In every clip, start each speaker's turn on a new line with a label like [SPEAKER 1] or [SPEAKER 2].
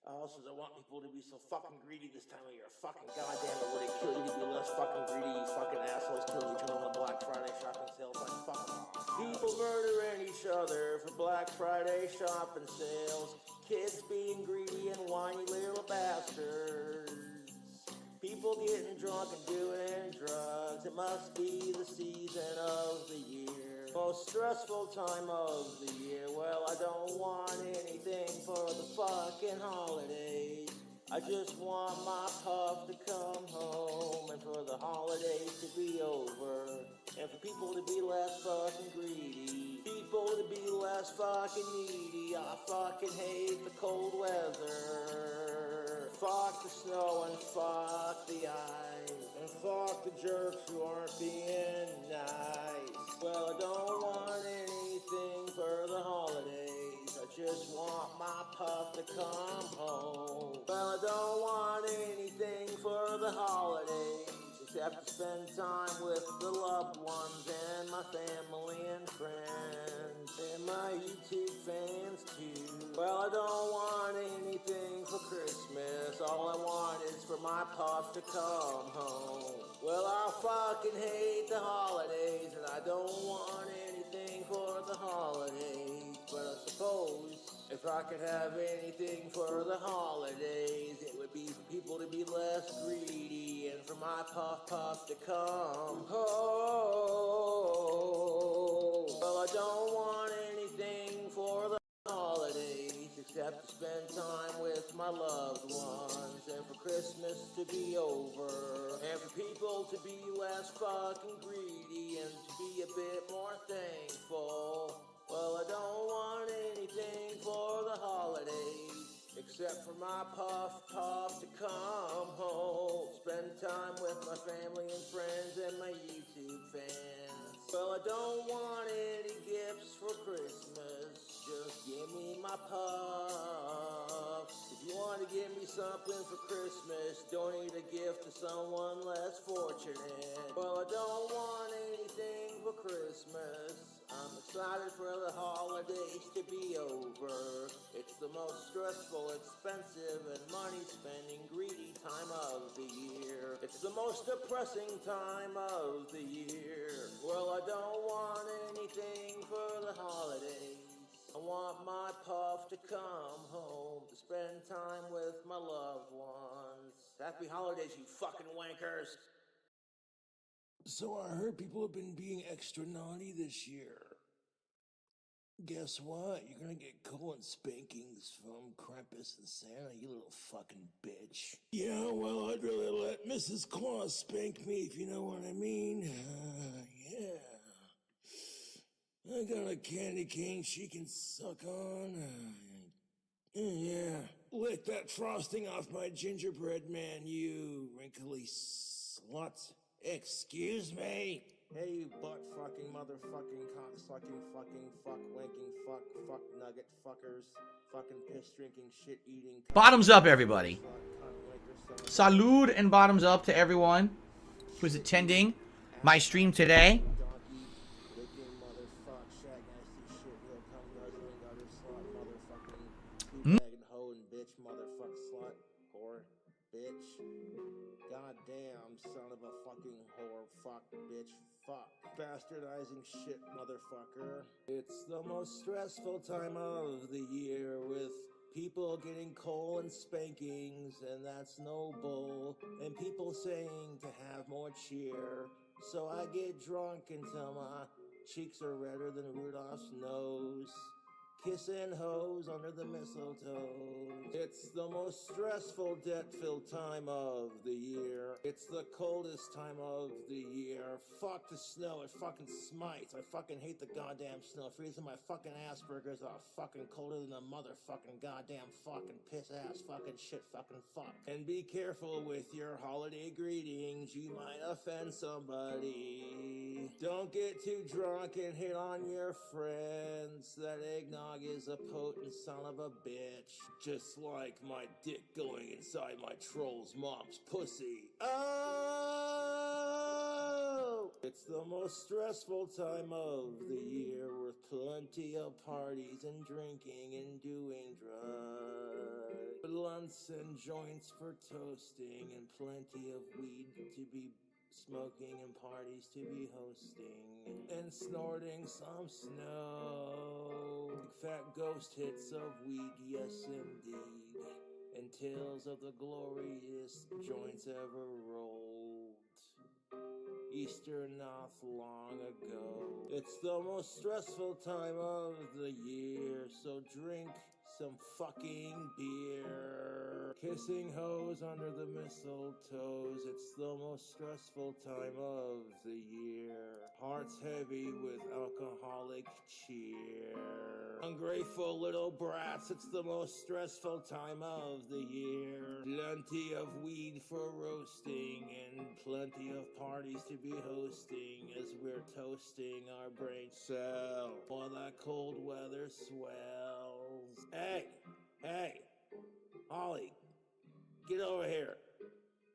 [SPEAKER 1] Also, I want people to be so fucking greedy this time of year. Fucking goddamn, it would kill you to be less fucking greedy. You fucking assholes killing each other on the Black Friday shopping sales. Like, fuck them off. People murdering each other for Black Friday shopping sales. Kids being greedy and whiny little bastards. People getting drunk and doing drugs. It must be the season of the year. Most stressful time of the year. Well, I don't want anything for the fucking holidays. I just want my puff to come home and for the holidays to be over. And for people to be less fucking greedy. People to be less fucking needy. I fucking hate the cold weather. Fuck the snow and fuck the ice. And fuck the jerks who aren't being nice. Well, I don't want anything for the holidays. I just want my puff to come home. Well, I don't want anything for the holidays except to spend time with the loved ones and my family and friends and my YouTube fans too. Well, I don't want anything for Christmas. All I want is for my puff to come home. Well, I fucking hate the holidays and I don't want anything for the holidays. But I suppose if I could have anything for the holidays, it would be for people to be less greedy and for my puff to come home. Well, I don't want anything for the holidays except to spend time with my loved ones and for Christmas to be over and for people to be less fucking greedy and to be a bit more thankful. Well, I don't want anything for the holidays except for my puff to come home. Spend time with my family and friends and my YouTube fans. Well, I don't want any gifts for Christmas. Just give me my puff. If you want to give me something for Christmas, donate a gift to someone less fortunate. Well, I don't want anything for Christmas. I'm excited for the holidays to be over. It's the most stressful, expensive, and money-spending, greedy time of the year. It's the most depressing time of the year. Well, I don't want anything for the holidays. I want my puff to come home to spend time with my loved ones. Happy holidays, you fucking wankers.
[SPEAKER 2] So I heard people have been being extra naughty this year. Guess what? You're gonna get cold spankings from Krampus and Santa, you little fucking bitch. Yeah, well, I'd rather let Mrs. Claus spank me, if you know what I mean. Yeah. I got a candy cane she can suck on. Yeah. Lick that frosting off my gingerbread man, you wrinkly slut. Excuse me?
[SPEAKER 1] Hey, you butt-fucking, motherfucking, cock-sucking, fucking, fuck-wanking, fuck nugget fuckers, fucking piss-drinking, shit-eating...
[SPEAKER 3] Bottoms up, everybody. Salud and bottoms up to everyone who's attending my stream today.
[SPEAKER 1] Goddamn, son of a fucking whore, fuck, bitch, fuck. Bastardizing shit, motherfucker. It's the most stressful time of the year with people getting coal and spankings, and that's no bull. And people saying to have more cheer. So I get drunk until my cheeks are redder than Rudolph's nose. Kissing hoes under the mistletoe. It's the most stressful, debt-filled time of the year. It's the coldest time of the year. Fuck the snow, it fucking smites. I fucking hate the goddamn snow. Freezing my fucking Asperger's are fucking colder than a motherfucking goddamn fucking piss-ass fucking shit fucking fuck. And be careful with your holiday greetings. You might offend somebody. Don't get too drunk and hit on your friends. That eggnog is a potent son of a bitch. Just like my dick going inside my troll's mom's pussy. Oh! It's the most stressful time of the year with plenty of parties and drinking and doing drugs.
[SPEAKER 2] Blunts and joints for toasting, and plenty of weed to be smoking, and parties to be hosting, and snorting some snow. Big fat ghost hits of weed, yes indeed, and tales of the glorious joints ever rolled. Easter not long ago. It's the most stressful time of the year, so drink some fucking beer. Kissing hoes under the mistletoes, it's the most stressful time of the year. Hearts heavy with alcoholic cheer. Ungrateful little brats, it's the most stressful time of the year. Plenty of weed for roasting, and plenty of parties to be hosting, as we're toasting our brain cells while that cold weather swells. Hey, Holly, get over here.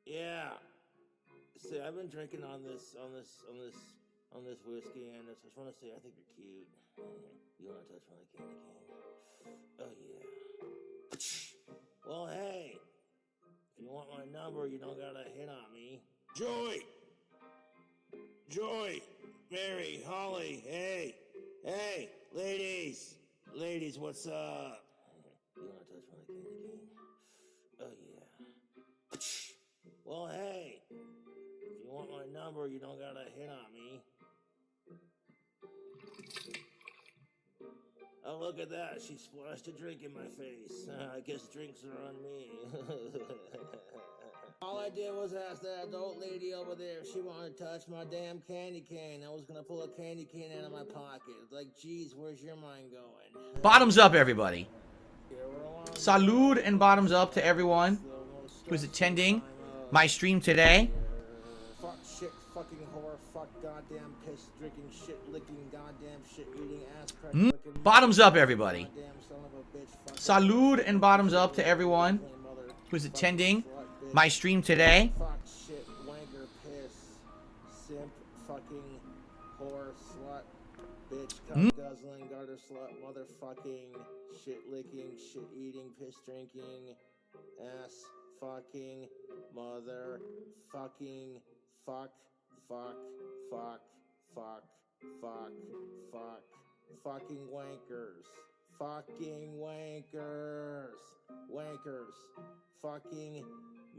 [SPEAKER 2] Yeah. See, I've been drinking on this whiskey, and I just want to say I think you're cute. You want to touch my candy cane? Oh yeah. Well, hey, if you want my number, you don't gotta hit on me. Joy, Mary, Holly, hey, ladies, what's up? You wanna touch my candy cane? Oh yeah. Well, hey, if you want my number, you don't gotta hit on me. Oh, look at that. She splashed a drink in my face. I guess drinks are on me. All I did was ask that adult lady over there if she wanted to touch my damn candy cane. I was gonna pull a candy cane out of my pocket. Like, geez, where's your mind going?
[SPEAKER 3] Bottoms up, everybody. Salud and bottoms up to everyone who's attending my stream today.
[SPEAKER 1] Fuck, shit, fucking whore, fuck, goddamn piss, drinking, shit, licking, goddamn shit, eating, ass crack, licking.
[SPEAKER 3] Bottoms up, everybody.
[SPEAKER 1] Goddamn son of a bitch, fuck.
[SPEAKER 3] Salud and bottoms up to everyone who's attending my stream today.
[SPEAKER 1] Fuck, shit, wanker, piss, simp, fucking whore, slut, bitch, cunt guzzling, garter slut, motherfucking, shit licking, shit eating, piss drinking, ass fucking, mother fucking, fuck, fucking wankers, fucking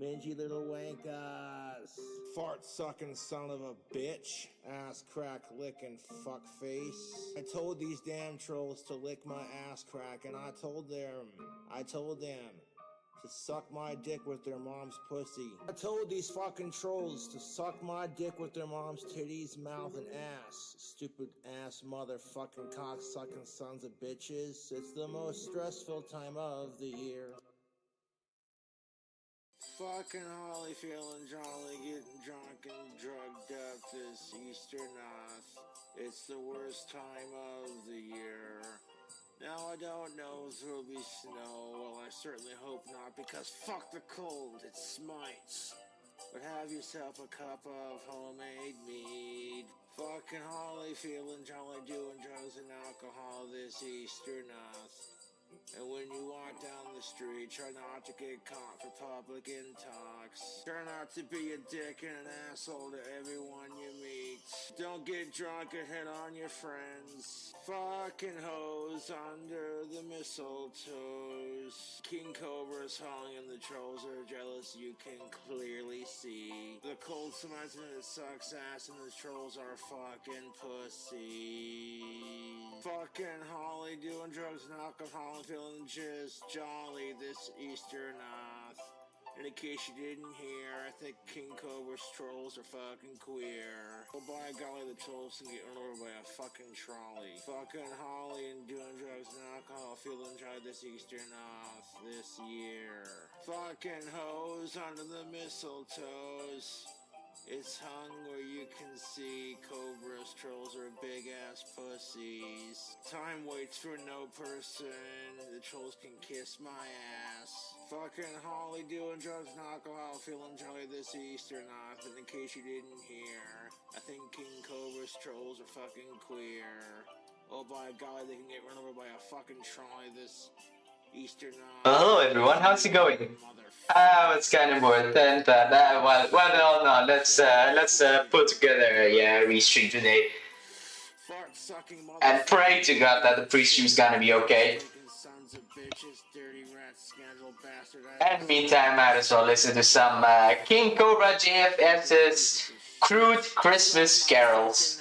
[SPEAKER 1] mingy little wankas, fart sucking son of a bitch, ass crack licking fuck face. I told these damn trolls to lick my ass crack, and I told them to suck my dick with their mom's pussy. I told these fucking trolls to suck my dick with their mom's titties, mouth, and ass. Stupid ass motherfucking cock-sucking sons of bitches. It's the most stressful time of the year. Fucking Holly feeling jolly, getting drunk and drugged up this Easter night. It's the worst time of the year. Now I don't know if there'll be snow, well I certainly hope not, because fuck the cold, it smites. But have yourself a cup of homemade mead. Fucking Holly feeling jolly, doing drugs and alcohol this Easter night. And when you walk down the street, try not to get caught for public intox. Try not to be a dick and an asshole to everyone you meet. Don't get drunk and hit on your friends. Fucking hoes under the mistletoes. King Cobra's hung and the trolls are jealous, you can clearly see. The cold cements and it sucks ass and the trolls are fucking pussy. Fucking Holly doing drugs and alcohol and feeling just jolly this Easter night. And in case you didn't hear, I think King Cobra's trolls are fucking queer. Oh by golly, the trolls can get run over by a fucking trolley. Fucking Holly and doing drugs and alcohol feeling jolly this Easter night this year. Fucking hoes under the mistletoes. It's hung where you can see Cobra's trolls are big ass pussies. Time waits for no person, the trolls can kiss my ass. Fucking Holly doing drugs and alcohol, feeling jolly this Easter night. But in case you didn't hear, I think King Cobra's trolls are fucking queer. Oh by golly, they can get run over by a fucking trolley this Easter
[SPEAKER 4] Hello everyone, how's it going? It's kind of important. Well, no. Let's put together a restream today, and pray to God that the pre-stream is gonna be okay. And in the meantime, might as well listen to some King Cobra JFS's crude Christmas carols.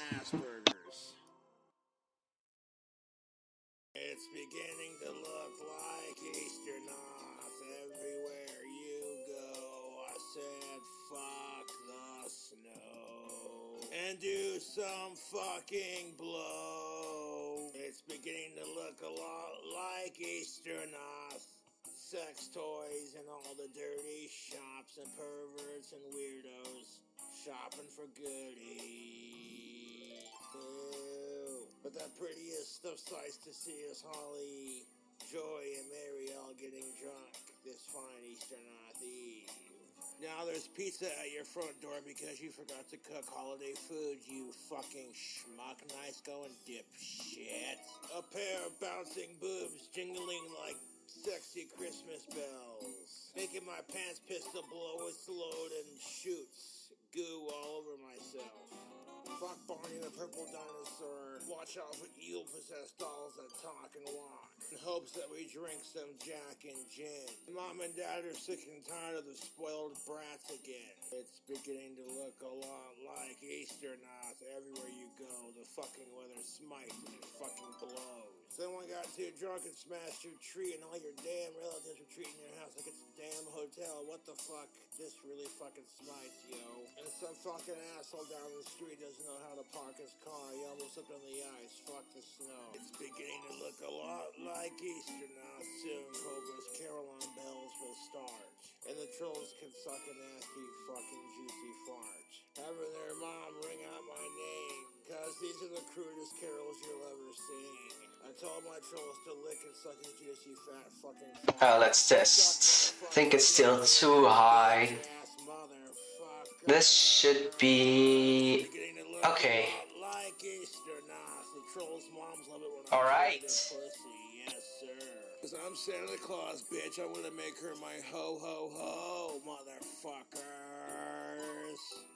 [SPEAKER 1] It's beginning to look like Easter North everywhere you go. I said fuck the snow and do some fucking blow. It's beginning to look a lot like Easter North. Sex toys and all the dirty shops and perverts and weirdos shopping for goodies. Ew. But the prettiest of sights to see is Holly, Joy, and Mary all getting drunk this fine Easter North Eve. Now there's pizza at your front door because you forgot to cook holiday food, you fucking schmuck. Nice going dipshit. A pair of bouncing boobs jingling like sexy Christmas bells, making my pants pistol blow its load and shoots goo all over myself. Fuck Barney the purple dinosaur. Watch out for eel-possessed dolls that talk and walk, in hopes that we drink some Jack and gin. Mom and Dad are sick and tired of the spoiled brats again. It's beginning to look a lot like Easter North everywhere you go. The fucking weather smites and it fucking blows. Someone got too drunk and smashed your tree, and all your damn relatives are treating your house like it's a damn hotel. What the fuck? This really fucking smites, yo. And some fucking asshole down the street doesn't know how to park his car. He almost slipped on the ice. Fuck the snow. It's beginning to look a lot like Easter now. Soon Cobra's Carol on bells will start, and the trolls can suck a nasty fucking juicy fart, having their mom ring out my name, cause these are the crudest carols you'll ever sing. I told my trolls to lick and suck his juicy fat fucking fart.
[SPEAKER 4] Let's test. I think it's still too high. This should be okay. Alright.
[SPEAKER 1] Yes, sir. Cause I'm Santa Claus, bitch. I'm gonna make her my ho-ho-ho, motherfuckers.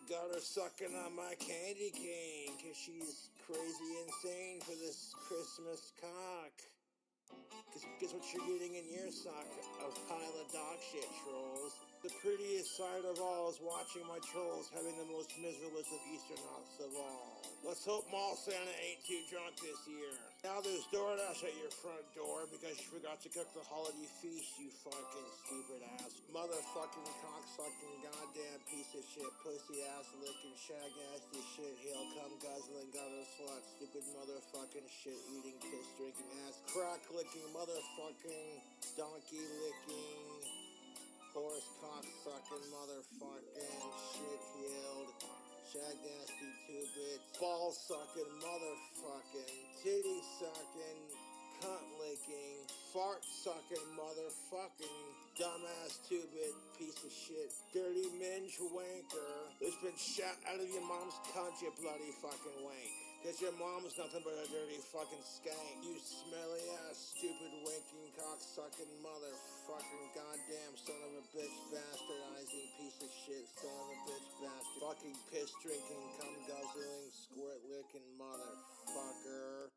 [SPEAKER 1] Got her sucking on my candy cane, cause she's crazy insane for this Christmas cock. Cause guess what you're getting in your sock? A pile of dog shit, trolls. The prettiest sight of all is watching my trolls having the most miserable of Easter Norths of all. Let's hope Mall Santa ain't too drunk this year. Now there's DoorDash at your front door because you forgot to cook the holiday feast, you fucking stupid ass. Motherfucking cocksucking goddamn piece of shit, pussy ass licking, shag nasty shit, heel cum guzzling, gutter slut, stupid motherfucking shit eating, piss drinking ass, crack licking, motherfucking donkey licking, horse cock sucking, motherfucking shit heeled, shag nasty 2-bit, ball sucking, motherfucking, titty sucking, cunt licking, fart sucking, motherfucking, dumbass 2-bit piece of shit, dirty minge wanker, that's been shot out of your mom's cunt, you bloody fucking wank. Cause your mom's nothing but a dirty fucking skank. You smelly ass, stupid winking, cock-sucking motherfucking goddamn son of a bitch bastardizing piece of shit, son of a bitch bastard. Fucking piss drinking, cum guzzling, squirt licking motherfucker.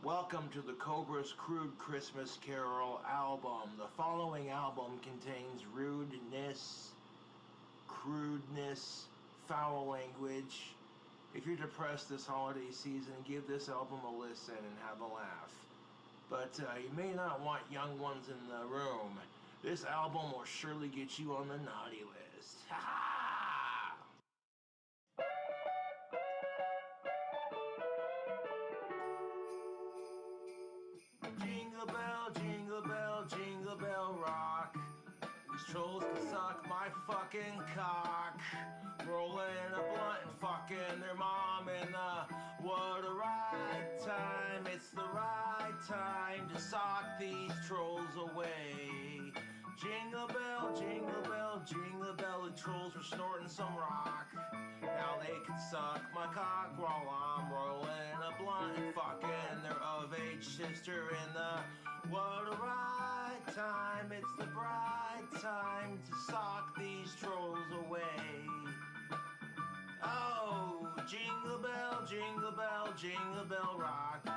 [SPEAKER 1] Welcome to the Cobra's Crude Christmas Carol album. The following album contains rudeness, crudeness, foul language. If you're depressed this holiday season, give this album a listen and have a laugh. But you may not want young ones in the room. This album will surely get you on the naughty list. Ha ha! Jingle bell rock. These trolls can suck my fucking cock. Rolling a blunt and fucking their mom in the what a right time. It's the right time to sock these trolls away. Jingle bell, the trolls were snorting some rock. Now they can suck my cock while I'm rolling a blunt and fucking their of-age sister in the... What a right time, it's the bright time to sock these trolls away. Oh, jingle bell, rock.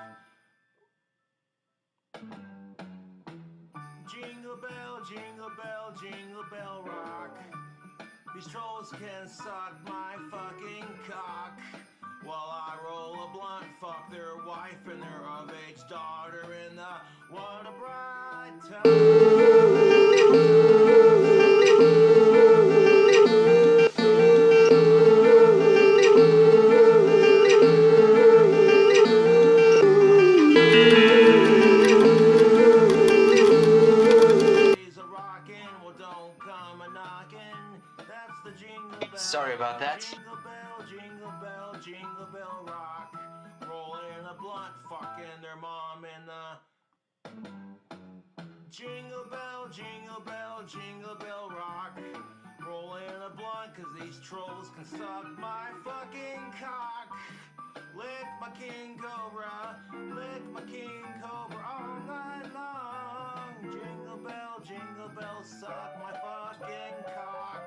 [SPEAKER 1] Jingle bell, rock. These trolls can suck my fucking cock while I roll a blunt, fuck their wife and their of-age daughter in the... What a bright
[SPEAKER 4] Sorry about that.
[SPEAKER 1] Jingle bell, rock. Rolling a blunt, fucking their mom in the... Jingle bell, rock. Rolling a blunt, cause these trolls can suck my fucking cock. Lick my king cobra all night long. Jingle bell, suck my fucking cock.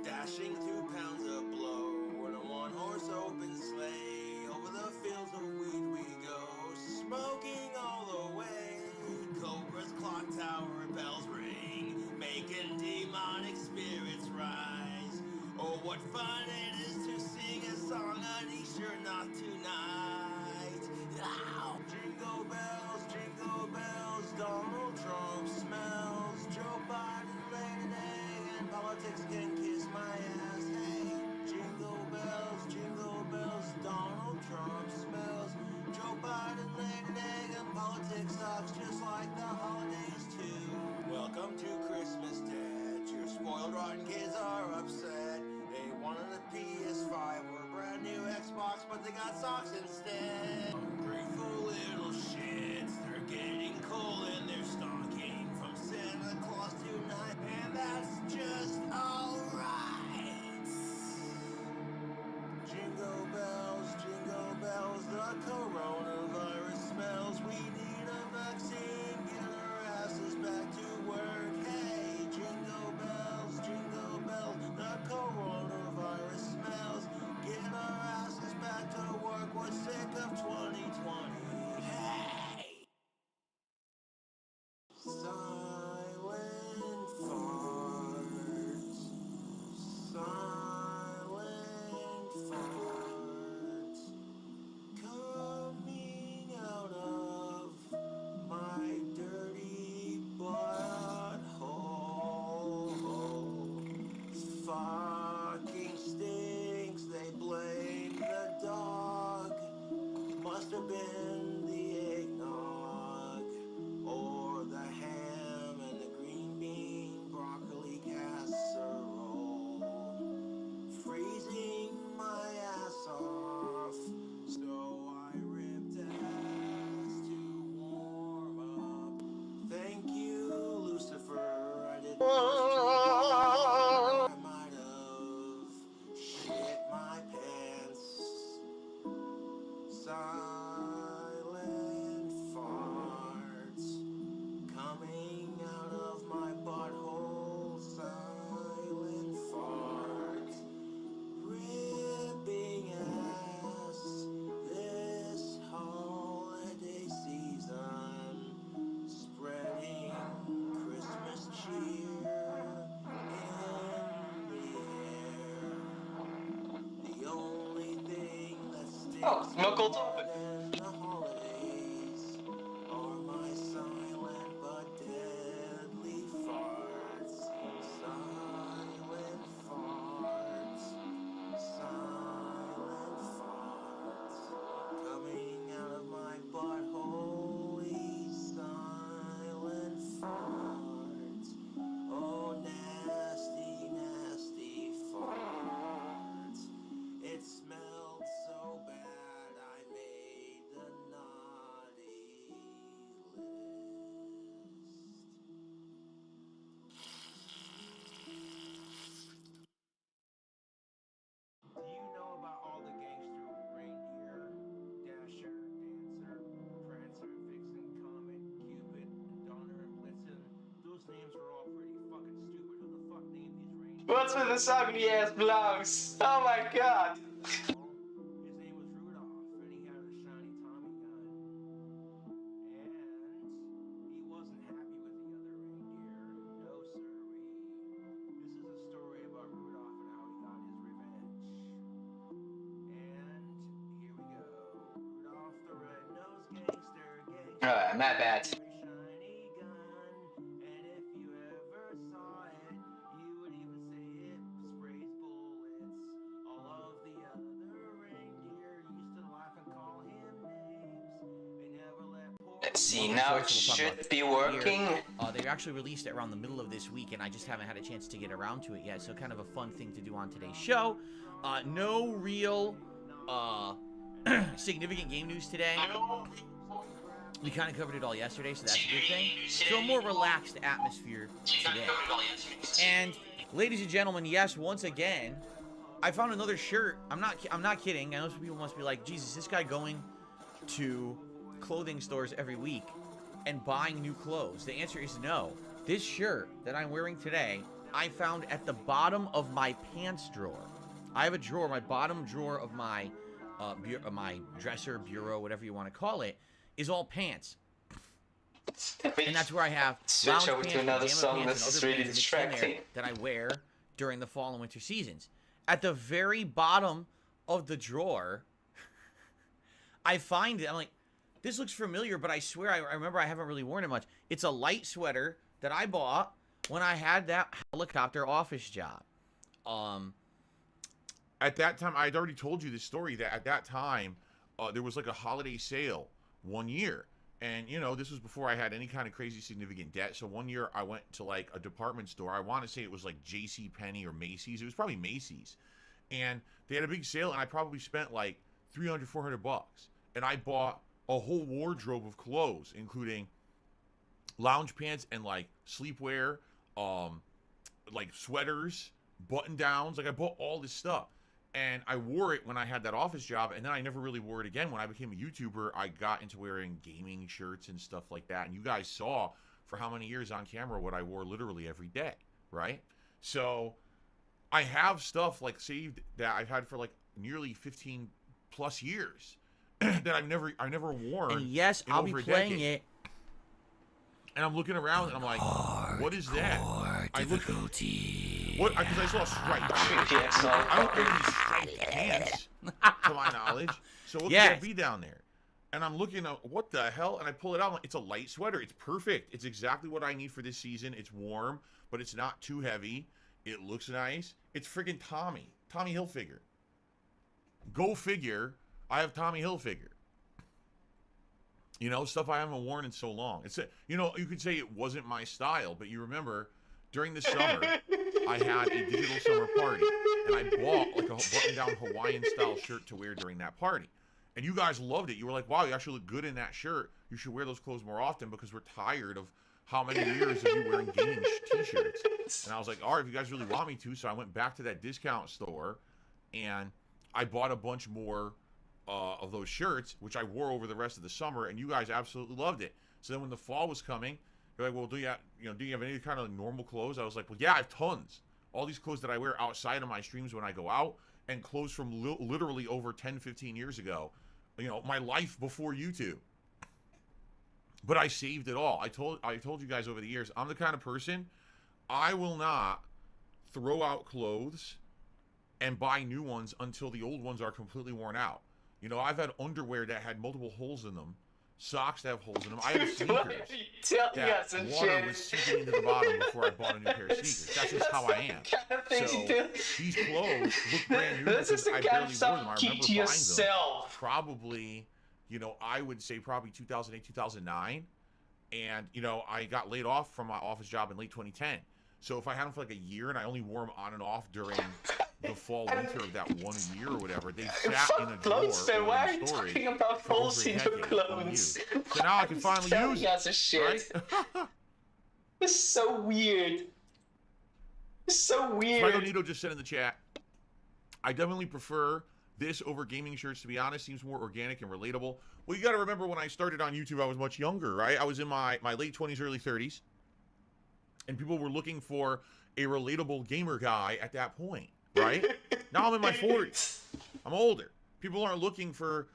[SPEAKER 1] Dashing through pounds of blow in a one-horse open sleigh. Over the fields of wheat we go, smoking all the way. Cobra's clock tower bells ring, making demonic spirits rise. Oh, what fun it is to sing a song on Easter, not tonight. Ow! Jingle bells, Donald Trump smells. Joe Biden laid an egg, and politics can kiss my ass. Hey, jingle bells, Donald Trump smells. Joe Biden laid an egg, and politics sucks just like the holidays too. Welcome to Christmas, Dad. Your spoiled rotten kids are upset. They wanted a PS5 or a brand new Xbox, but they got socks instead. Ungrateful little shits, they're getting coal in their stocking from Santa Claus tonight, and that's just alright. Jingle bells, the coronavirus smells. We need a vaccine, get our asses back to work. Hey, jingle bells, the coronavirus smells. Get our asses back to work, we're sick of 2020. Hey! Silent farts, coming out of my dirty butthole. Fucking stinks, they blame the dog. Must have been the eggnog, or the ham and the green bean broccoli casserole. Freezing my ass off, so I ripped ass to warm up. Thank you, Lucifer. I didn't push too hard. I might have shit my pants. Silent farts coming out of my butthole. Silent farts ripping ass this holiday season, spreading Christmas cheer in the air. The only thing that sticks
[SPEAKER 4] Oh, knuckled
[SPEAKER 1] more
[SPEAKER 4] up.
[SPEAKER 1] than the holidays are my silent but deadly farts. Silent farts. Silent farts. Coming out of my butthole. Silent farts. Oh, nasty, nasty farts. It smelled so bad I made names are all pretty fucking stupid. Who the fuck named these reindeer?
[SPEAKER 4] What's with this ugly ass blouse? Oh my god.
[SPEAKER 1] His name was Rudolph, and he had a shiny Tommy gun. And he wasn't happy with the other reindeer. No, sirree. This is a story about Rudolph and how he got his revenge. And here we go. Rudolph the red-nosed gangster,
[SPEAKER 4] Alright, my bad.
[SPEAKER 1] shiny gun. And if you ever saw it, you would even say it sprays bullets. All of the other reindeer used to laugh and call him names. They never let poor
[SPEAKER 4] Let's see,
[SPEAKER 3] Well,
[SPEAKER 4] now
[SPEAKER 3] that's
[SPEAKER 4] it
[SPEAKER 3] what we'll talk
[SPEAKER 4] should
[SPEAKER 3] about
[SPEAKER 4] be
[SPEAKER 3] here.
[SPEAKER 4] working.
[SPEAKER 3] They actually released it around the middle of this week, and I just haven't had a chance to get around to it yet. So kind of a fun thing to do on today's show. No real significant game news today. We kind of covered it all yesterday, so that's a good thing. So a more relaxed atmosphere today. And ladies and gentlemen, yes, once again, I found another shirt. I'm not kidding. I know some people must be like, Jesus, this guy going to clothing stores every week and buying new clothes. The answer is no. This shirt that I'm wearing today, I found at the bottom of my pants drawer. I have a drawer, my bottom drawer of my my dresser, bureau, whatever you want to call it, is all pants. And that's where I have
[SPEAKER 4] Switch
[SPEAKER 3] lounge
[SPEAKER 4] over
[SPEAKER 3] pants,
[SPEAKER 4] to another
[SPEAKER 3] pajama
[SPEAKER 4] song
[SPEAKER 3] pants,
[SPEAKER 4] that's
[SPEAKER 3] and other
[SPEAKER 4] really
[SPEAKER 3] pants mixed in there
[SPEAKER 4] distracting.
[SPEAKER 3] that I wear during the fall and winter seasons. At the very bottom of the drawer, I find it. I'm like, this looks familiar, but I swear I remember I haven't really worn it much. It's a light sweater that I bought when I had that helicopter office job.
[SPEAKER 5] At that time, I had already told you this story that at that time, there was like a holiday sale one year. And, you know, this was before I had any kind of crazy significant debt. So one year I went to like a department store. I want to say it was like J.C. Penney or Macy's. It was probably Macy's. And they had a big sale, and I probably spent like $300, $400. And I bought a whole wardrobe of clothes, including lounge pants and like sleepwear, like sweaters, button downs. Like I bought all this stuff. And I wore it when I had that office job, and then I never really wore it again. When I became a YouTuber, I got into wearing gaming shirts and stuff like that. And you guys saw for how many years on camera what I wore literally every day, right? So I have stuff like saved that I've had for like nearly 15 plus years that I've never worn.
[SPEAKER 3] And yes,
[SPEAKER 5] in
[SPEAKER 3] I'll be
[SPEAKER 5] over a
[SPEAKER 3] playing
[SPEAKER 5] decade.
[SPEAKER 3] it.
[SPEAKER 5] And I'm looking around and I'm like, what is that? I look, what? Because I saw stripes.
[SPEAKER 4] Yes,
[SPEAKER 5] I don't wear these striped pants, to my knowledge. So what
[SPEAKER 3] Yes.
[SPEAKER 5] could that be down there? And I'm looking at what the hell, and I pull it out. I'm like, it's a light sweater. It's perfect. It's exactly what I need for this season. It's warm, but it's not too heavy. It looks nice. It's friggin' Tommy Hilfiger. Go figure. I have Tommy Hilfiger. You know, stuff I haven't worn in so long. It's you know, you could say it wasn't my style, but you remember during the summer, I had a digital summer party, and I bought like a button-down Hawaiian-style shirt to wear during that party. And you guys loved it. You were like, wow, you actually look good in that shirt. You should wear those clothes more often because we're tired of how many years of you wearing gaming t-shirts. And I was like, all right, if you guys really want me to. So I went back to that discount store, and I bought a bunch more of those shirts, which I wore over the rest of the summer, and you guys absolutely loved it. So then when the fall was coming, you're like, well, do you have any kind of normal clothes? I was like, well, yeah, I have tons. All these clothes that I wear outside of my streams when I go out, and clothes from literally over 10, 15 years ago. You know, my life before YouTube. But I saved it all. I told you guys over the years, I'm the kind of person, I will not throw out clothes and buy new ones until the old ones are completely worn out. You know, I've had underwear that had multiple holes in them, socks that have holes in them. I have sneakers
[SPEAKER 4] What are you telling us
[SPEAKER 5] that
[SPEAKER 4] and
[SPEAKER 5] water
[SPEAKER 4] shit?
[SPEAKER 5] was seeping into the bottom before I bought a new pair of sneakers. That's just how I am.
[SPEAKER 4] Kind of thing
[SPEAKER 5] So
[SPEAKER 4] you do.
[SPEAKER 5] these clothes look brand new
[SPEAKER 4] This is
[SPEAKER 5] because
[SPEAKER 4] the
[SPEAKER 5] I
[SPEAKER 4] kind
[SPEAKER 5] barely
[SPEAKER 4] of
[SPEAKER 5] wore
[SPEAKER 4] stuff
[SPEAKER 5] them. I
[SPEAKER 4] you keep
[SPEAKER 5] remember
[SPEAKER 4] to
[SPEAKER 5] buying them
[SPEAKER 4] yourself.
[SPEAKER 5] probably, you know, I would say probably 2008, 2009. And, you know, I got laid off from my office job in late 2010. So if I had them for like a year and I only wore them on and off during the fall, winter of that 1 year or whatever, they sat in a
[SPEAKER 4] Fuck
[SPEAKER 5] drawer
[SPEAKER 4] clothes, man.
[SPEAKER 5] or
[SPEAKER 4] Why
[SPEAKER 5] in
[SPEAKER 4] are you
[SPEAKER 5] storage
[SPEAKER 4] talking about
[SPEAKER 5] for over
[SPEAKER 4] holes
[SPEAKER 5] a
[SPEAKER 4] in your
[SPEAKER 5] decade
[SPEAKER 4] clothes?
[SPEAKER 5] unused. So now I can finally
[SPEAKER 4] Telling
[SPEAKER 5] use it,
[SPEAKER 4] us a shit.
[SPEAKER 5] right?
[SPEAKER 4] This is so weird. It's so weird.
[SPEAKER 5] Nito just said in the chat, I definitely prefer this over gaming shirts, to be honest. Seems more organic and relatable. Well, you got to remember when I started on YouTube, I was much younger, right? I was in my late 20s, early 30s. And people were looking for a relatable gamer guy at that point, right? Now I'm in my 40s. I'm older. People aren't looking for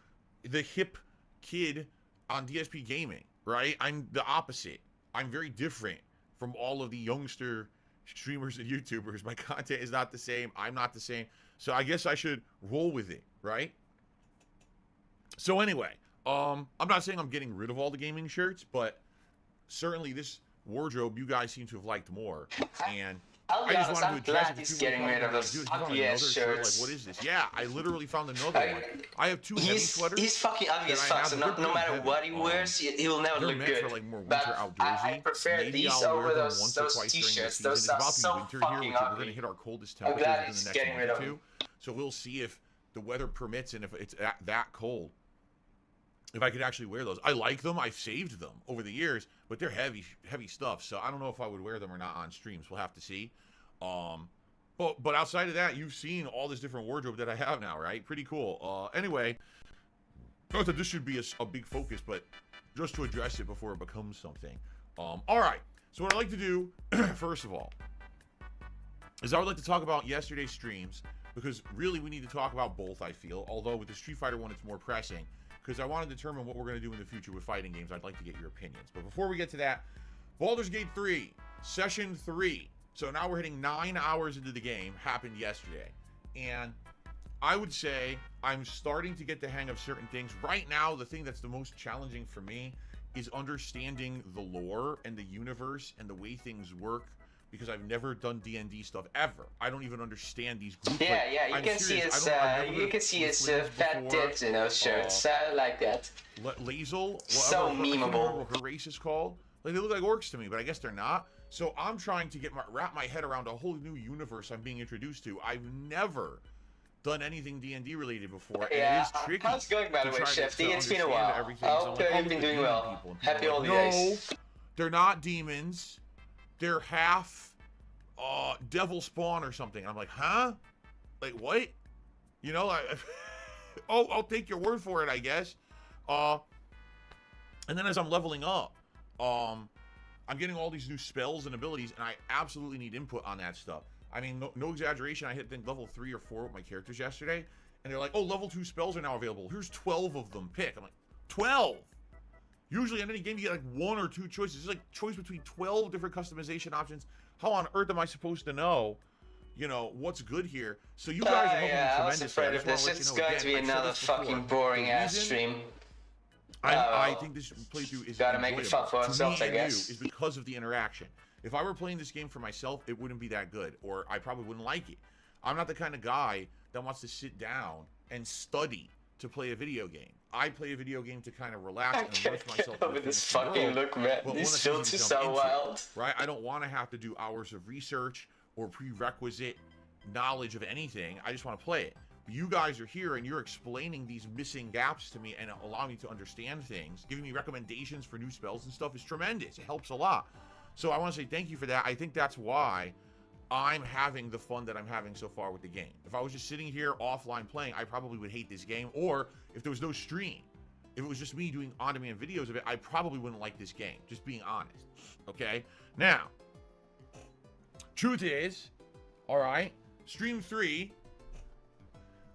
[SPEAKER 5] the hip kid on DSP gaming, right? I'm the opposite. I'm very different from all of the youngster streamers and YouTubers. My content is not the same. I'm not the same. So I guess I should roll with it, right? So anyway, I'm not saying I'm getting rid of all the gaming shirts, but certainly this wardrobe you guys seem to have liked more. And
[SPEAKER 4] I'll be
[SPEAKER 5] I just
[SPEAKER 4] honest,
[SPEAKER 5] wanted
[SPEAKER 4] I'm
[SPEAKER 5] to address
[SPEAKER 4] glad
[SPEAKER 5] it.
[SPEAKER 4] he's
[SPEAKER 5] People
[SPEAKER 4] getting
[SPEAKER 5] were
[SPEAKER 4] rid of
[SPEAKER 5] like,
[SPEAKER 4] those
[SPEAKER 5] "Dude, you found
[SPEAKER 4] ugly
[SPEAKER 5] another
[SPEAKER 4] ass
[SPEAKER 5] shirt?
[SPEAKER 4] shirts.
[SPEAKER 5] Like, what is this?" Yeah, I literally found another one. I have two heavy sweaters.
[SPEAKER 4] He's fucking ugly as
[SPEAKER 5] that I
[SPEAKER 4] fuck,
[SPEAKER 5] have.
[SPEAKER 4] so
[SPEAKER 5] They're
[SPEAKER 4] no
[SPEAKER 5] pretty
[SPEAKER 4] matter
[SPEAKER 5] heavy.
[SPEAKER 4] what he wears, he will never
[SPEAKER 5] They're
[SPEAKER 4] look
[SPEAKER 5] meant
[SPEAKER 4] good.
[SPEAKER 5] for like more winter
[SPEAKER 4] But
[SPEAKER 5] outdoorsy.
[SPEAKER 4] I prefer
[SPEAKER 5] Maybe
[SPEAKER 4] these
[SPEAKER 5] I'll
[SPEAKER 4] over
[SPEAKER 5] wear them
[SPEAKER 4] those
[SPEAKER 5] once or twice during the
[SPEAKER 4] t-shirts.
[SPEAKER 5] season.
[SPEAKER 4] Those
[SPEAKER 5] It's
[SPEAKER 4] are
[SPEAKER 5] about to
[SPEAKER 4] so
[SPEAKER 5] be winter here,
[SPEAKER 4] fucking
[SPEAKER 5] which we're
[SPEAKER 4] ugly.
[SPEAKER 5] going to hit our coldest
[SPEAKER 4] I'm glad
[SPEAKER 5] temperatures
[SPEAKER 4] he's
[SPEAKER 5] within the
[SPEAKER 4] getting
[SPEAKER 5] next
[SPEAKER 4] rid
[SPEAKER 5] month
[SPEAKER 4] of
[SPEAKER 5] or
[SPEAKER 4] them.
[SPEAKER 5] two. So we'll see if the weather permits and if it's that cold. If I could actually wear those. I like them. I've saved them over the years, but they're heavy stuff. So I don't know if I would wear them or not on streams. We'll have to see. But outside of that, you've seen all this different wardrobe that I have now, right? Pretty cool. Anyway, not that this should be a big focus, but just to address it before it becomes something. All right. So what I'd like to do, first of all, is I would like to talk about yesterday's streams, because really we need to talk about both, I feel. Although with the Street Fighter one, it's more pressing, because I want to determine what we're going to do in the future with fighting games. I'd like to get your opinions. But before we get to that, Baldur's Gate 3, Session 3. So now we're hitting 9 hours into the game, happened yesterday. And I would say I'm starting to get the hang of certain things. Right now, the thing that's the most challenging for me is understanding the lore and the universe and the way things work, because I've never done D&D stuff ever. I don't even understand these groups.
[SPEAKER 4] Yeah, you
[SPEAKER 5] I'm
[SPEAKER 4] can see
[SPEAKER 5] serious.
[SPEAKER 4] his fat tits in those shirts. I like that.
[SPEAKER 5] Lazel,
[SPEAKER 4] So
[SPEAKER 5] I can't
[SPEAKER 4] memeable.
[SPEAKER 5] remember what her race is called. Like, they look like orcs to me, but I guess they're not. So I'm trying to wrap my head around a whole new universe I'm being introduced to. I've never done anything D&D related before, and it is tricky.
[SPEAKER 4] How's it going, by the way,
[SPEAKER 5] to try
[SPEAKER 4] Shefty?
[SPEAKER 5] to
[SPEAKER 4] It's been a
[SPEAKER 5] understand
[SPEAKER 4] while.
[SPEAKER 5] everything.
[SPEAKER 4] I
[SPEAKER 5] So I'm
[SPEAKER 4] hope
[SPEAKER 5] like,
[SPEAKER 4] you've
[SPEAKER 5] look
[SPEAKER 4] been
[SPEAKER 5] at
[SPEAKER 4] doing
[SPEAKER 5] demon
[SPEAKER 4] well.
[SPEAKER 5] people, and people
[SPEAKER 4] Happy
[SPEAKER 5] are like,
[SPEAKER 4] holidays.
[SPEAKER 5] No, they're not demons. They're half devil spawn or something. I'm like, huh? Like, what? You know, I'll take your word for it, I guess. And then as I'm leveling up, I'm getting all these new spells and abilities, and I absolutely need input on that stuff. I mean, no exaggeration, I hit level 3 or 4 with my characters yesterday, and they're like, oh, level 2 spells are now available. Here's 12 of them, pick. I'm like, 12? Usually in any game, you get like 1 or 2 choices. It's like choice between 12 different customization options. How on earth am I supposed to know, you know, what's good here? So you guys are helping me
[SPEAKER 4] I was
[SPEAKER 5] tremendously.
[SPEAKER 4] afraid of this. It's going to be another fucking boring ass stream.
[SPEAKER 5] I think this playthrough is
[SPEAKER 4] gotta make it fun for ourselves, I guess.
[SPEAKER 5] Is because of the interaction. If I were playing this game for myself, it wouldn't be that good, or I probably wouldn't like it. I'm not the kind of guy that wants to sit down and study to play a video game. I play a video game to kind of relax and immerse myself
[SPEAKER 4] over
[SPEAKER 5] in
[SPEAKER 4] this
[SPEAKER 5] the
[SPEAKER 4] fucking
[SPEAKER 5] world,
[SPEAKER 4] look, man.
[SPEAKER 5] but
[SPEAKER 4] These
[SPEAKER 5] one that's
[SPEAKER 4] filters
[SPEAKER 5] easy to
[SPEAKER 4] are
[SPEAKER 5] jump
[SPEAKER 4] so
[SPEAKER 5] into,
[SPEAKER 4] wild.
[SPEAKER 5] right? I don't want to have to do hours of research or prerequisite knowledge of anything. I just want to play it. You guys are here and you're explaining these missing gaps to me and allowing me to understand things, giving me recommendations for new spells and stuff is tremendous. It helps a lot. So I want to say thank you for that. I think that's why I'm having the fun that I'm having so far with the game. If I was just sitting here offline playing, I probably would hate this game. Or if there was no stream, if it was just me doing on-demand videos of it, I probably wouldn't like this game, just being honest. Okay? Now, truth is, all right, Stream 3,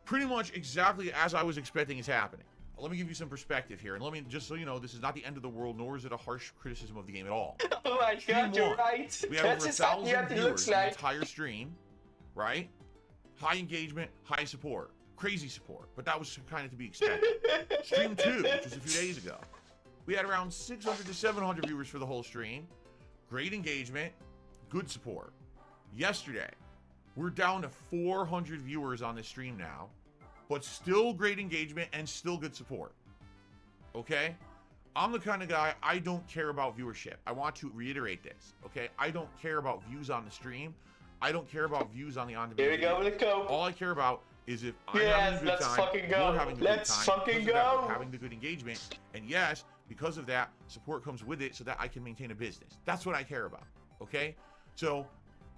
[SPEAKER 5] pretty much exactly as I was expecting is happening. Let me give you some perspective here, and let me, just so you know, this is not the end of the world, nor is it a harsh criticism of the game at all.
[SPEAKER 4] Oh my god, you're
[SPEAKER 5] one,
[SPEAKER 4] right.
[SPEAKER 5] We have
[SPEAKER 4] That's
[SPEAKER 5] over
[SPEAKER 4] exactly
[SPEAKER 5] 1,000
[SPEAKER 4] what it
[SPEAKER 5] viewers
[SPEAKER 4] looks
[SPEAKER 5] in the
[SPEAKER 4] like.
[SPEAKER 5] entire stream, right? High engagement, high support, crazy support, but that was kind of to be expected. Stream 2, which was a few days ago, we had around 600 to 700 viewers for the whole stream. Great engagement, good support. Yesterday, we're down to 400 viewers on this stream now, but still great engagement and still good support. Okay? I'm the kind of guy, I don't care about viewership. I want to reiterate this, okay? I don't care about views on the stream. I don't care about views on the on-demand.
[SPEAKER 4] Here we go with the code.
[SPEAKER 5] All I care about is if I'm
[SPEAKER 4] Yes,
[SPEAKER 5] having a good
[SPEAKER 4] let's
[SPEAKER 5] time,
[SPEAKER 4] fucking go.
[SPEAKER 5] you're having a
[SPEAKER 4] Let's
[SPEAKER 5] good time.
[SPEAKER 4] fucking
[SPEAKER 5] Because of that,
[SPEAKER 4] go.
[SPEAKER 5] we're having the good engagement. And yes, because of that, support comes with it so that I can maintain a business. That's what I care about, okay? So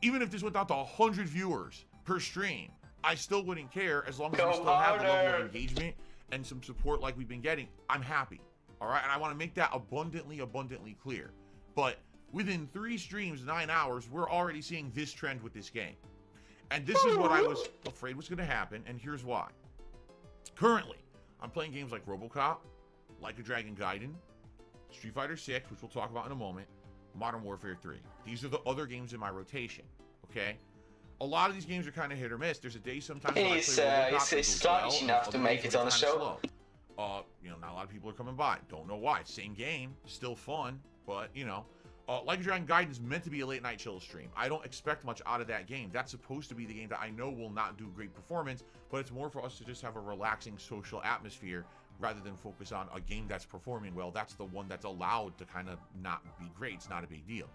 [SPEAKER 5] even if this went down to 100 viewers per stream, I still wouldn't care as long as we still have the level of engagement and some support like we've been getting. I'm happy, all right? And I want to make that abundantly clear. But Within 3 streams, 9 hours, we're already seeing this trend with this game. And this is what I was afraid was going to happen, and here's why. Currently, I'm playing games like RoboCop, Like a Dragon Gaiden, Street Fighter 6, which we'll talk about in a moment, Modern Warfare 3. These are the other games in my rotation, okay? A lot of these games are kind of hit or miss. There's a day sometimes when I play RoboCop,
[SPEAKER 4] he's sluggish enough to make it on the show.
[SPEAKER 5] You know, not a lot of people are coming by. Don't know why. Same game, still fun, but, you know. Like a Dragon Gaiden is meant to be a late night chill stream. I don't expect much out of that game. That's supposed to be the game that I know will not do great performance, but it's more for us to just have a relaxing social atmosphere rather than focus on a game that's performing well. That's the one that's allowed to kind of not be great. It's not a big deal.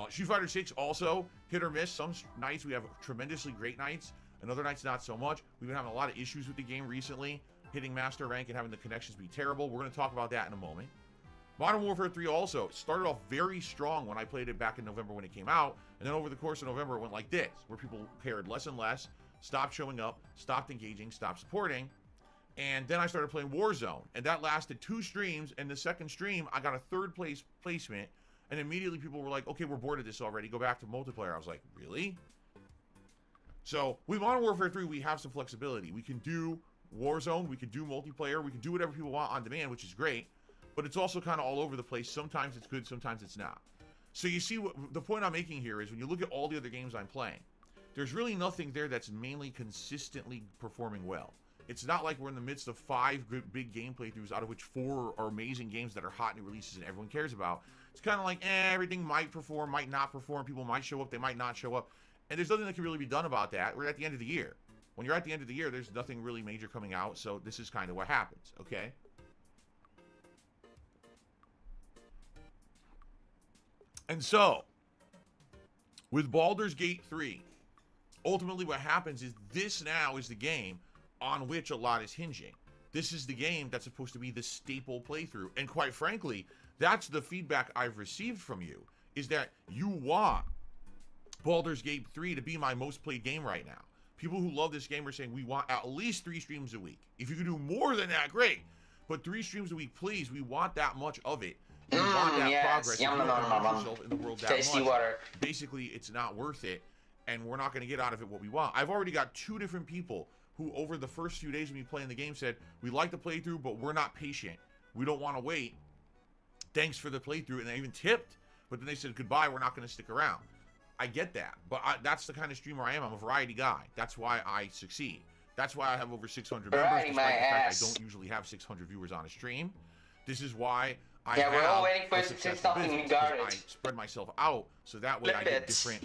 [SPEAKER 5] Street Fighter 6 also hit or miss. Some nights we have tremendously great nights, and other nights not so much. We've been having a lot of issues with the game recently, hitting master rank and having the connections be terrible. We're going to talk about that in a moment. Modern Warfare 3 also started off very strong when I played it back in November when it came out, and then over the course of November it went like this, where people cared less and less, stopped showing up, stopped engaging, stopped supporting, and then I started playing Warzone, and that lasted 2 streams, and the second stream I got a 3rd place placement, and immediately people were like, okay, we're bored of this already, go back to multiplayer. I was like, really? So with Modern Warfare 3 we have some flexibility. We can do Warzone, we can do multiplayer, we can do whatever people want on demand, which is great. But it's also kind of all over the place. Sometimes it's good, sometimes it's not. So you see, what the point I'm making here is when you look at all the other games I'm playing, there's really nothing there that's mainly consistently performing well. It's not like we're in the midst of 5 good, big game playthroughs, out of which 4 are amazing games that are hot new releases and everyone cares about. It's kind of like, everything might perform, might not perform. People might show up, they might not show up. And there's nothing that can really be done about that. We're at the end of the year. When you're at the end of the year, there's nothing really major coming out. So this is kind of what happens, okay? And so, with Baldur's Gate 3, ultimately what happens is this now is the game on which a lot is hinging. This is the game that's supposed to be the staple playthrough. And quite frankly, that's the feedback I've received from you, is that you want Baldur's Gate 3 to be my most played game right now. People who love this game are saying we want at least 3 streams a week. If you can do more than that, great. But 3 streams a week, please. We want that much of it. You want that progress. You don't yourself in the world that
[SPEAKER 4] Tasty
[SPEAKER 5] much.
[SPEAKER 4] water.
[SPEAKER 5] Basically, it's not worth it, and we're not going to get out of it what we want. I've already got 2 different people who, over the first few days of me playing the game, said, we like the playthrough, but we're not patient. We don't want to wait. Thanks for the playthrough. And they even tipped, but then they said, goodbye, we're not going to stick around. I get that, but that's the kind of streamer I am. I'm a variety guy. That's why I succeed. That's why I have over 600 members, despite the fact I don't usually have 600 viewers on a stream. This is why
[SPEAKER 4] we're all waiting for you to say something regarding
[SPEAKER 5] I spread myself out so that way I get different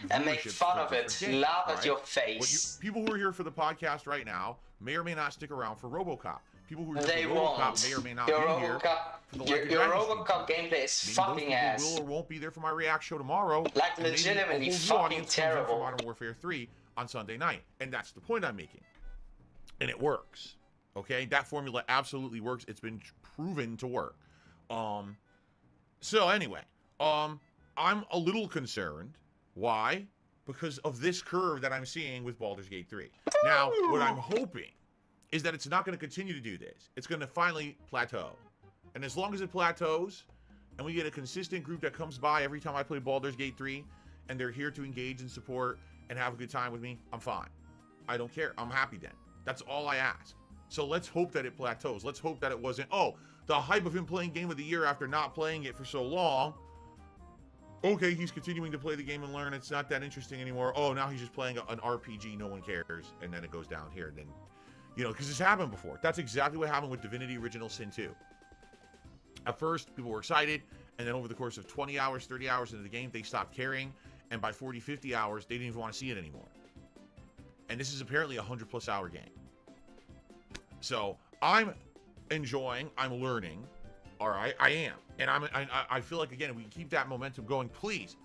[SPEAKER 4] and make fun of it,
[SPEAKER 5] games,
[SPEAKER 4] laugh at
[SPEAKER 5] right?
[SPEAKER 4] your face.
[SPEAKER 5] People who are here for the podcast right now may or may not stick around for RoboCop. People who are
[SPEAKER 4] They
[SPEAKER 5] here for
[SPEAKER 4] won't.
[SPEAKER 5] RoboCop may or may not
[SPEAKER 4] Your
[SPEAKER 5] be here.
[SPEAKER 4] your RoboCop gameplay is
[SPEAKER 5] Maybe
[SPEAKER 4] fucking
[SPEAKER 5] those
[SPEAKER 4] ass.
[SPEAKER 5] people will or won't be there for my React show tomorrow.
[SPEAKER 4] Like,
[SPEAKER 5] and maybe
[SPEAKER 4] legitimately
[SPEAKER 5] a whole new
[SPEAKER 4] fucking
[SPEAKER 5] audience comes in
[SPEAKER 4] terrible.
[SPEAKER 5] for Modern Warfare 3 on Sunday night, and that's the point I'm making. And it works. Okay, that formula absolutely works. It's been proven to work. So anyway, I'm a little concerned. Why? Because of this curve that I'm seeing with Baldur's Gate 3. Now, what I'm hoping is that it's not going to continue to do this. It's going to finally plateau. And as long as it plateaus, and we get a consistent group that comes by every time I play Baldur's Gate 3, and they're here to engage and support and have a good time with me, I'm fine. I don't care. I'm happy then. That's all I ask. So let's hope that it plateaus. Let's hope that it wasn't, oh, the hype of him playing Game of the Year after not playing it for so long. Okay, he's continuing to play the game and learn. It's not that interesting anymore. Oh, now he's just playing an RPG. No one cares. And then it goes down here. And then, you know, because this happened before. That's exactly what happened with Divinity Original Sin 2. At first, people were excited. And then over the course of 20 hours, 30 hours into the game, they stopped caring. And by 40, 50 hours, they didn't even want to see it anymore. And this is apparently a 100+ hour game. So I'm enjoying, I'm learning. All right, I am. And I feel like, again, if we keep that momentum going, please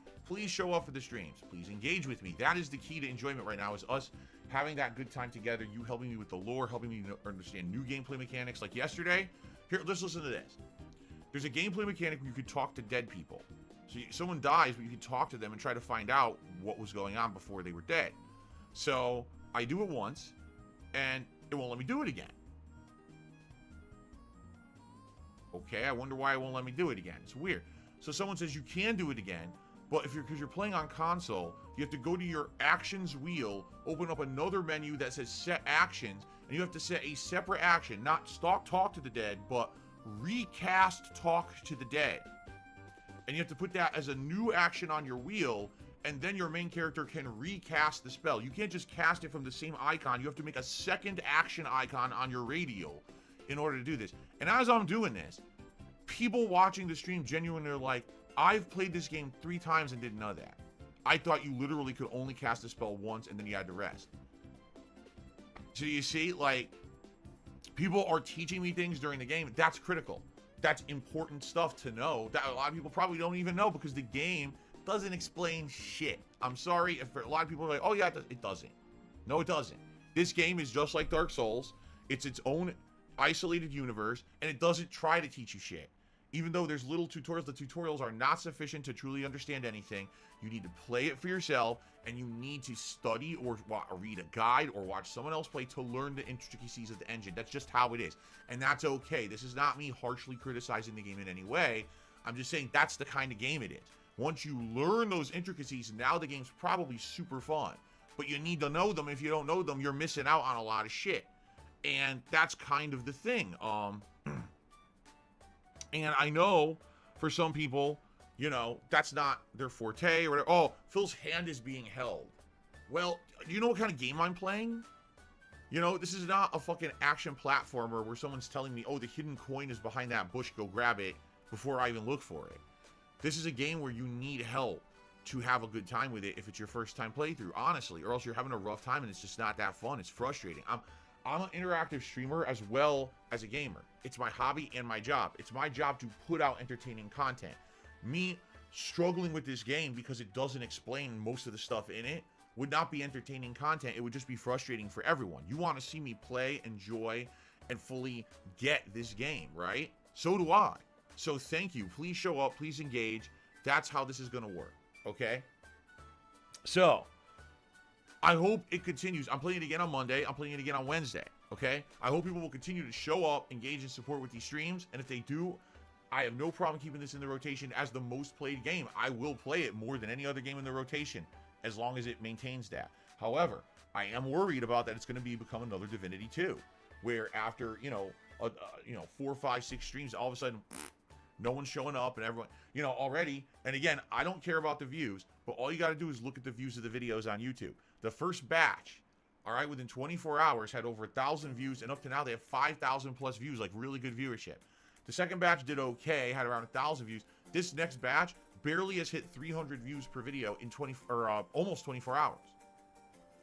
[SPEAKER 5] show up for the streams. Please engage with me. That is the key to enjoyment right now, is us having that good time together, you helping me with the lore, helping me understand new gameplay mechanics. Like yesterday, here, let's listen to this. There's a gameplay mechanic where you could talk to dead people. So someone dies, but you can talk to them and try to find out what was going on before they were dead. So I do it once, and it won't let me do it again. Okay, I wonder why it won't let me do it again. It's weird. So someone says you can do it again, but because you're playing on console, you have to go to your actions wheel, open up another menu that says set actions, and you have to set a separate action, not talk to the dead, but recast talk to the dead. And you have to put that as a new action on your wheel, and then your main character can recast the spell. You can't just cast it from the same icon. You have to make a second action icon on your radio in order to do this. And as I'm doing this, people watching the stream genuinely are like, I've played this game 3 times and didn't know that. I thought you literally could only cast a spell once and then you had to rest. So you see, like, people are teaching me things during the game. That's critical. That's important stuff to know that a lot of people probably don't even know because the game doesn't explain shit. I'm sorry if a lot of people are like, oh yeah, it doesn't. No, it doesn't. This game is just like Dark Souls. It's its own isolated universe, and it doesn't try to teach you shit. Even though there's little tutorials, the tutorials are not sufficient to truly understand anything. You need to play it for yourself, and you need to study or read a guide or watch someone else play to learn the intricacies of the engine. That's just how it is, and that's okay. This is not me harshly criticizing the game in any way. I'm just saying that's the kind of game it is. Once you learn those intricacies, now the game's probably super fun. But you need to know them. If you don't know them, you're missing out on a lot of shit. And that's kind of the thing. And I know for some people, you know, that's not their forte or whatever. Oh, Phil's hand is being held. Well, do you know what kind of game I'm playing? You know, this is not a fucking action platformer where someone's telling me, oh, the hidden coin is behind that bush, go grab it before I even look for it. This is a game where you need help to have a good time with it if it's your first time playthrough, honestly, or else you're having a rough time and it's just not that fun. It's frustrating. I'm an interactive streamer as well as a gamer. It's my hobby and my job. It's my job to put out entertaining content. Me struggling with this game because it doesn't explain most of the stuff in it would not be entertaining content. It would just be frustrating for everyone. You want to see me play, enjoy, and fully get this game, right? So do I. So thank you. Please show up. Please engage. That's how this is going to work, okay? So I hope it continues. I'm playing it again on Monday. I'm playing it again on Wednesday, okay? I hope people will continue to show up, engage, and support with these streams. And if they do, I have no problem keeping this in the rotation as the most played game. I will play it more than any other game in the rotation as long as it maintains that. However, I am worried about that it's going to become another Divinity 2, where after, 4, 5, 6 streams, all of a sudden, no one's showing up and everyone, already. And again, I don't care about the views, but all you got to do is look at the views of the videos on YouTube. The first batch, all right, within 24 hours had over 1,000 views, and up to now they have 5,000 plus views, like really good viewership. The second batch did okay, had around 1,000 views. This next batch barely has hit 300 views per video in almost 24 hours.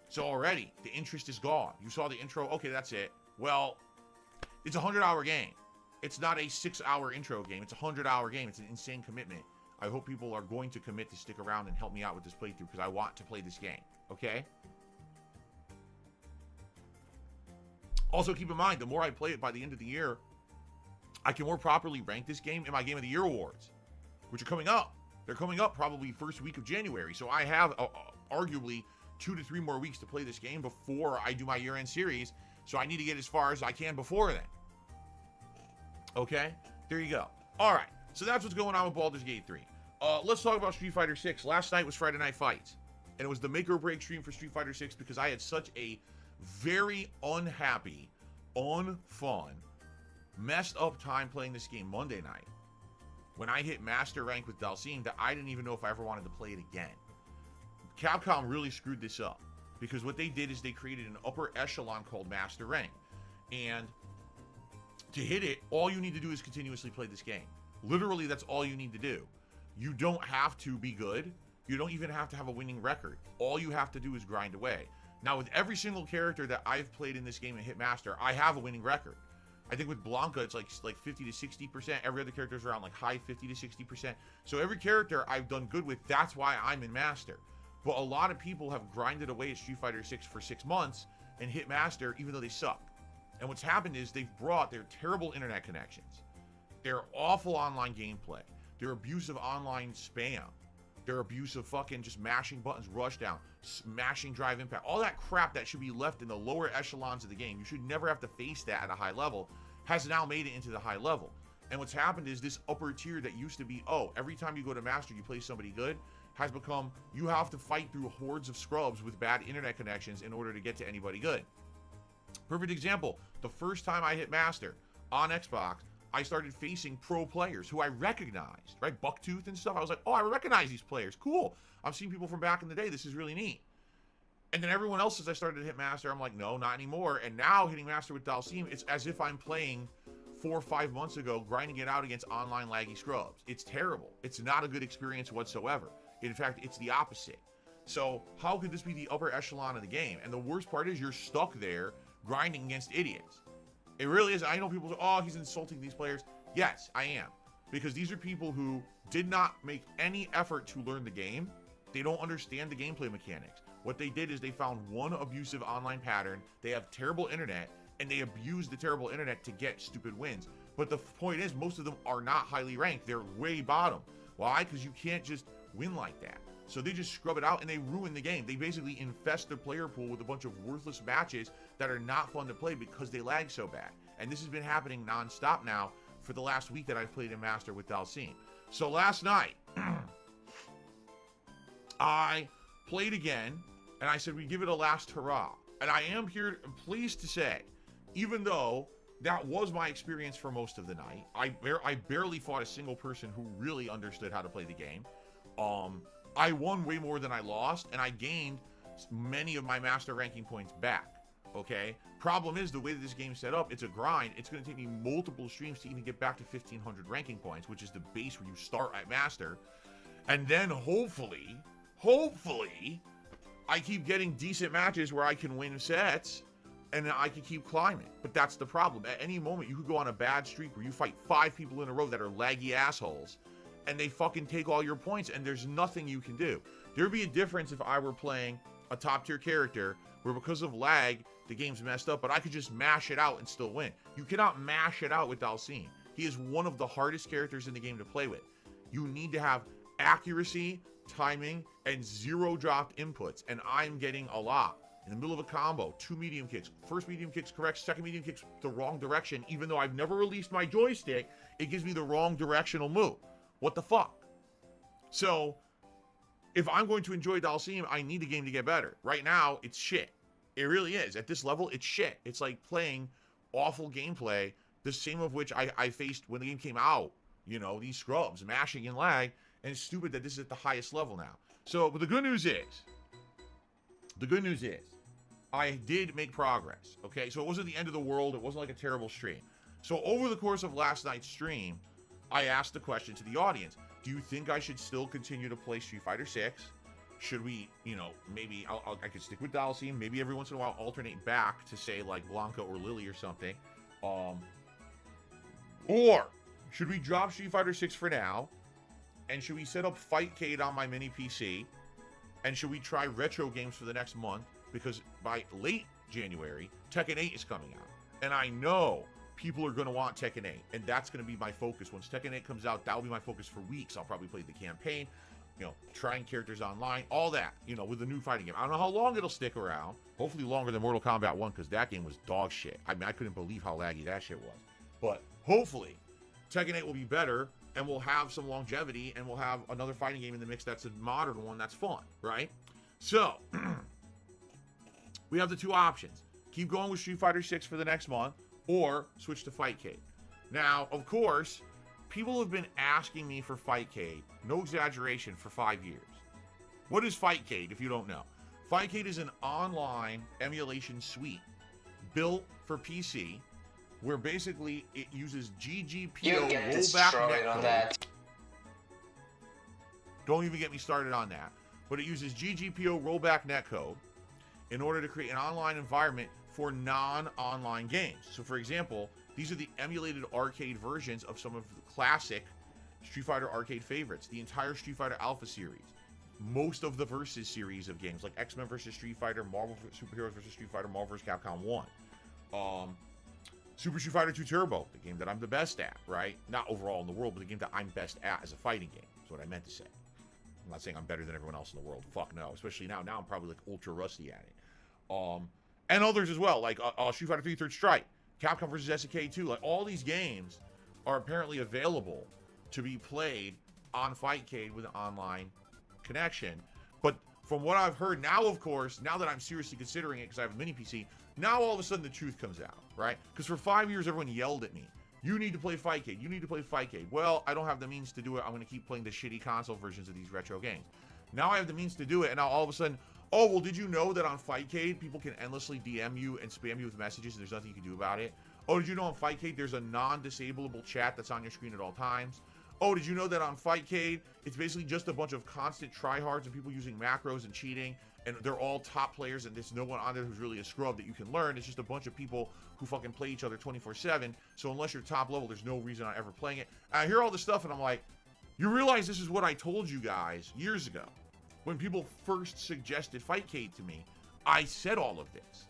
[SPEAKER 5] So already the interest is gone. You saw the intro, okay, that's it. Well, it's a 100-hour game. It's not a 6-hour intro game. It's a 100-hour game. It's an insane commitment. I hope people are going to commit to stick around and help me out with this playthrough because I want to play this game, okay? Also, keep in mind, the more I play it by the end of the year, I can more properly rank this game in my Game of the Year awards, which are coming up. They're coming up probably first week of January. So I have arguably 2 to 3 more weeks to play this game before I do my year-end series. So I need to get as far as I can before then. Okay, there you go. All right, so that's what's going on with Baldur's Gate 3. Let's talk about Street Fighter 6. Last night was Friday Night Fights, and it was the make or break stream for Street Fighter 6 because I had such a very unhappy, unfun, messed up time playing this game Monday night when I hit Master Rank with Dalcine that I didn't even know if I ever wanted to play it again. Capcom really screwed this up because what they did is they created an upper echelon called Master Rank, and to hit it, all you need to do is continuously play this game. Literally, that's all you need to do. You don't have to be good. You don't even have to have a winning record. All you have to do is grind away. Now, with every single character that I've played in this game and hit Master, I have a winning record. I think with Blanca, it's like 50 to 60%. Every other character is around like high 50 to 60%. So every character I've done good with, that's why I'm in Master. But a lot of people have grinded away at Street Fighter 6 for 6 months and hit Master even though they suck. And what's happened is they've brought their terrible internet connections, their awful online gameplay, their abusive online spam, their abuse of fucking just mashing buttons, rush down, smashing drive impact, all that crap that should be left in the lower echelons of the game. You should never have to face that at a high level, has now made it into the high level. And what's happened is this upper tier that used to be, oh, every time you go to Master, you play somebody good, has become, you have to fight through hordes of scrubs with bad internet connections in order to get to anybody good. Perfect example, the first time I hit Master on Xbox, I started facing pro players who I recognized, right? Bucktooth and stuff. I was like, oh, I recognize these players. Cool. I've seen people from back in the day. This is really neat. And then everyone else, as I started to hit Master, I'm like, no, not anymore. And now hitting Master with Dalsim, it's as if I'm playing 4 or 5 months ago, grinding it out against online laggy scrubs. It's terrible. It's not a good experience whatsoever. In fact, it's the opposite. So how could this be the upper echelon of the game? And the worst part is you're stuck there grinding against idiots. It really is. I know people say, oh, he's insulting these players. Yes, I am. Because these are people who did not make any effort to learn the game. They don't understand the gameplay mechanics. What they did is they found one abusive online pattern. They have terrible internet, and they abuse the terrible internet to get stupid wins. But the point is, most of them are not highly ranked. They're way bottom. Why? Because you can't just win like that. So they just scrub it out and they ruin the game. They basically infest their player pool with a bunch of worthless matches that are not fun to play because they lag so bad. And this has been happening non-stop now for the last week that I've played in Master with Dalsim. So last night, I played again, and I said we give it a last hurrah. And I am here pleased to say, even though that was my experience for most of the night, I barely fought a single person who really understood how to play the game. I won way more than I lost, and I gained many of my Master ranking points back. Okay? Problem is, the way that this game's set up, it's a grind. It's going to take me multiple streams to even get back to 1,500 ranking points, which is the base where you start at Master. And then hopefully, I keep getting decent matches where I can win sets, and I can keep climbing. But that's the problem. At any moment, you could go on a bad streak where you fight 5 people in a row that are laggy assholes, and they fucking take all your points, and there's nothing you can do. There'd be a difference if I were playing a top tier character where because of lag, the game's messed up, but I could just mash it out and still win. You cannot mash it out with Dalsim. He is one of the hardest characters in the game to play with. You need to have accuracy, timing, and 0 dropped inputs, and I'm getting a lot. In the middle of a combo, 2 medium kicks. First medium kick's correct, second medium kick's the wrong direction. Even though I've never released my joystick, it gives me the wrong directional move. What the fuck? So, if I'm going to enjoy Dalsim, I need the game to get better. Right now, it's shit. It really is. At this level, it's shit. It's like playing awful gameplay, the same of which I faced when the game came out. You know, these scrubs, mashing and lag, and it's stupid that this is at the highest level now. So, but the good news is, I did make progress, okay? So it wasn't the end of the world. It wasn't like a terrible stream. So over the course of last night's stream, I asked the question to the audience. Do you think I should still continue to play Street Fighter 6? Should we, you know, maybe I could stick with Dalsim, maybe every once in a while alternate back to say like Blanca or Lily or something. Or should we drop Street Fighter 6 for now? And should we set up Fightcade on my mini PC? And should we try retro games for the next month? Because by late January, Tekken 8 is coming out. And I know people are going to want Tekken 8. And that's going to be my focus. Once Tekken 8 comes out, that will be my focus for weeks. I'll probably play the campaign, you know, trying characters online, all that, you know, with the new fighting game. I don't know how long it'll stick around. Hopefully longer than Mortal Kombat 1, because that game was dog shit. I mean, I couldn't believe how laggy that shit was. But hopefully, Tekken 8 will be better, and we'll have some longevity, and we'll have another fighting game in the mix that's a modern one that's fun, right? So, we have the two options. Keep going with Street Fighter 6 for the next month, or switch to Fightcade. Now, of course, people have been asking me for Fightcade, no exaggeration, for 5 years. What is Fightcade, if you don't know? Fightcade is an online emulation suite built for PC, where basically it uses GGPO rollback netcode. Don't even get me started on that. But it uses GGPO rollback netcode in order to create an online environment for non-online games. So for example, these are the emulated arcade versions of some of the classic Street Fighter arcade favorites. The entire Street Fighter Alpha series. Most of the Versus series of games, like X-Men vs. Street Fighter, Marvel Superheroes vs. Street Fighter, Marvel vs. Capcom 1. Super Street Fighter 2 Turbo, the game that I'm the best at, right? Not overall in the world, but the game that I'm best at as a fighting game. That's what I meant to say. I'm not saying I'm better than everyone else in the world. Fuck no. Especially now. Now I'm probably like ultra rusty at it. And others as well, like Street Fighter 3 Third Strike, Capcom vs. SNK 2. Like all these games are apparently available to be played on Fightcade with an online connection. But from what I've heard now, of course, now that I'm seriously considering it because I have a mini PC, now all of a sudden the truth comes out, right? Because for 5 years, everyone yelled at me, you need to play Fightcade, you need to play Fightcade. Well, I don't have the means to do it. I'm going to keep playing the shitty console versions of these retro games. Now I have the means to do it, and now all of a sudden, oh, well, did you know that on Fightcade, people can endlessly DM you and spam you with messages and there's nothing you can do about it? Oh, did you know on Fightcade, there's a non-disableable chat that's on your screen at all times? Oh, did you know that on Fightcade, it's basically just a bunch of constant tryhards and people using macros and cheating, and they're all top players, and there's no one on there who's really a scrub that you can learn. It's just a bunch of people who fucking play each other 24/7, so unless you're top level, there's no reason I'm ever playing it. And I hear all this stuff, and I'm like, you realize this is what I told you guys years ago. When people first suggested Fightcade to me, I said all of this.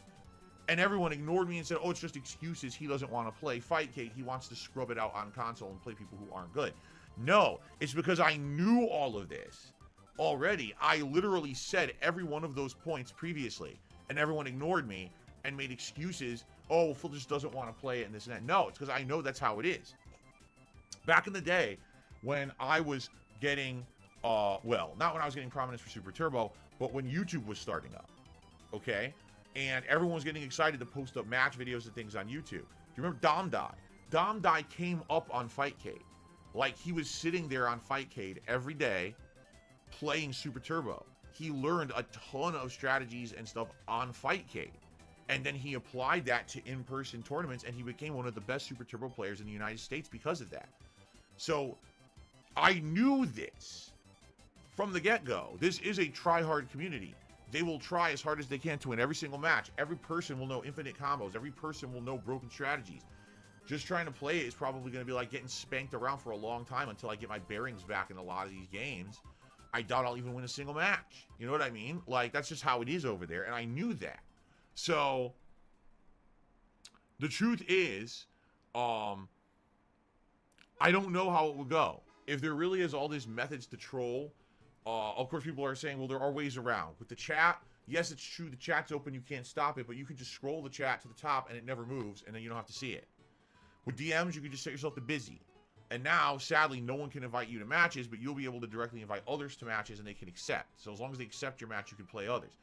[SPEAKER 5] And everyone ignored me and said, oh, it's just excuses. He doesn't want to play Fightcade. He wants to scrub it out on console and play people who aren't good. No, it's because I knew all of this already. I literally said every one of those points previously, and everyone ignored me and made excuses. Oh, well, Phil just doesn't want to play it and this and that. No, it's because I know that's how it is. Back in the day, when I was getting, well, not when I was getting prominence for Super Turbo, but when YouTube was starting up, okay? And everyone was getting excited to post up match videos and things on YouTube. Do you remember Dom Die? Dom Die came up on Fightcade. Like, he was sitting there on Fightcade every day playing Super Turbo. He learned a ton of strategies and stuff on Fightcade. And then he applied that to in-person tournaments, and he became one of the best Super Turbo players in the United States because of that. So, I knew this from the get-go. This is a try-hard community. They will try as hard as they can to win every single match. Every person will know infinite combos. Every person will know broken strategies. Just trying to play it is probably going to be like getting spanked around for a long time until I get my bearings back in a lot of these games. I doubt I'll even win a single match. You know what I mean? Like, that's just how it is over there, and I knew that. So, the truth is, I don't know how it will go. If there really is all these methods to troll, of course, people are saying, well, there are ways around. With the chat, yes, it's true, the chat's open, you can't stop it, but you can just scroll the chat to the top and it never moves, and then you don't have to see it. With DMs, you can just set yourself to busy. And now, sadly, no one can invite you to matches, but you'll be able to directly invite others to matches, and they can accept. So as long as they accept your match, you can play others.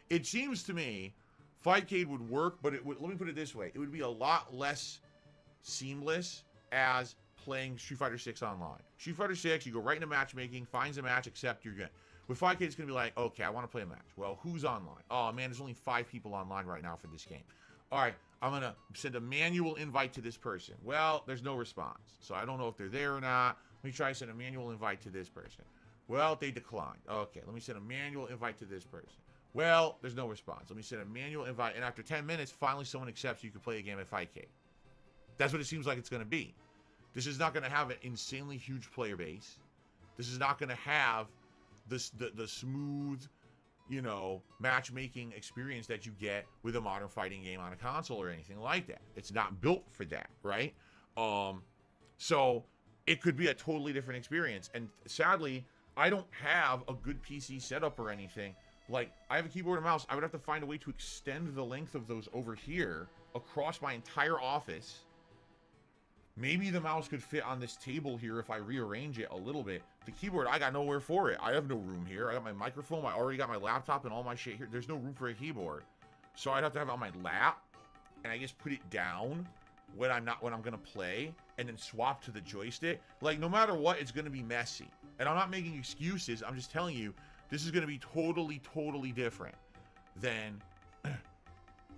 [SPEAKER 5] It seems to me, Fightcade would work, but it would, let me put it this way, it would be a lot less seamless as playing Street Fighter 6 online. Street Fighter 6, you go right into matchmaking, finds a match, accept, you're good. With Fightcade, it's going to be like, okay, I want to play a match. Well, who's online? Oh, man, there's only 5 people online right now for this game. All right, I'm going to send a manual invite to this person. Well, there's no response, so I don't know if they're there or not. Let me try to send a manual invite to this person. Well, they declined. Okay, let me send a manual invite to this person. Well, there's no response. Let me send a manual invite, and after 10 minutes, finally someone accepts you can play a game at Fightcade. That's what it seems like it's going to be. This is not going to have an insanely huge player base. This is not going to have the smooth, you know, matchmaking experience that you get with a modern fighting game on a console or anything like that. It's not built for that, right? So it could be a totally different experience. And sadly, I don't have a good PC setup or anything. Like, I have a keyboard and mouse. I would have to find a way to extend the length of those over here across my entire office. Maybe the mouse could fit on this table here if I rearrange it a little bit. The keyboard, I got nowhere for it. I have no room here. I got my microphone. I already got my laptop and all my shit here. There's no room for a keyboard. So I'd have to have it on my lap, and I just put it down when I'm gonna play, and then swap to the joystick. Like, no matter what, it's gonna be messy. And I'm not making excuses. I'm just telling you, this is gonna be totally, totally different than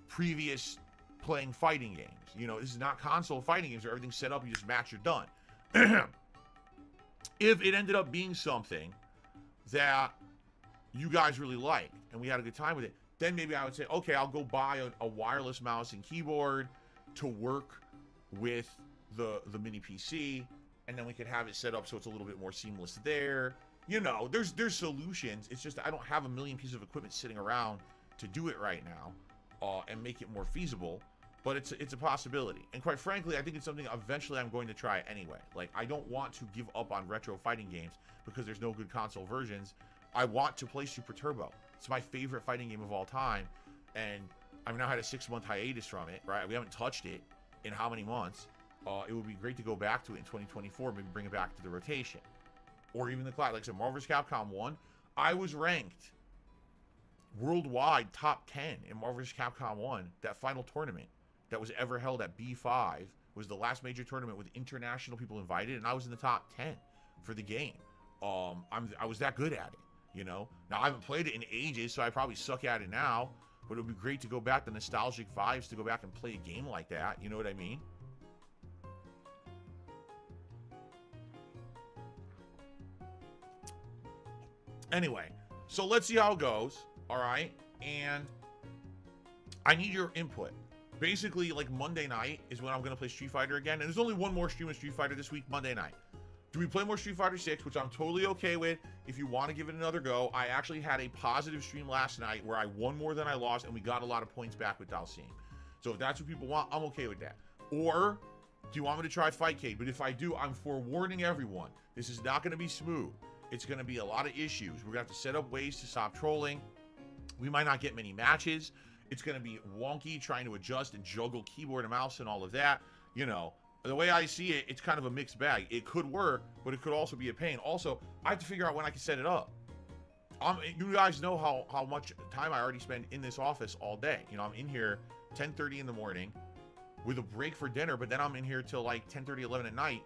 [SPEAKER 5] previous playing fighting games. You know, this is not console fighting games where everything's set up, you just match, you're done. If it ended up being something that you guys really liked and we had a good time with it, then maybe I would say, okay, I'll go buy a wireless mouse and keyboard to work with the mini PC, and then we could have it set up so it's a little bit more seamless there. You know, there's solutions. It's just I don't have a million pieces of equipment sitting around to do it right now and make it more feasible. But it's a possibility. And quite frankly, I think it's something eventually I'm going to try anyway. Like, I don't want to give up on retro fighting games because there's no good console versions. I want to play Super Turbo. It's my favorite fighting game of all time. And I've now had a 6-month hiatus from it, right? We haven't touched it in how many months? it would be great to go back to it in 2024, maybe bring it back to the rotation. Or even the class. Like I said, Marvel vs. Capcom 1, I was ranked worldwide top 10 in Marvel vs. Capcom 1. That final tournament that was ever held at B5 was the last major tournament with international people invited, and I was in the top 10 for the game. I was that good at it, you know? Now, I haven't played it in ages, so I probably suck at it now, but it would be great to go back to nostalgic vibes to go back and play a game like that, you know what I mean? Anyway, so let's see how it goes, all right? And I need your input. Basically, like Monday night is when I'm going to play Street Fighter again. And there's only one more stream of Street Fighter this week, Monday night. Do we play more Street Fighter 6, which I'm totally okay with. If you want to give it another go, I actually had a positive stream last night where I won more than I lost, and we got a lot of points back with Dalsim. So if that's what people want, I'm okay with that. Or do you want me to try Fightcade? But if I do, I'm forewarning everyone. This is not going to be smooth. It's going to be a lot of issues. We're going to have to set up ways to stop trolling. We might not get many matches. It's going to be wonky trying to adjust and juggle keyboard and mouse and all of that. You know, the way I see it, it's kind of a mixed bag. It could work, but it could also be a pain. Also, I have to figure out when I can set it up. You guys know how much time I already spend in this office all day. You know, I'm in here 10:30 in the morning with a break for dinner, but then I'm in here till like 10:30, 11 at night.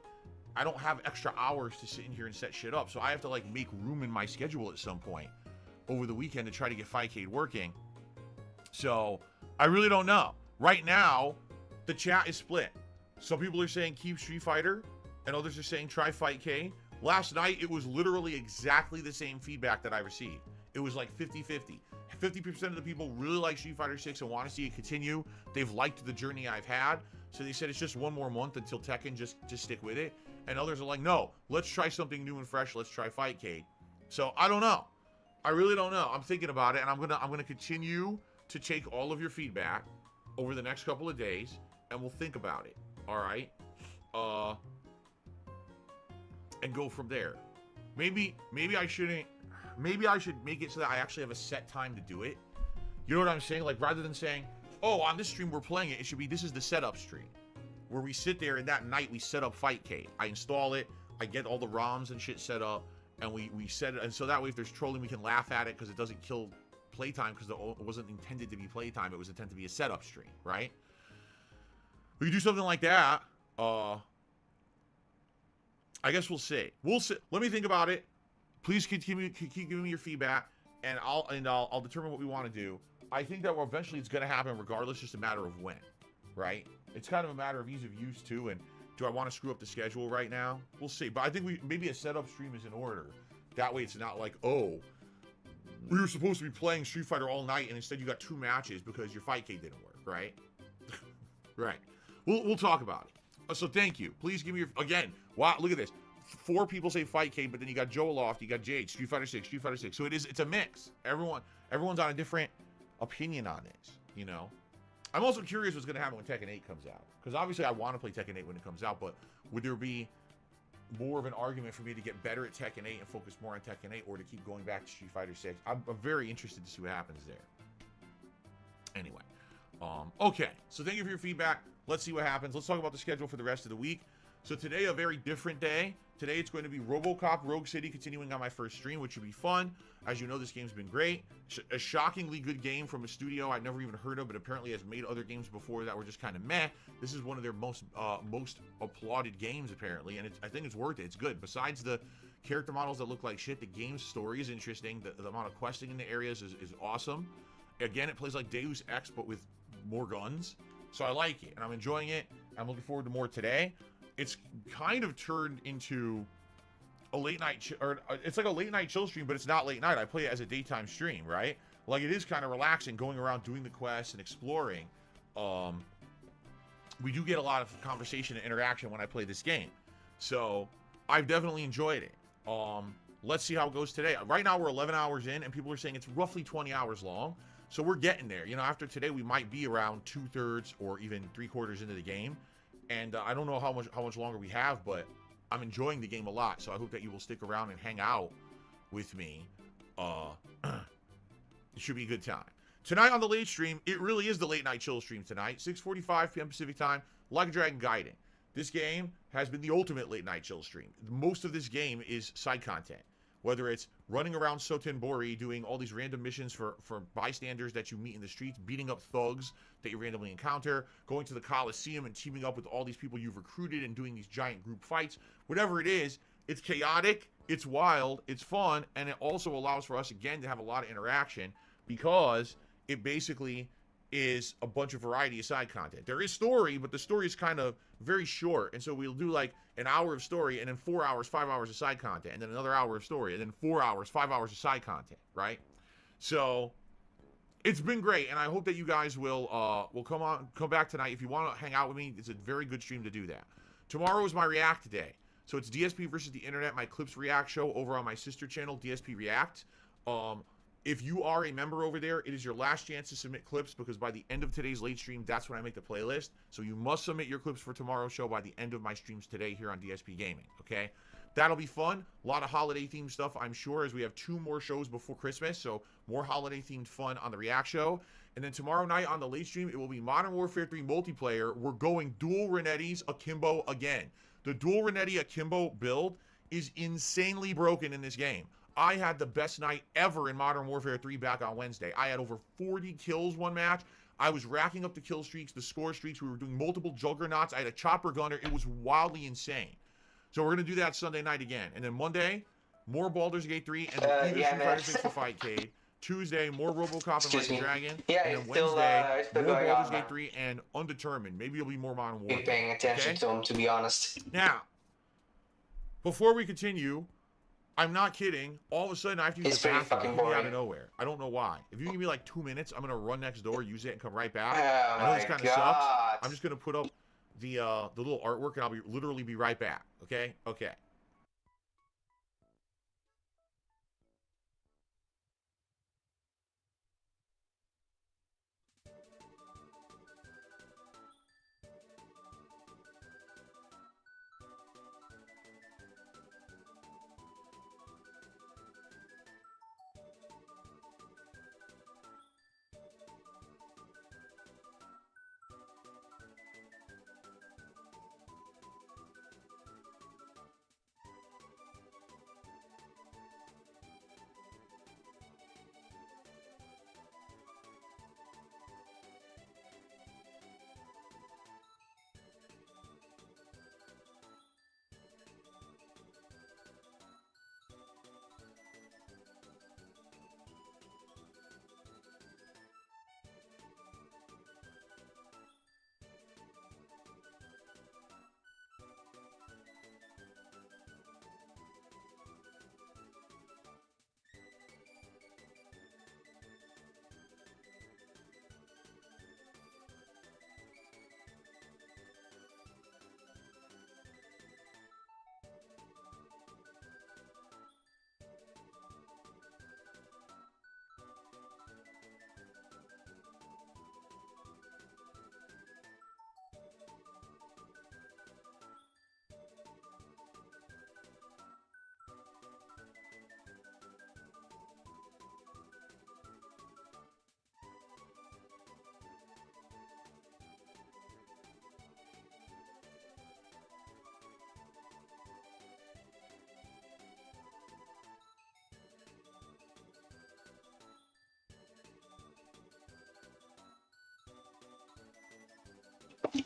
[SPEAKER 5] I don't have extra hours to sit in here and set shit up. So I have to like make room in my schedule at some point over the weekend to try to get Fightcade working. So I really don't know. Right now, the chat is split. Some people are saying keep Street Fighter, and others are saying try Fightcade. Last night, it was literally exactly the same feedback that I received. It was like 50-50. 50% of the people really like Street Fighter 6 and want to see it continue. They've liked the journey I've had. So they said it's just one more month until Tekken, just stick with it. And others are like, no, let's try something new and fresh. Let's try Fightcade. So I don't know. I really don't know. I'm thinking about it, and I'm gonna continue to take all of your feedback over the next couple of days, and we'll think about it. All right, and go from there. Maybe I shouldn't. Maybe I should make it so that I actually have a set time to do it. You know what I'm saying? Like rather than saying, oh, on this stream we're playing it, it should be this is the setup stream, where we sit there and that night we set up Fightcade. I install it, I get all the ROMs and shit set up, and we set it, and so that way if there's trolling we can laugh at it because it doesn't kill playtime, because it wasn't intended to be playtime, it was intended to be a setup stream, right? We do something like that. I guess we'll see. Let me think about it. Please keep giving me your feedback, and I'll determine what we want to do. I think that eventually it's going to happen regardless, just a matter of when, right? It's kind of a matter of ease of use too, and do I want to screw up the schedule right now? We'll see. But I think maybe a setup stream is in order. That way it's not like, oh, we were supposed to be playing Street Fighter all night, and instead you got 2 matches because your Fightcade didn't work, right? Right. We'll talk about it. So thank you. Please give me your, again, wow, look at this. 4 people say Fightcade, but then you got Joe Loft, you got Jade, Street Fighter 6, Street Fighter 6. So it's a mix. Everyone's on a different opinion on this, you know? I'm also curious what's going to happen when Tekken 8 comes out. Because obviously I want to play Tekken 8 when it comes out, but would there be more of an argument for me to get better at Tekken 8 and focus more on Tekken 8, or to keep going back to Street Fighter 6? I'm very interested to see what happens there. Anyway. Okay, so thank you for your feedback. Let's see what happens. Let's talk about the schedule for the rest of the week. So today, a very different day. Today, it's going to be RoboCop Rogue City continuing on my first stream, which should be fun. As you know, this game's been great. A shockingly good game from a studio I'd never even heard of, but apparently has made other games before that were just kind of meh. This is one of their most applauded games, apparently, and I think it's worth it. It's good. Besides the character models that look like shit, the game's story is interesting. The amount of questing in the areas is awesome. Again, it plays like Deus Ex, but with more guns. So I like it, and I'm enjoying it. I'm looking forward to more today. It's kind of turned into a late night, it's like a late night chill stream, but it's not late night. I play it as a daytime stream, right? Like it is kind of relaxing, going around doing the quests and exploring. We do get a lot of conversation and interaction when I play this game, so I've definitely enjoyed it. Let's see how it goes today. Right now we're 11 hours in, and people are saying it's roughly 20 hours long. So we're getting there. You know, after today, we might be around 2/3 or even 3/4 into the game. And I don't know how much longer we have, but I'm enjoying the game a lot. So I hope that you will stick around and hang out with me. It should be a good time. Tonight on the late stream, it really is the late night chill stream tonight. 6:45 p.m. Pacific time. Like a Dragon Gaiden. This game has been the ultimate late night chill stream. Most of this game is side content. Whether it's running around Sotenbori doing all these random missions for bystanders that you meet in the streets, beating up thugs that you randomly encounter, going to the Coliseum and teaming up with all these people you've recruited and doing these giant group fights. Whatever it is, it's chaotic, it's wild, it's fun, and it also allows for us, again, to have a lot of interaction because it basically is a bunch of variety of side content. There is story, but the story is kind of very short, and so we'll do like an hour of story and then 4 hours, 5 hours of side content, and then another hour of story, and then 4 hours, 5 hours of side content, right? So it's been great, and I hope that you guys will come back tonight. If you want to hang out with me, it's a very good stream to do that. Tomorrow is my React day. So it's DSP versus the internet, my Clips React show over on my sister channel, DSP React. If you are a member over there, it is your last chance to submit clips because by the end of today's late stream, that's when I make the playlist. So you must submit your clips for tomorrow's show by the end of my streams today here on DSP Gaming, okay? That'll be fun. A lot of holiday-themed stuff, I'm sure, as we have 2 more shows before Christmas. So more holiday-themed fun on the React show. And then tomorrow night on the late stream, it will be Modern Warfare 3 multiplayer. We're going dual Renetti's Akimbo again. The dual Renetti Akimbo build is insanely broken in this game. I had the best night ever in Modern Warfare 3 back on Wednesday. I had over 40 kills one match. I was racking up the kill streaks, the score streaks. We were doing multiple juggernauts. I had a chopper gunner. It was wildly insane. So we're going to do that Sunday night again. And then Monday, more Baldur's Gate 3 and the Street Fighter 6 to fight, Cade. Tuesday, more RoboCop and Like a Dragon.
[SPEAKER 4] Yeah,
[SPEAKER 5] and then
[SPEAKER 4] still,
[SPEAKER 5] Wednesday,
[SPEAKER 4] still
[SPEAKER 5] more
[SPEAKER 4] going
[SPEAKER 5] Baldur's
[SPEAKER 4] on,
[SPEAKER 5] Gate
[SPEAKER 4] man.
[SPEAKER 5] 3 and Undetermined. Maybe it'll be more Modern Warfare.
[SPEAKER 4] Keep paying attention to him, to be honest.
[SPEAKER 5] Now, before we continue, I'm not kidding. All of a sudden, I have to use
[SPEAKER 4] It's
[SPEAKER 5] the
[SPEAKER 4] pretty
[SPEAKER 5] bathroom.
[SPEAKER 4] fucking
[SPEAKER 5] It hit me out
[SPEAKER 4] boring.
[SPEAKER 5] of nowhere. I don't know why. If you give me like 2 minutes, I'm gonna run next door, use it, and come right back.
[SPEAKER 4] Oh
[SPEAKER 5] I know this
[SPEAKER 4] my
[SPEAKER 5] kind of sucks.
[SPEAKER 4] God.
[SPEAKER 5] I'm just gonna put up the little artwork, and I'll literally be right back. Okay? Okay.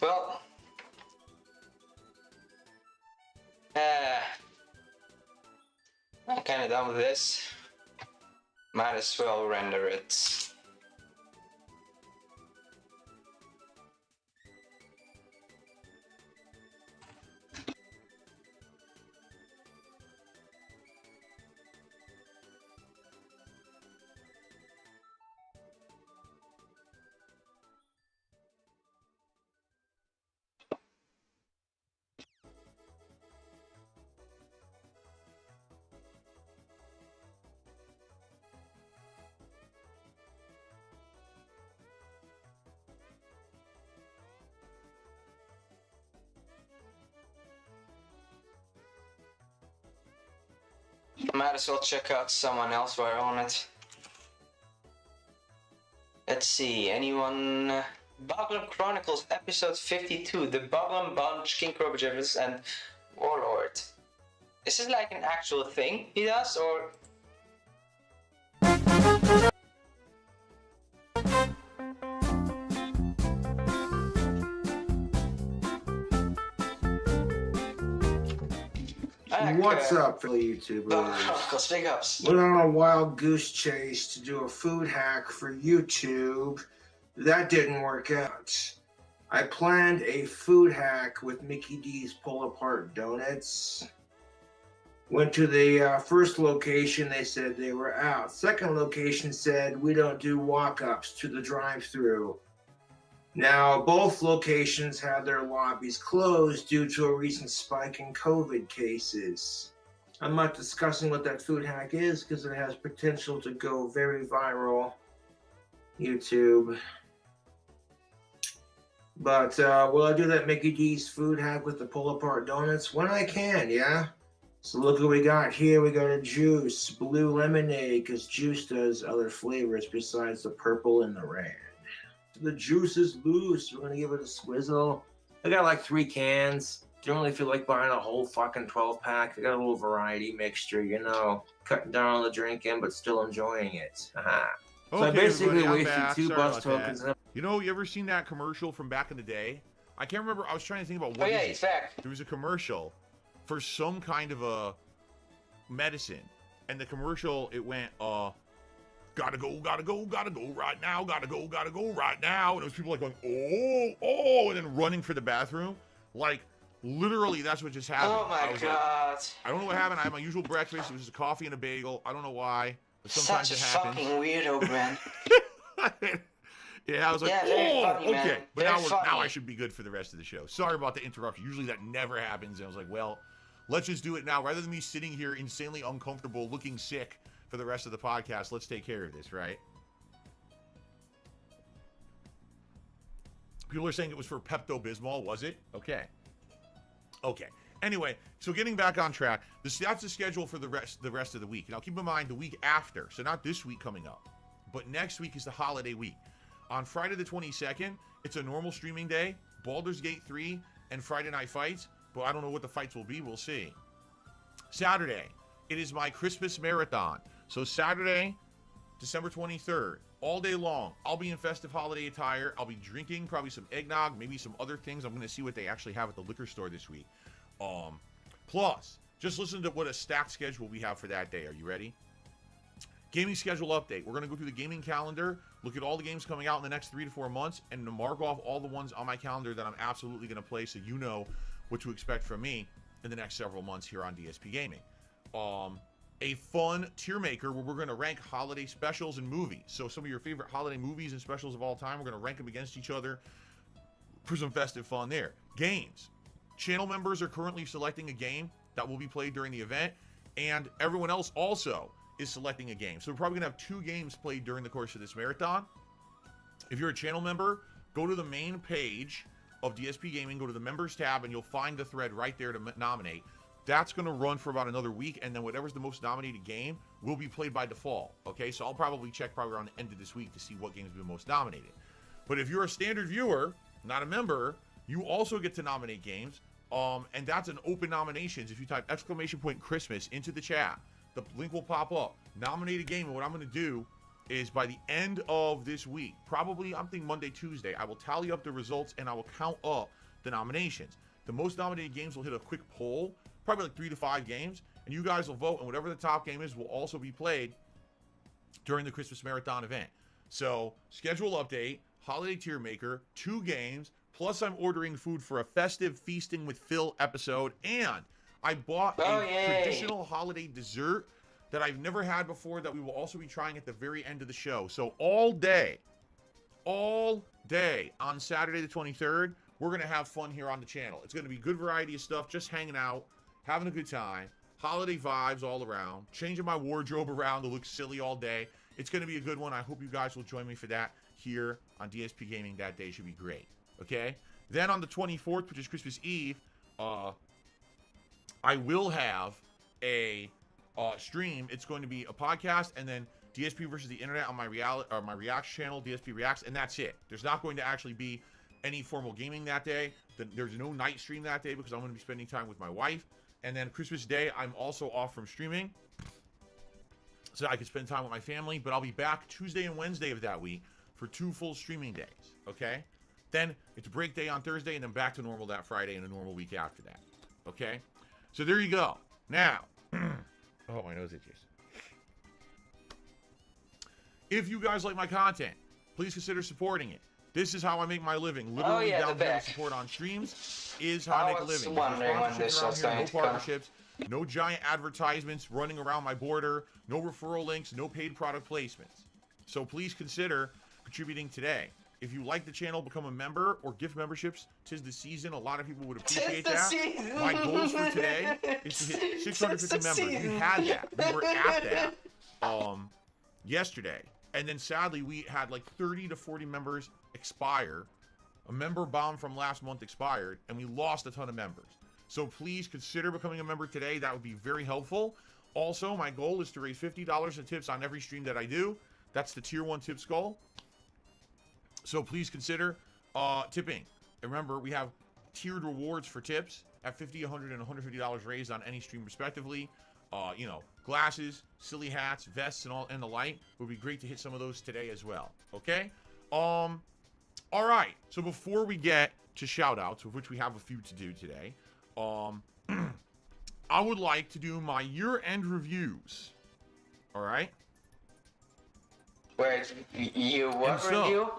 [SPEAKER 4] Well, I'm kind of done with this. Might as well render it. Might as well check out someone else while on it. Let's see, anyone Boglum Chronicles, episode 52, the Boglum Bunch, King Krobojevis, and Warlord. Is this like an actual thing he does, or?
[SPEAKER 6] What's up, fellow YouTubers?
[SPEAKER 4] Chronicles, big ups.
[SPEAKER 6] Went on a wild goose chase to do a food hack for YouTube. That didn't work out. I planned a food hack with Mickey D's pull-apart donuts. Went to the first location, they said they were out. Second location said, we don't do walk-ups to the drive-thru. Now, both locations had their lobbies closed due to a recent spike in COVID cases. I'm not discussing what that food hack is because it has potential to go very viral. YouTube. But will I do that Mickey D's food hack with the pull-apart donuts? When I can, yeah? So look what we got here. We got a juice, blue lemonade, because juice does other flavors besides the purple and the red. The juice is loose. We're going to give it a swizzle. I got like 3 cans. Don't really feel like buying a whole fucking 12-pack. I got a little variety mixture, you know. Cutting down on the drinking, but still enjoying it. So I basically wasted 2 bus tokens.
[SPEAKER 5] You know, you ever seen that commercial from back in the day? I can't remember. I was trying to think about what
[SPEAKER 4] it's back.
[SPEAKER 5] There was a commercial for some kind of a medicine. And the commercial, it went, gotta go right now, gotta go right now. And it was people like going, oh, and then running for the bathroom. Like, literally, that's what just happened.
[SPEAKER 4] Oh my god.
[SPEAKER 5] Like, I don't know what happened. I had my usual breakfast. It was just a coffee and a bagel. I don't know why, but sometimes it happens.
[SPEAKER 4] Such a fucking weirdo, man.
[SPEAKER 5] Yeah, I was like,
[SPEAKER 4] funny,
[SPEAKER 5] okay.
[SPEAKER 4] man.
[SPEAKER 5] But
[SPEAKER 4] Very
[SPEAKER 5] now I should be good for the rest of the show. Sorry about the interruption. Usually that never happens. And I was like, well, let's just do it now. Rather than me sitting here insanely uncomfortable, looking sick for the rest of the podcast, let's take care of this, right? People are saying it was for Pepto-Bismol, was it? Okay. Anyway, so getting back on track, that's the schedule for the rest of the week. Now keep in mind the week after, so not this week coming up, but next week is the holiday week. On Friday the 22nd, it's a normal streaming day, Baldur's Gate 3 and Friday Night Fights, but I don't know what the fights will be. We'll see. Saturday, it is my Christmas marathon. So Saturday, December 23rd, all day long, I'll be in festive holiday attire. I'll be drinking probably some eggnog, maybe some other things. I'm going to see what they actually have at the liquor store this week. Plus, just listen to what a stacked schedule we have for that day. Are you ready? Gaming schedule update. We're going to go through the gaming calendar, look at all the games coming out in the next 3 to 4 months, and mark off all the ones on my calendar that I'm absolutely going to play so you know what to expect from me in the next several months here on DSP Gaming. A fun tier maker where we're going to rank holiday specials and movies. So some of your favorite holiday movies and specials of all time, we're going to rank them against each other for some festive fun there. Games. Channel members are currently selecting a game that will be played during the event, and everyone else also is selecting a game. So we're probably going to have 2 games played during the course of this marathon. If you're a channel member, go to the main page of DSP Gaming, go to the members tab, and you'll find the thread right there to nominate. That's going to run for about another week, and then whatever's the most nominated game will be played by default. Okay, so I'll probably check around the end of this week to see what games have been most nominated. But if you're a standard viewer, not a member, you also get to nominate games, and that's an open nominations. If you type !Christmas into the chat, the link will pop up. Nominate a game, and what I'm going to do is by the end of this week, probably I'm thinking Monday, Tuesday, I will tally up the results and I will count up the nominations. The most nominated games will hit a quick poll, probably like 3 to 5 games, and you guys will vote, and whatever the top game is will also be played during the Christmas Marathon event. So, schedule update, holiday tier maker, 2 games, plus I'm ordering food for a festive Feasting with Phil episode, and I bought a traditional holiday dessert that I've never had before that we will also be trying at the very end of the show. So all day on Saturday the 23rd, we're going to have fun here on the channel. It's going to be good variety of stuff, just hanging out, having a good time, holiday vibes all around, changing my wardrobe around to look silly all day. It's going to be a good one. I hope you guys will join me for that here on DSP Gaming. That day should be great. Okay? Then on the 24th, which is Christmas Eve, I will have a stream. It's going to be a podcast and then DSP versus the internet on my Reacts channel, DSP Reacts, and that's it. There's not going to actually be any formal gaming that day. There's no night stream that day because I'm going to be spending time with my wife. And then Christmas Day, I'm also off from streaming, so I can spend time with my family. But I'll be back Tuesday and Wednesday of that week for 2 full streaming days. Okay? Then it's a break day on Thursday, and then back to normal that Friday and a normal week after that. Okay? So there you go. Now, oh, my nose itches. If you guys like my content, please consider supporting it. This is how I make my living. Literally down here support on streams is how I make a living. No sponsorships around here, no partnerships, no giant advertisements running around my border, no referral links, no paid product placements. So please consider contributing today. If you like the channel, become a member or gift memberships. 'Tis the season. A lot of people would appreciate that. My goals for today is to hit 650 members. We had that. We were at that yesterday. And then sadly, we had like 30 to 40 members expire. A member bomb from last month expired, and we lost a ton of members. So please consider becoming a member today. That would be very helpful. Also, my goal is to raise $50 in tips on every stream that I do. That's the tier 1 tips goal. So please consider tipping. And remember, we have tiered rewards for tips at $50, $100, and $150 raised on any stream respectively. You know, glasses, silly hats, vests, and the like. It would be great to hit some of those today as well. Okay? All right. So before we get to shout-outs, of which we have a few to do today, I would like to do my year-end reviews. All right?
[SPEAKER 4] Wait, you what review?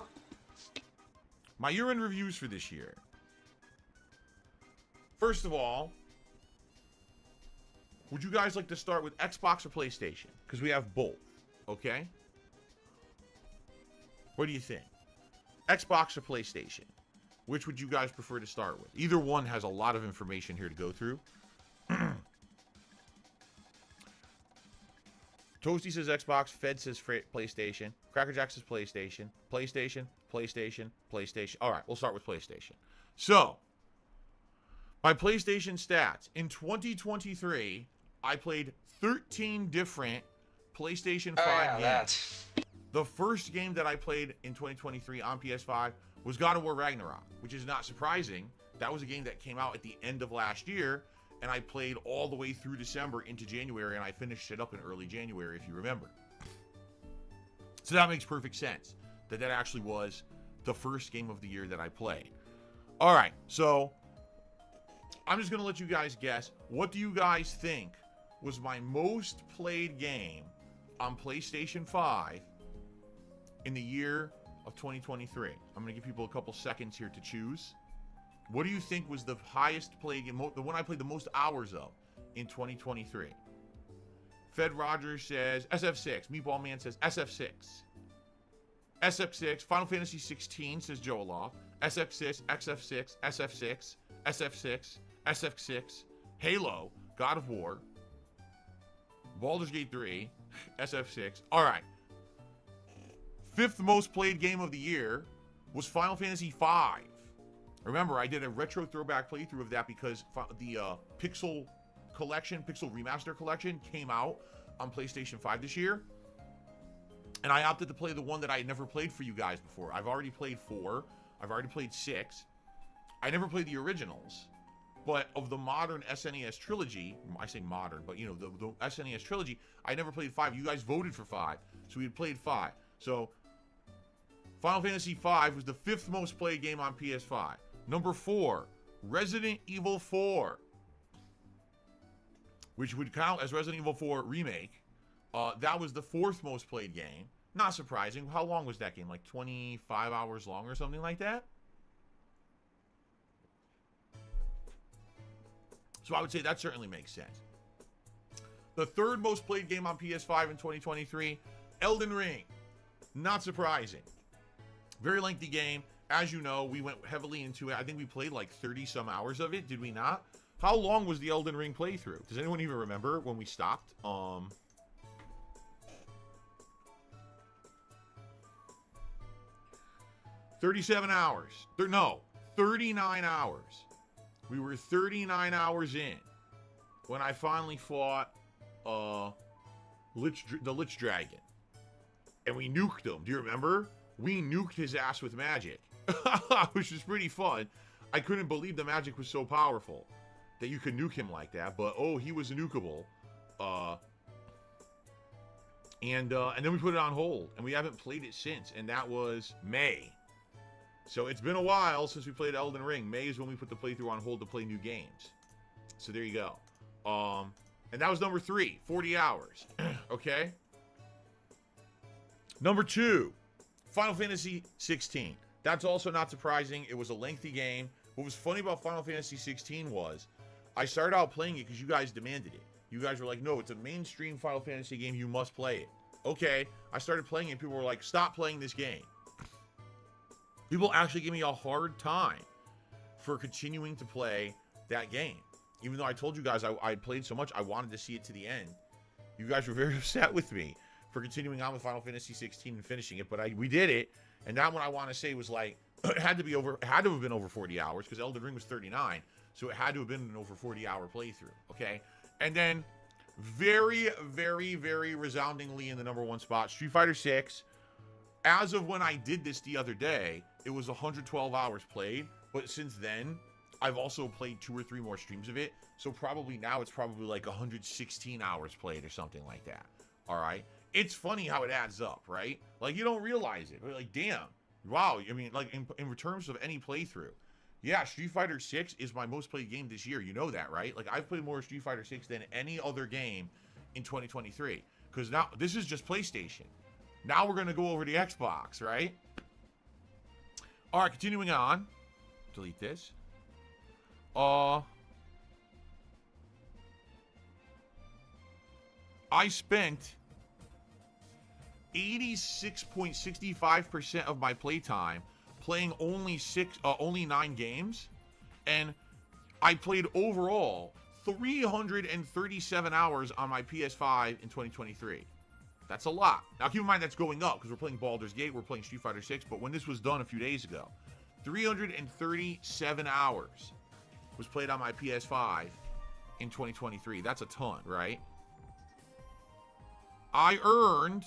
[SPEAKER 5] My year-end reviews for this year. First of all, would you guys like to start with Xbox or PlayStation? Because we have both, okay? What do you think? Xbox or PlayStation? Which would you guys prefer to start with? Either one has a lot of information here to go through. Toasty says Xbox, Fed says PlayStation, Crackerjack says PlayStation, PlayStation, PlayStation, PlayStation. All right, we'll start with PlayStation. So, my PlayStation stats. In 2023, I played 13 different PlayStation 5 games. The first game that I played in 2023 on PS5 was God of War Ragnarok, which is not surprising. That was a game that came out at the end of last year, and I played all the way through December into January, and I finished it up in early January, if you remember. So that makes perfect sense, that actually was the first game of the year that I played. All right, so I'm just going to let you guys guess. What do you guys think was my most played game on PlayStation 5 in the year of 2023? I'm going to give people a couple seconds here to choose. What do you think was the highest played game, the one I played the most hours of in 2023? Fed Rogers says SF6. Meatball Man says SF6. SF6. Final Fantasy 16 says Joaloff. SF6, XF6, SF6, SF6, SF6, Halo, God of War, Baldur's Gate 3, SF6. All right. 5th most played game of the year was Final Fantasy 5. Remember, I did a retro throwback playthrough of that because the Pixel Collection, Pixel Remaster Collection came out on PlayStation 5 this year. And I opted to play the one that I had never played for you guys before. I've already played 4. I've already played 6. I never played the originals. But of the modern SNES trilogy, I say modern, but you know, the SNES trilogy, I never played 5. You guys voted for 5. So we had played 5. So Final Fantasy V was the 5th most played game on PS5. Number 4, Resident Evil 4, which would count as Resident Evil 4 Remake. That was the 4th most played game. Not surprising. How long was that game? Like 25 hours long or something like that? So I would say that certainly makes sense. The 3rd most played game on PS5 in 2023, Elden Ring. Not surprising. Very lengthy game. As you know, we went heavily into it. I think we played like 30 some hours of it. Did we not? How long was the Elden Ring playthrough? Does anyone even remember when we stopped? 37 hours. No, 39 hours. We were 39 hours in when I finally fought the Lich Dragon. and we nuked him. Do you remember? We nuked his ass with magic, which was pretty fun. I couldn't believe the magic was so powerful that you could nuke him like that. But oh, he was nukeable. And then we put it on hold, and we haven't played it since. And that was May. So it's been a while since we played Elden Ring. May is when we put the playthrough on hold to play new games. So there you go. And that was number 3, 40 hours. Okay. Number 2, Final Fantasy 16. That's also not surprising. It was a lengthy game. What was funny about Final Fantasy 16 was I started out playing it because you guys demanded it. You guys were like, no, it's a mainstream Final Fantasy game. You must play it. Okay. I started playing it. People were like, stop playing this game. People actually gave me a hard time for continuing to play that game. Even though I told you guys I played so much, I wanted to see it to the end. You guys were very upset with me for continuing on with Final Fantasy 16 and finishing it, but we did it. And that one I want to say was like, it had to have been over 40 hours because Elden Ring was 39. So it had to have been an over 40-hour playthrough, okay? And then very, very, very resoundingly in the number 1 spot, Street Fighter 6. As of when I did this the other day, it was 112 hours played. But since then, I've also played 2 or 3 more streams of it. So probably now it's probably like 116 hours played or something like that. All right? It's funny how it adds up, right? Like, you don't realize it. But like, damn. Wow. I mean, like, in terms of any playthrough. Yeah, Street Fighter 6 is my most played game this year. You know that, right? Like, I've played more Street Fighter 6 than any other game in 2023. Because now, this is just PlayStation. Now we're going to go over to Xbox, right? All right, continuing on. Delete this. I spent 86.65% of my playtime playing only 9 games, and I played overall 337 hours on my PS5 in 2023. That's a lot. Now keep in mind that's going up because we're playing Baldur's Gate, we're playing Street Fighter 6, but when this was done a few days ago, 337 hours was played on my PS5 in 2023. That's a ton, right? I earned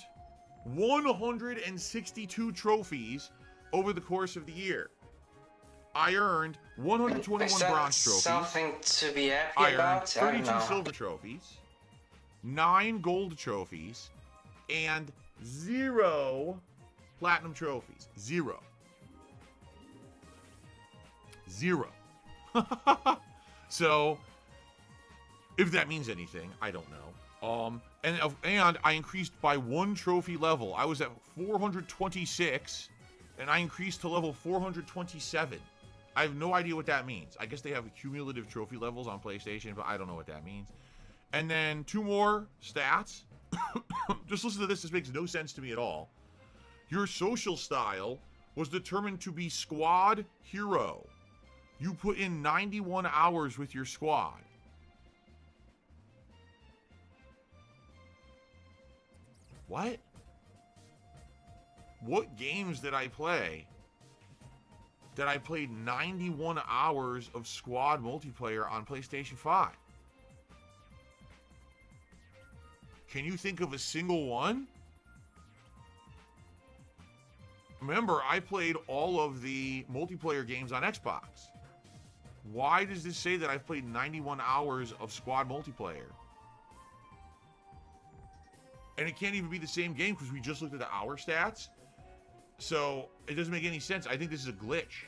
[SPEAKER 5] 162 trophies over the course of the year. I earned 121 bronze trophies.
[SPEAKER 4] Something to be happy
[SPEAKER 5] I earned
[SPEAKER 4] about?
[SPEAKER 5] 32 silver trophies, 9 gold trophies, and 0 platinum trophies. 0. So, if that means anything, I don't know. And I increased by 1 trophy level. I was at 426, and I increased to level 427. I have no idea what that means. I guess they have cumulative trophy levels on PlayStation, but I don't know what that means. And then 2 more stats. Just listen to this. This makes no sense to me at all. Your social style was determined to be squad hero. You put in 91 hours with your squad. What? What games did I play that I played 91 hours of squad multiplayer on PlayStation 5? Can you think of a single one? Remember, I played all of the multiplayer games on Xbox. Why does this say that I've played 91 hours of squad multiplayer? And it can't even be the same game because we just looked at the hour stats. So it doesn't make any sense. I think this is a glitch.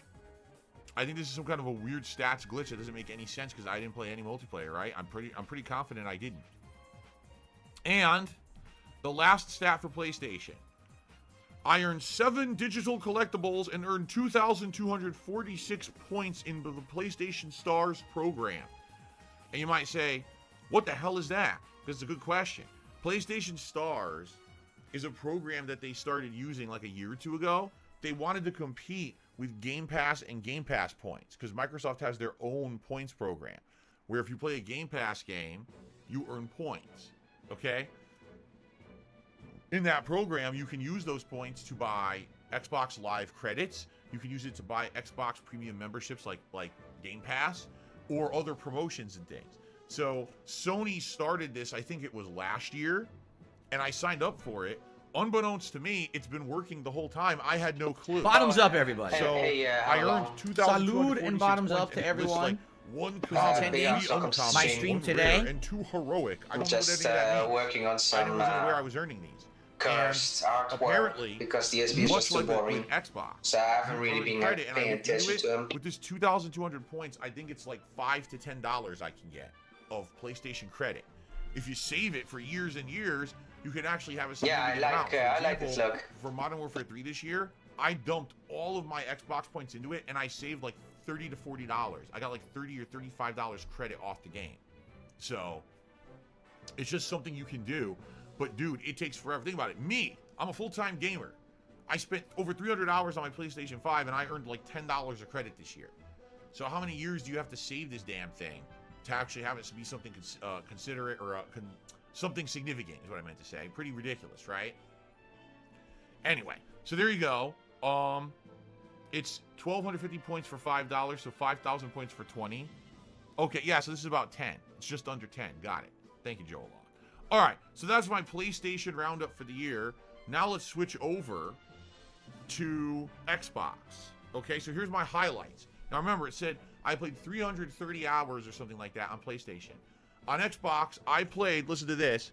[SPEAKER 5] I think this is some kind of a weird stats glitch that doesn't make any sense because I didn't play any multiplayer, right? I'm pretty confident I didn't. And the last stat for PlayStation. I earned 7 digital collectibles and earned 2,246 points in the PlayStation Stars program. And you might say, what the hell is that? That's a good question. PlayStation Stars is a program that they started using like a year or 2 ago. They wanted to compete with Game Pass and Game Pass points because Microsoft has their own points program where if you play a Game Pass game, you earn points, okay? In that program, you can use those points to buy Xbox Live credits. You can use it to buy Xbox Premium memberships like Game Pass or other promotions and things. So Sony started this, I think it was last year, and I signed up for it unbeknownst to me, it's been working the whole time. I had no clue.
[SPEAKER 3] Bottoms up, everybody.
[SPEAKER 5] So I earned 2,246
[SPEAKER 3] Salud and bottoms
[SPEAKER 5] points,
[SPEAKER 3] up to
[SPEAKER 5] and it lists,
[SPEAKER 3] everyone.
[SPEAKER 5] Like, one
[SPEAKER 3] Attending
[SPEAKER 5] uncommon,
[SPEAKER 3] my stream today.
[SPEAKER 5] and 2 heroic. I don't know
[SPEAKER 4] Just
[SPEAKER 5] what any of that means.
[SPEAKER 4] working on
[SPEAKER 5] I
[SPEAKER 4] some
[SPEAKER 5] wasn't aware I was earning these.
[SPEAKER 4] cursed
[SPEAKER 5] And
[SPEAKER 4] artwork
[SPEAKER 5] apparently,
[SPEAKER 4] because the SB is
[SPEAKER 5] much
[SPEAKER 4] just too
[SPEAKER 5] like
[SPEAKER 4] boring.
[SPEAKER 5] with Xbox,
[SPEAKER 4] So I haven't
[SPEAKER 5] you
[SPEAKER 4] really
[SPEAKER 5] earn
[SPEAKER 4] been
[SPEAKER 5] credit, and I
[SPEAKER 4] paying
[SPEAKER 5] looked into
[SPEAKER 4] attention to them.
[SPEAKER 5] With this 2,200 points, I think it's like $5 to $10 I can get of PlayStation credit. If you save it for years and years, you can actually have a significant amount. For
[SPEAKER 4] I like this
[SPEAKER 5] example,
[SPEAKER 4] look.
[SPEAKER 5] For Modern Warfare 3 this year, I dumped all of my Xbox points into it, and I saved like $30 to $40. I got like $30 or $35 credit off the game. So it's just something you can do. But dude, it takes forever. Think about it. Me, I'm a full-time gamer. I spent over 300 hours on my PlayStation 5, and I earned like $10 of credit this year. So how many years do you have to save this damn thing to actually have it be something considerate or something significant is what I meant to say. Pretty ridiculous, right? Anyway, so there you go. It's 1,250 points for $5, so 5,000 points for 20. Okay, yeah, so this is about 10. It's just under 10. Got it. Thank you, Joel. All right, so that's my PlayStation roundup for the year. Now let's switch over to Xbox. Okay, so here's my highlights. Now remember, it said I played 330 hours or something like that on PlayStation. On Xbox, I played, listen to this,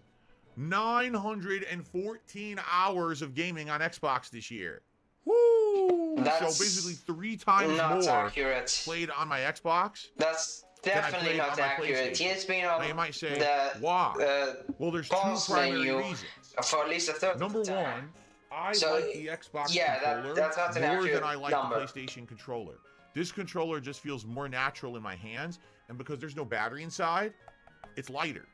[SPEAKER 5] 914 hours of gaming on Xbox this year. Woo!
[SPEAKER 4] That's
[SPEAKER 5] so basically 3 times more
[SPEAKER 4] accurate.
[SPEAKER 5] played on my Xbox.
[SPEAKER 4] That's definitely not accurate. It's been on
[SPEAKER 5] now you might say,
[SPEAKER 4] the
[SPEAKER 5] why? Well, there's 2 primary
[SPEAKER 4] menu
[SPEAKER 5] reasons.
[SPEAKER 4] for at least a third
[SPEAKER 5] Number
[SPEAKER 4] of the time.
[SPEAKER 5] one, I
[SPEAKER 4] So,
[SPEAKER 5] like the Xbox
[SPEAKER 4] yeah,
[SPEAKER 5] controller
[SPEAKER 4] that's not an
[SPEAKER 5] more
[SPEAKER 4] accurate
[SPEAKER 5] than I like
[SPEAKER 4] number.
[SPEAKER 5] the PlayStation controller. This controller just feels more natural in my hands, and because there's no battery inside, it's lighter.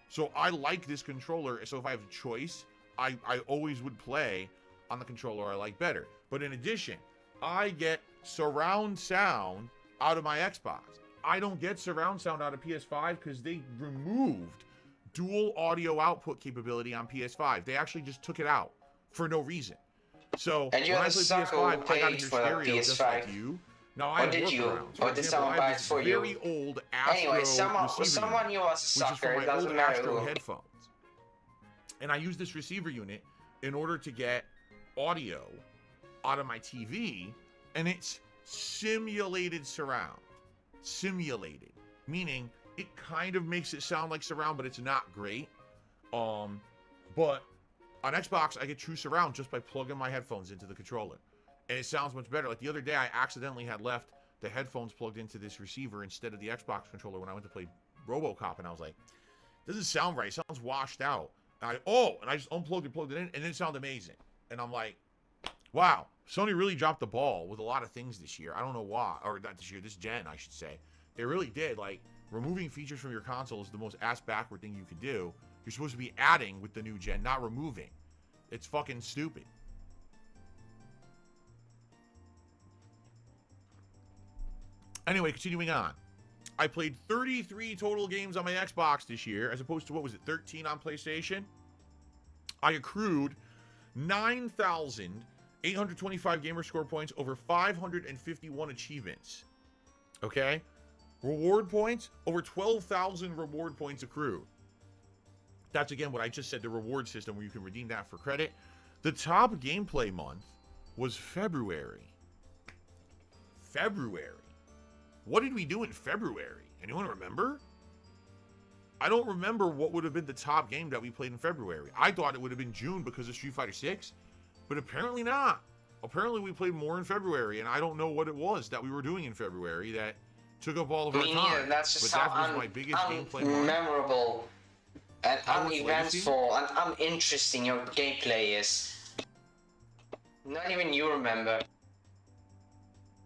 [SPEAKER 5] So I like this controller, so if I have a choice, I always would play on the controller I like better. But in addition, I get surround sound out of my Xbox. I don't get surround sound out of PS5 because they removed dual audio output capability on PS5. They actually just took it out for no reason. So
[SPEAKER 4] And you're
[SPEAKER 5] when I
[SPEAKER 4] the
[SPEAKER 5] play
[SPEAKER 4] sucker who
[SPEAKER 5] PS5, I gotta
[SPEAKER 4] paid
[SPEAKER 5] hear
[SPEAKER 4] for the
[SPEAKER 5] stereo just like
[SPEAKER 4] PS5.
[SPEAKER 5] you. Now I
[SPEAKER 4] Or
[SPEAKER 5] have
[SPEAKER 4] did you?
[SPEAKER 5] workarounds.
[SPEAKER 4] Or did someone
[SPEAKER 5] I
[SPEAKER 4] buy
[SPEAKER 5] have
[SPEAKER 4] it
[SPEAKER 5] this
[SPEAKER 4] for you?
[SPEAKER 5] very old Astro
[SPEAKER 4] Anyway, someone
[SPEAKER 5] receiver unit,
[SPEAKER 4] you was a
[SPEAKER 5] which is
[SPEAKER 4] sucker,
[SPEAKER 5] from
[SPEAKER 4] it
[SPEAKER 5] my
[SPEAKER 4] doesn't
[SPEAKER 5] old
[SPEAKER 4] matter
[SPEAKER 5] Astro
[SPEAKER 4] who.
[SPEAKER 5] headphones. And I use this receiver unit in order to get audio out of my TV, and it's simulated surround. Simulated, meaning it kind of makes it sound like surround, but it's not great. But on Xbox, I get true surround just by plugging my headphones into the controller, and it sounds much better. Like the other day, I accidentally had left the headphones plugged into this receiver instead of the Xbox controller when I went to play RoboCop, and I was like, doesn't sound right. It sounds washed out. And I just unplugged and plugged it in, and it sounded amazing. And I'm like, wow, Sony really dropped the ball with a lot of things this year. I don't know why, or not this year, this gen, I should say. They really did. Like, removing features from your console is the most ass-backward thing you could do. You're supposed to be adding with the new gen, not removing. It's fucking stupid. Anyway, continuing on. I played 33 total games on my Xbox this year, as opposed to, what was it, 13 on PlayStation? I accrued 9,825 gamer score points over 551 achievements. Okay? Reward points, over 12,000 reward points accrued. That's, again, what I just said, the reward system where you can redeem that for credit. The top gameplay month was February. February. What did we do in February? Anyone remember? I don't remember what would have been the top game that we played in February. I thought it would have been June because of Street Fighter 6, but apparently not. Apparently we played more in February, and I don't know what it was that we were doing in February that took up all of our time.
[SPEAKER 4] Yeah, that's just
[SPEAKER 5] but that
[SPEAKER 4] how
[SPEAKER 5] was my biggest gameplay month.
[SPEAKER 4] memorable and
[SPEAKER 5] How it's
[SPEAKER 4] uneventful and uninteresting your gameplay is. Not even you remember.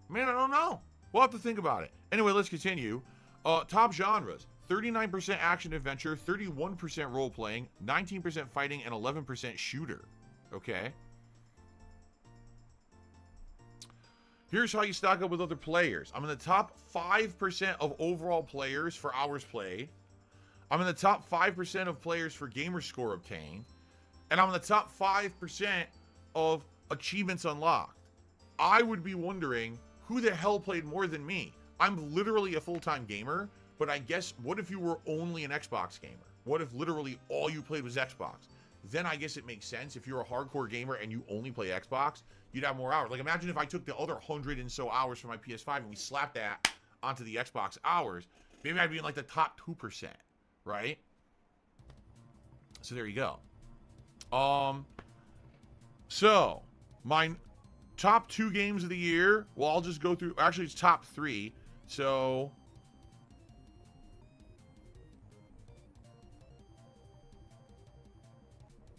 [SPEAKER 5] Man, I don't know. We'll have to think about it. Anyway, let's continue. Top genres. 39% action-adventure, 31% role-playing, 19% fighting, and 11% shooter. Okay. Here's how you stock up with other players. I'm in the top 5% of overall players for hours played. I'm in the top 5% of players for gamer score obtained. And I'm in the top 5% of achievements unlocked. I would be wondering, who the hell played more than me? I'm literally a full-time gamer, but I guess, what if you were only an Xbox gamer? What if literally all you played was Xbox? then I guess it makes sense. If you're a hardcore gamer and you only play Xbox, you'd have more hours. Like, imagine if I took the other 100 and so hours from my PS5 and we slapped that onto the Xbox hours, maybe I'd be in like the top 2%, right? So there you go. So my top 2 games of the year, well, I'll just go through, actually it's top 3. So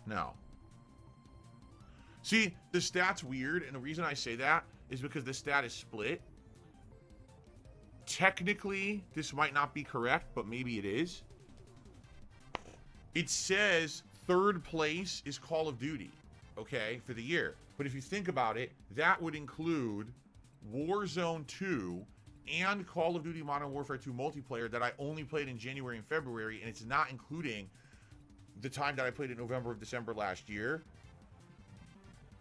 [SPEAKER 5] no. See, the stat's weird, and the reason I say that is because the stat is split. Technically, this might not be correct, but maybe it is. It says 3rd place is Call of Duty, okay, for the year. But if you think about it, that would include Warzone 2 and Call of Duty Modern Warfare 2 multiplayer that I only played in January and February, and it's not including the time that I played in November or December last year.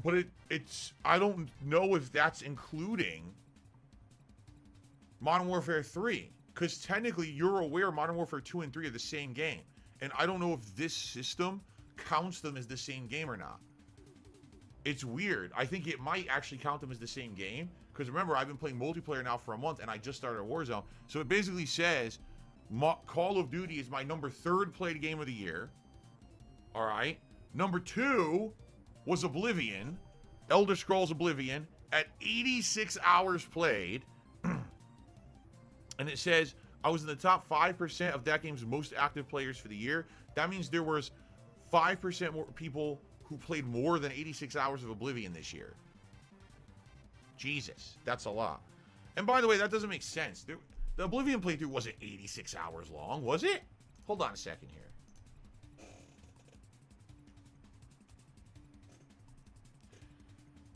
[SPEAKER 5] But it's I don't know if that's including Modern Warfare 3, because technically you're aware Modern Warfare 2 and 3 are the same game, and I don't know if this system counts them as the same game or not. It's weird. I think it might actually count them as the same game, because remember, I've been playing multiplayer now for a month, and I just started Warzone. So it basically says Call of Duty is my number 3rd played game of the year. All right. Number 2 was Oblivion, Elder Scrolls Oblivion, at 86 hours played. And it says I was in the top 5% of that game's most active players for the year. That means there was 5% more people who played more than 86 hours of Oblivion this year. Jesus, that's a lot. And by the way, that doesn't make sense. The Oblivion playthrough wasn't 86 hours long, was it? Hold on a second here.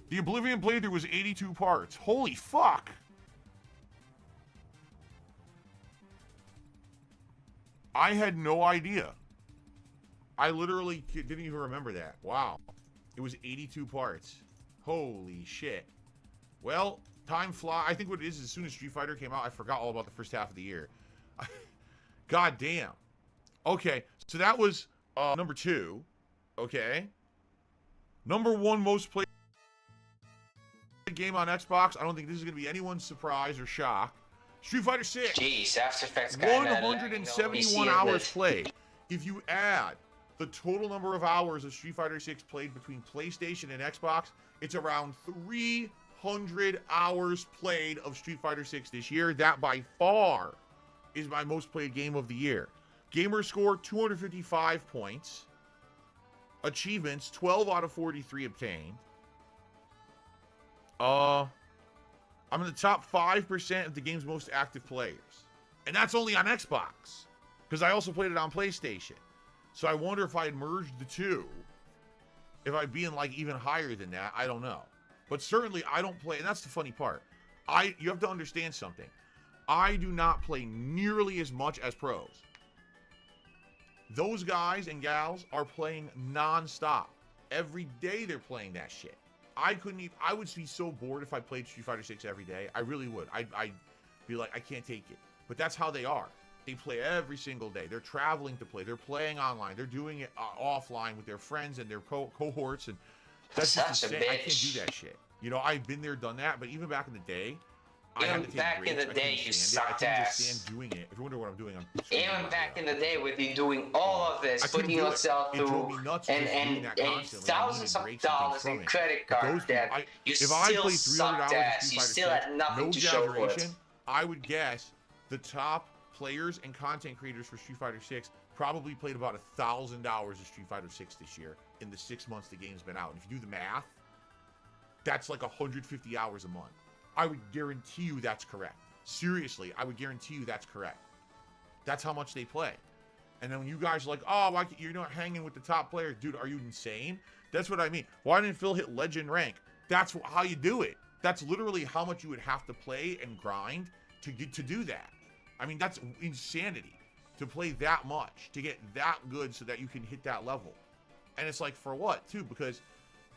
[SPEAKER 5] The Oblivion playthrough was 82 parts. Holy fuck! I had no idea. I literally didn't even remember that. Wow. It was 82 parts. Holy shit. Well, time flies. I think what it is as soon as Street Fighter came out, I forgot all about the first half of the year. God damn. Okay, so that was number 2. Okay. Number 1 most played game on Xbox. I don't think this is going to be anyone's surprise or shock. Street Fighter 6.
[SPEAKER 4] Jeez, After Effects kind of
[SPEAKER 5] 171 hours played. If you add the total number of hours of Street Fighter 6 played between PlayStation and Xbox, it's around 300 hours played of Street Fighter 6 this year. That by far is my most played game of the year. Gamer score 255 points. Achievements 12 out of 43 obtained. I'm in the top 5% of the game's most active players. And that's only on Xbox, because I also played it on PlayStation. So I wonder if I had merged the two, if I'd be in like even higher than that. I don't know. But certainly I don't play, and that's the funny part. You have to understand something. I do not play nearly as much as pros. Those guys and gals are playing non-stop. Every day they're playing that shit. I would be so bored if I played Street Fighter 6 every day. I really would. I'd be like, I can't take it. But that's how they are. They play every single day. They're traveling to play. They're playing online. They're doing it offline with their friends and their cohorts. And that's just insane. I can't do that shit. You know, I've been there, done that. But even back in the day,
[SPEAKER 4] even back in the day, you sucked ass.
[SPEAKER 5] I couldn't stand doing it. If you wonder what I'm doing,
[SPEAKER 4] even back in the day, with you doing all of this, putting yourself through and thousands of dollars in credit card debt, you still sucked ass. You still had nothing to show for it.
[SPEAKER 5] I would guess the top players and content creators for Street Fighter 6 probably played about 1,000 hours of Street Fighter 6 this year in the 6 months the game's been out. And if you do the math, that's like 150 hours a month. I would guarantee you that's correct. Seriously, I would guarantee you that's correct. That's how much they play. And then when you guys are like, oh, why you're not hanging with the top players. Dude, are you insane? That's what I mean. Why didn't Phil hit legend rank? That's how you do it. That's literally how much you would have to play and grind to get to do that. I mean, that's insanity to play that much, to get that good so that you can hit that level. And it's like, for what, too? Because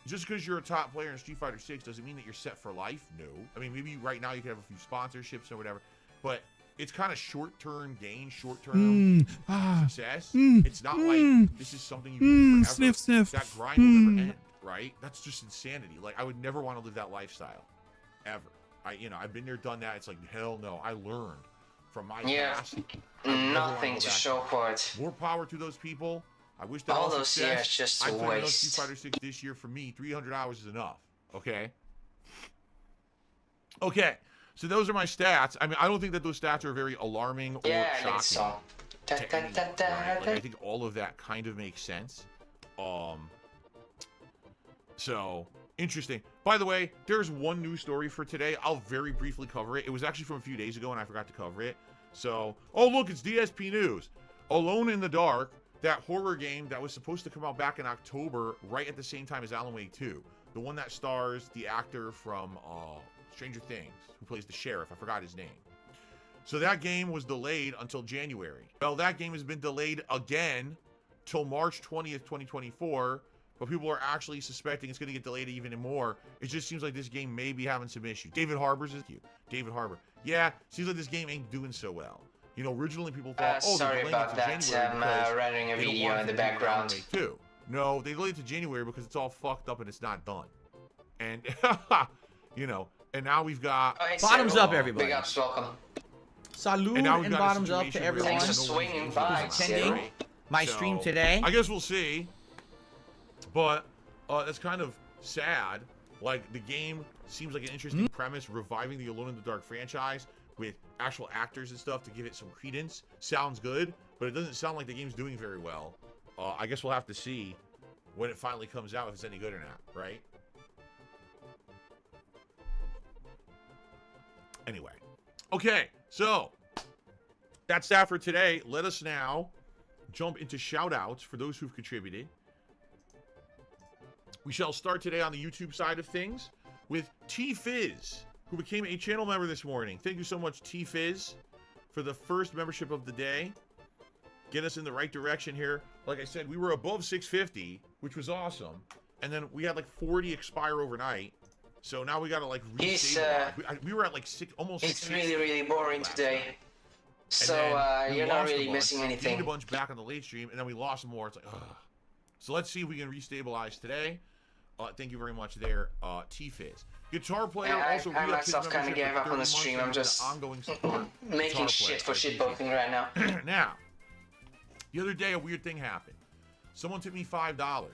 [SPEAKER 5] just because you're a top player in Street Fighter 6 doesn't mean that you're set for life. No. I mean, maybe right now you can have a few sponsorships or whatever. But it's kind of short-term gain, short-term success. It's not like this is something you do forever.
[SPEAKER 7] Sniff, sniff.
[SPEAKER 5] That grind will never end, right? That's just insanity. Like, I would never want to live that lifestyle, ever. I've been there, done that. It's like, hell no. I learned from my past.
[SPEAKER 4] Nothing to show for it.
[SPEAKER 5] More power to those people. I wish that
[SPEAKER 4] all
[SPEAKER 5] all
[SPEAKER 4] those
[SPEAKER 5] success.
[SPEAKER 4] years just
[SPEAKER 5] I
[SPEAKER 4] a
[SPEAKER 5] played enough
[SPEAKER 4] waste.
[SPEAKER 5] Street Fighter 6 this year. For me, 300 hours is enough. Okay. Okay. So those are my stats. I mean, I don't think that those stats are very alarming or shocking.
[SPEAKER 4] So.
[SPEAKER 5] To anyone, right? Like, I think all of that kind of makes sense. So interesting. By the way, there's one news story for today. I'll very briefly cover it. It was actually from a few days ago, and I forgot to cover it. So, oh look, it's DSP News. Alone in the Dark, that horror game that was supposed to come out back in October, right at the same time as Alan Wake 2. The one that stars the actor from Stranger Things, who plays the sheriff. I forgot his name. So that game was delayed until January. Well, that game has been delayed again till March 20th, 2024. But people are actually suspecting it's going to get delayed even more. It just seems like this game may be having some issues. David Harbour's is you. David Harbour. Yeah, seems like this game ain't doing so well. Originally people thought,
[SPEAKER 4] sorry about that. I'm running a video in the background.
[SPEAKER 5] Too. No, they delayed it to January because it's all fucked up and it's not done. And, and now we've got...
[SPEAKER 3] Bottoms up, everybody.
[SPEAKER 4] Big ups, welcome.
[SPEAKER 3] Salute and bottoms up to everyone.
[SPEAKER 4] Thanks for swinging by,
[SPEAKER 3] attending my stream today.
[SPEAKER 5] I guess we'll see. But that's kind of sad. Like, the game seems like an interesting premise, reviving the Alone in the Dark franchise with actual actors and stuff to give it some credence. Sounds good, but it doesn't sound like the game's doing very well. I guess we'll have to see when it finally comes out if it's any good or not, right? Anyway. Okay, so that's that for today. Let us now jump into shout-outs for those who've contributed. We shall start today on the YouTube side of things with T-Fizz, who became a channel member this morning. Thank you so much, T-Fizz, for the first membership of the day. Get us in the right direction here. Like I said, we were above 650, which was awesome. And then we had like 40 expire overnight. So now we got to like restabilize. We were at like almost 6.
[SPEAKER 4] It's really, really boring today. So you're not really missing anything.
[SPEAKER 5] We gained a bunch back on the late stream, and then we lost more. It's like, ugh. So let's see if we can restabilize today. Thank you very much there, T-Fizz. Guitar player also
[SPEAKER 4] I myself kind of gave up on the stream. I'm just making shit for shitposting right now.
[SPEAKER 5] Now, the other day a weird thing happened. Someone tipped me $5,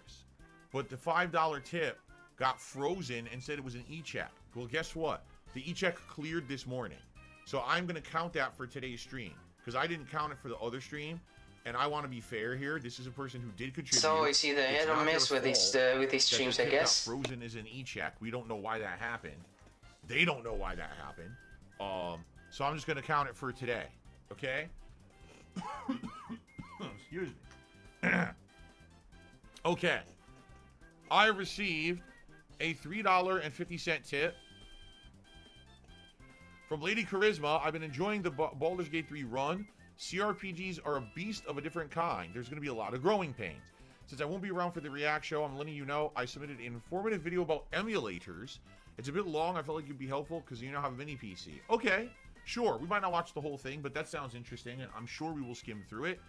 [SPEAKER 5] but the $5 tip got frozen and said it was an e-check. Well, guess what? The e-check cleared this morning. So I'm going to count that for today's stream because I didn't count it for the other stream. And I want to be fair here. This is a person who did contribute.
[SPEAKER 4] So is either hit or miss with these streams, I guess.
[SPEAKER 5] Frozen is an e-check. We don't know why that happened. They don't know why that happened. So I'm just going to count it for today. Okay? Excuse me. Okay. I received a $3.50 tip from Lady Charisma. I've been enjoying the Baldur's Gate 3 run. CRPGs are a beast of a different kind. There's going to be a lot of growing pains. Since I won't be around for the React show, I'm letting you know I submitted an informative video about emulators. It's a bit long. I felt like it'd be helpful because you now have a mini PC. Okay, sure. We might not watch the whole thing, but that sounds interesting, and I'm sure we will skim through it.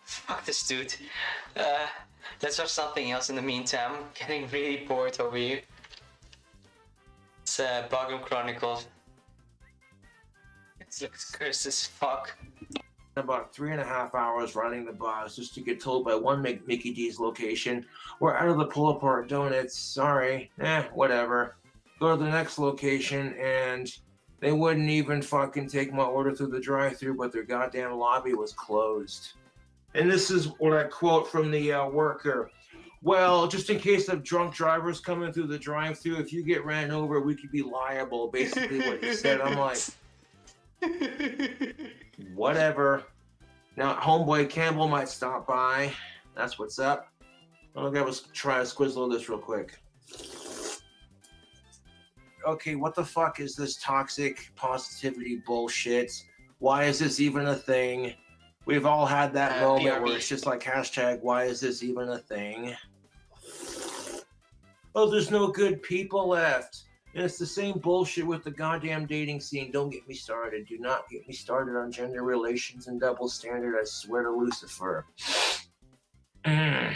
[SPEAKER 4] Fuck this dude. Let's watch something else in the meantime. I'm getting really bored over here. It's Bogum Chronicles. It looks cursed as fuck.
[SPEAKER 6] About 3.5 hours running the bus just to get told by one Mickey D's location, we're out of the pull-apart donuts. Sorry. Whatever. Go to the next location, and they wouldn't even fucking take my order through the drive-thru, but their goddamn lobby was closed. And this is what I quote from the worker. Well, just in case of drunk drivers coming through the drive-thru, if you get ran over, we could be liable. Basically what he said. I'm like... Whatever. Now, homeboy Campbell might stop by. That's what's up. I'm gonna try to squizzle this real quick. Okay, what the fuck is this toxic positivity bullshit? Why is this even a thing? We've all had that moment where it's just like hashtag, why is this even a thing? Oh, there's no good people left. And it's the same bullshit with the goddamn dating scene. Don't get me started. Do not get me started on gender relations and double standard. I swear to Lucifer. I'm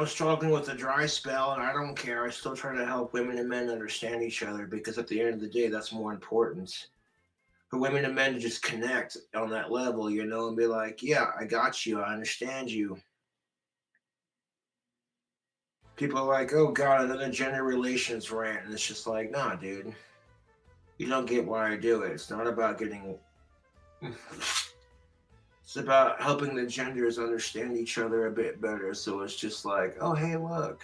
[SPEAKER 6] struggling with a dry spell, and I don't care. I still try to help women and men understand each other, because at the end of the day, that's more important. For women and men to just connect on that level, you know, and be like, yeah, I got you. I understand you. People are like, oh God, another gender relations rant. And it's just like, nah, dude. You don't get why I do it. It's not about getting... It's about helping the genders understand each other a bit better. So it's just like, oh, hey, look.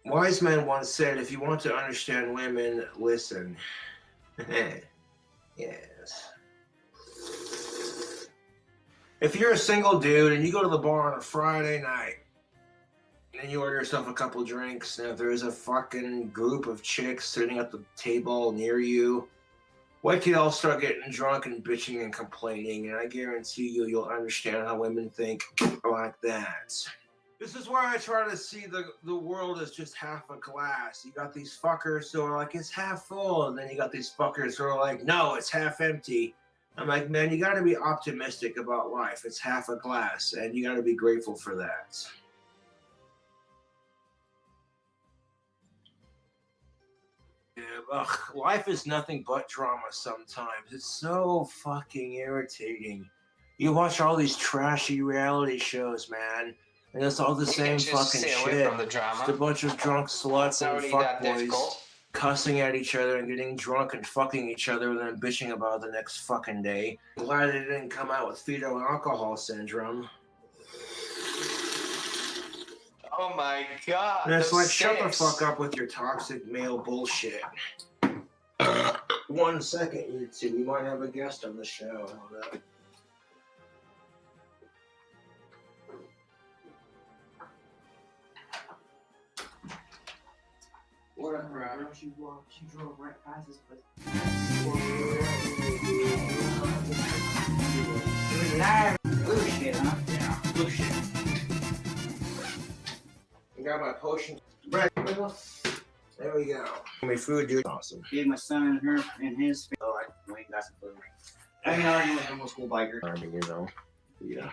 [SPEAKER 6] Wise man once said, if you want to understand women, listen. Yes. If you're a single dude and you go to the bar on a Friday night, and you order yourself a couple drinks, and if there's a fucking group of chicks sitting at the table near you, wait till y'all start getting drunk and bitching and complaining, and I guarantee you'll understand how women think like that. This is why I try to see the world as just half a glass. You got these fuckers who are like, it's half full, and then you got these fuckers who are like, no, it's half empty. I'm like, man, you gotta be optimistic about life. It's half a glass, and you gotta be grateful for that. Ugh, life is nothing but drama sometimes. It's so fucking irritating. You watch all these trashy reality shows, man, and it's all the same fucking shit.
[SPEAKER 4] From the drama.
[SPEAKER 6] Just a bunch of drunk sluts and fuckboys cussing at each other and getting drunk and fucking each other and then bitching about it the next fucking day. Glad it didn't come out with fetal alcohol syndrome.
[SPEAKER 4] Oh my God.
[SPEAKER 6] And it's like, shut the fuck up with your toxic male bullshit. 1 second, YouTube. We might have a guest on the show.
[SPEAKER 7] Whatever. She drove right past this place. Blue shit, huh? Yeah, blue shit.
[SPEAKER 6] I got my potion. Right. There we go. My food, dude. Awesome.
[SPEAKER 7] Gave my son and her and his. Oh, I went and got some food. I mean, I already was almost school biker.
[SPEAKER 6] I mean, you know. Yeah.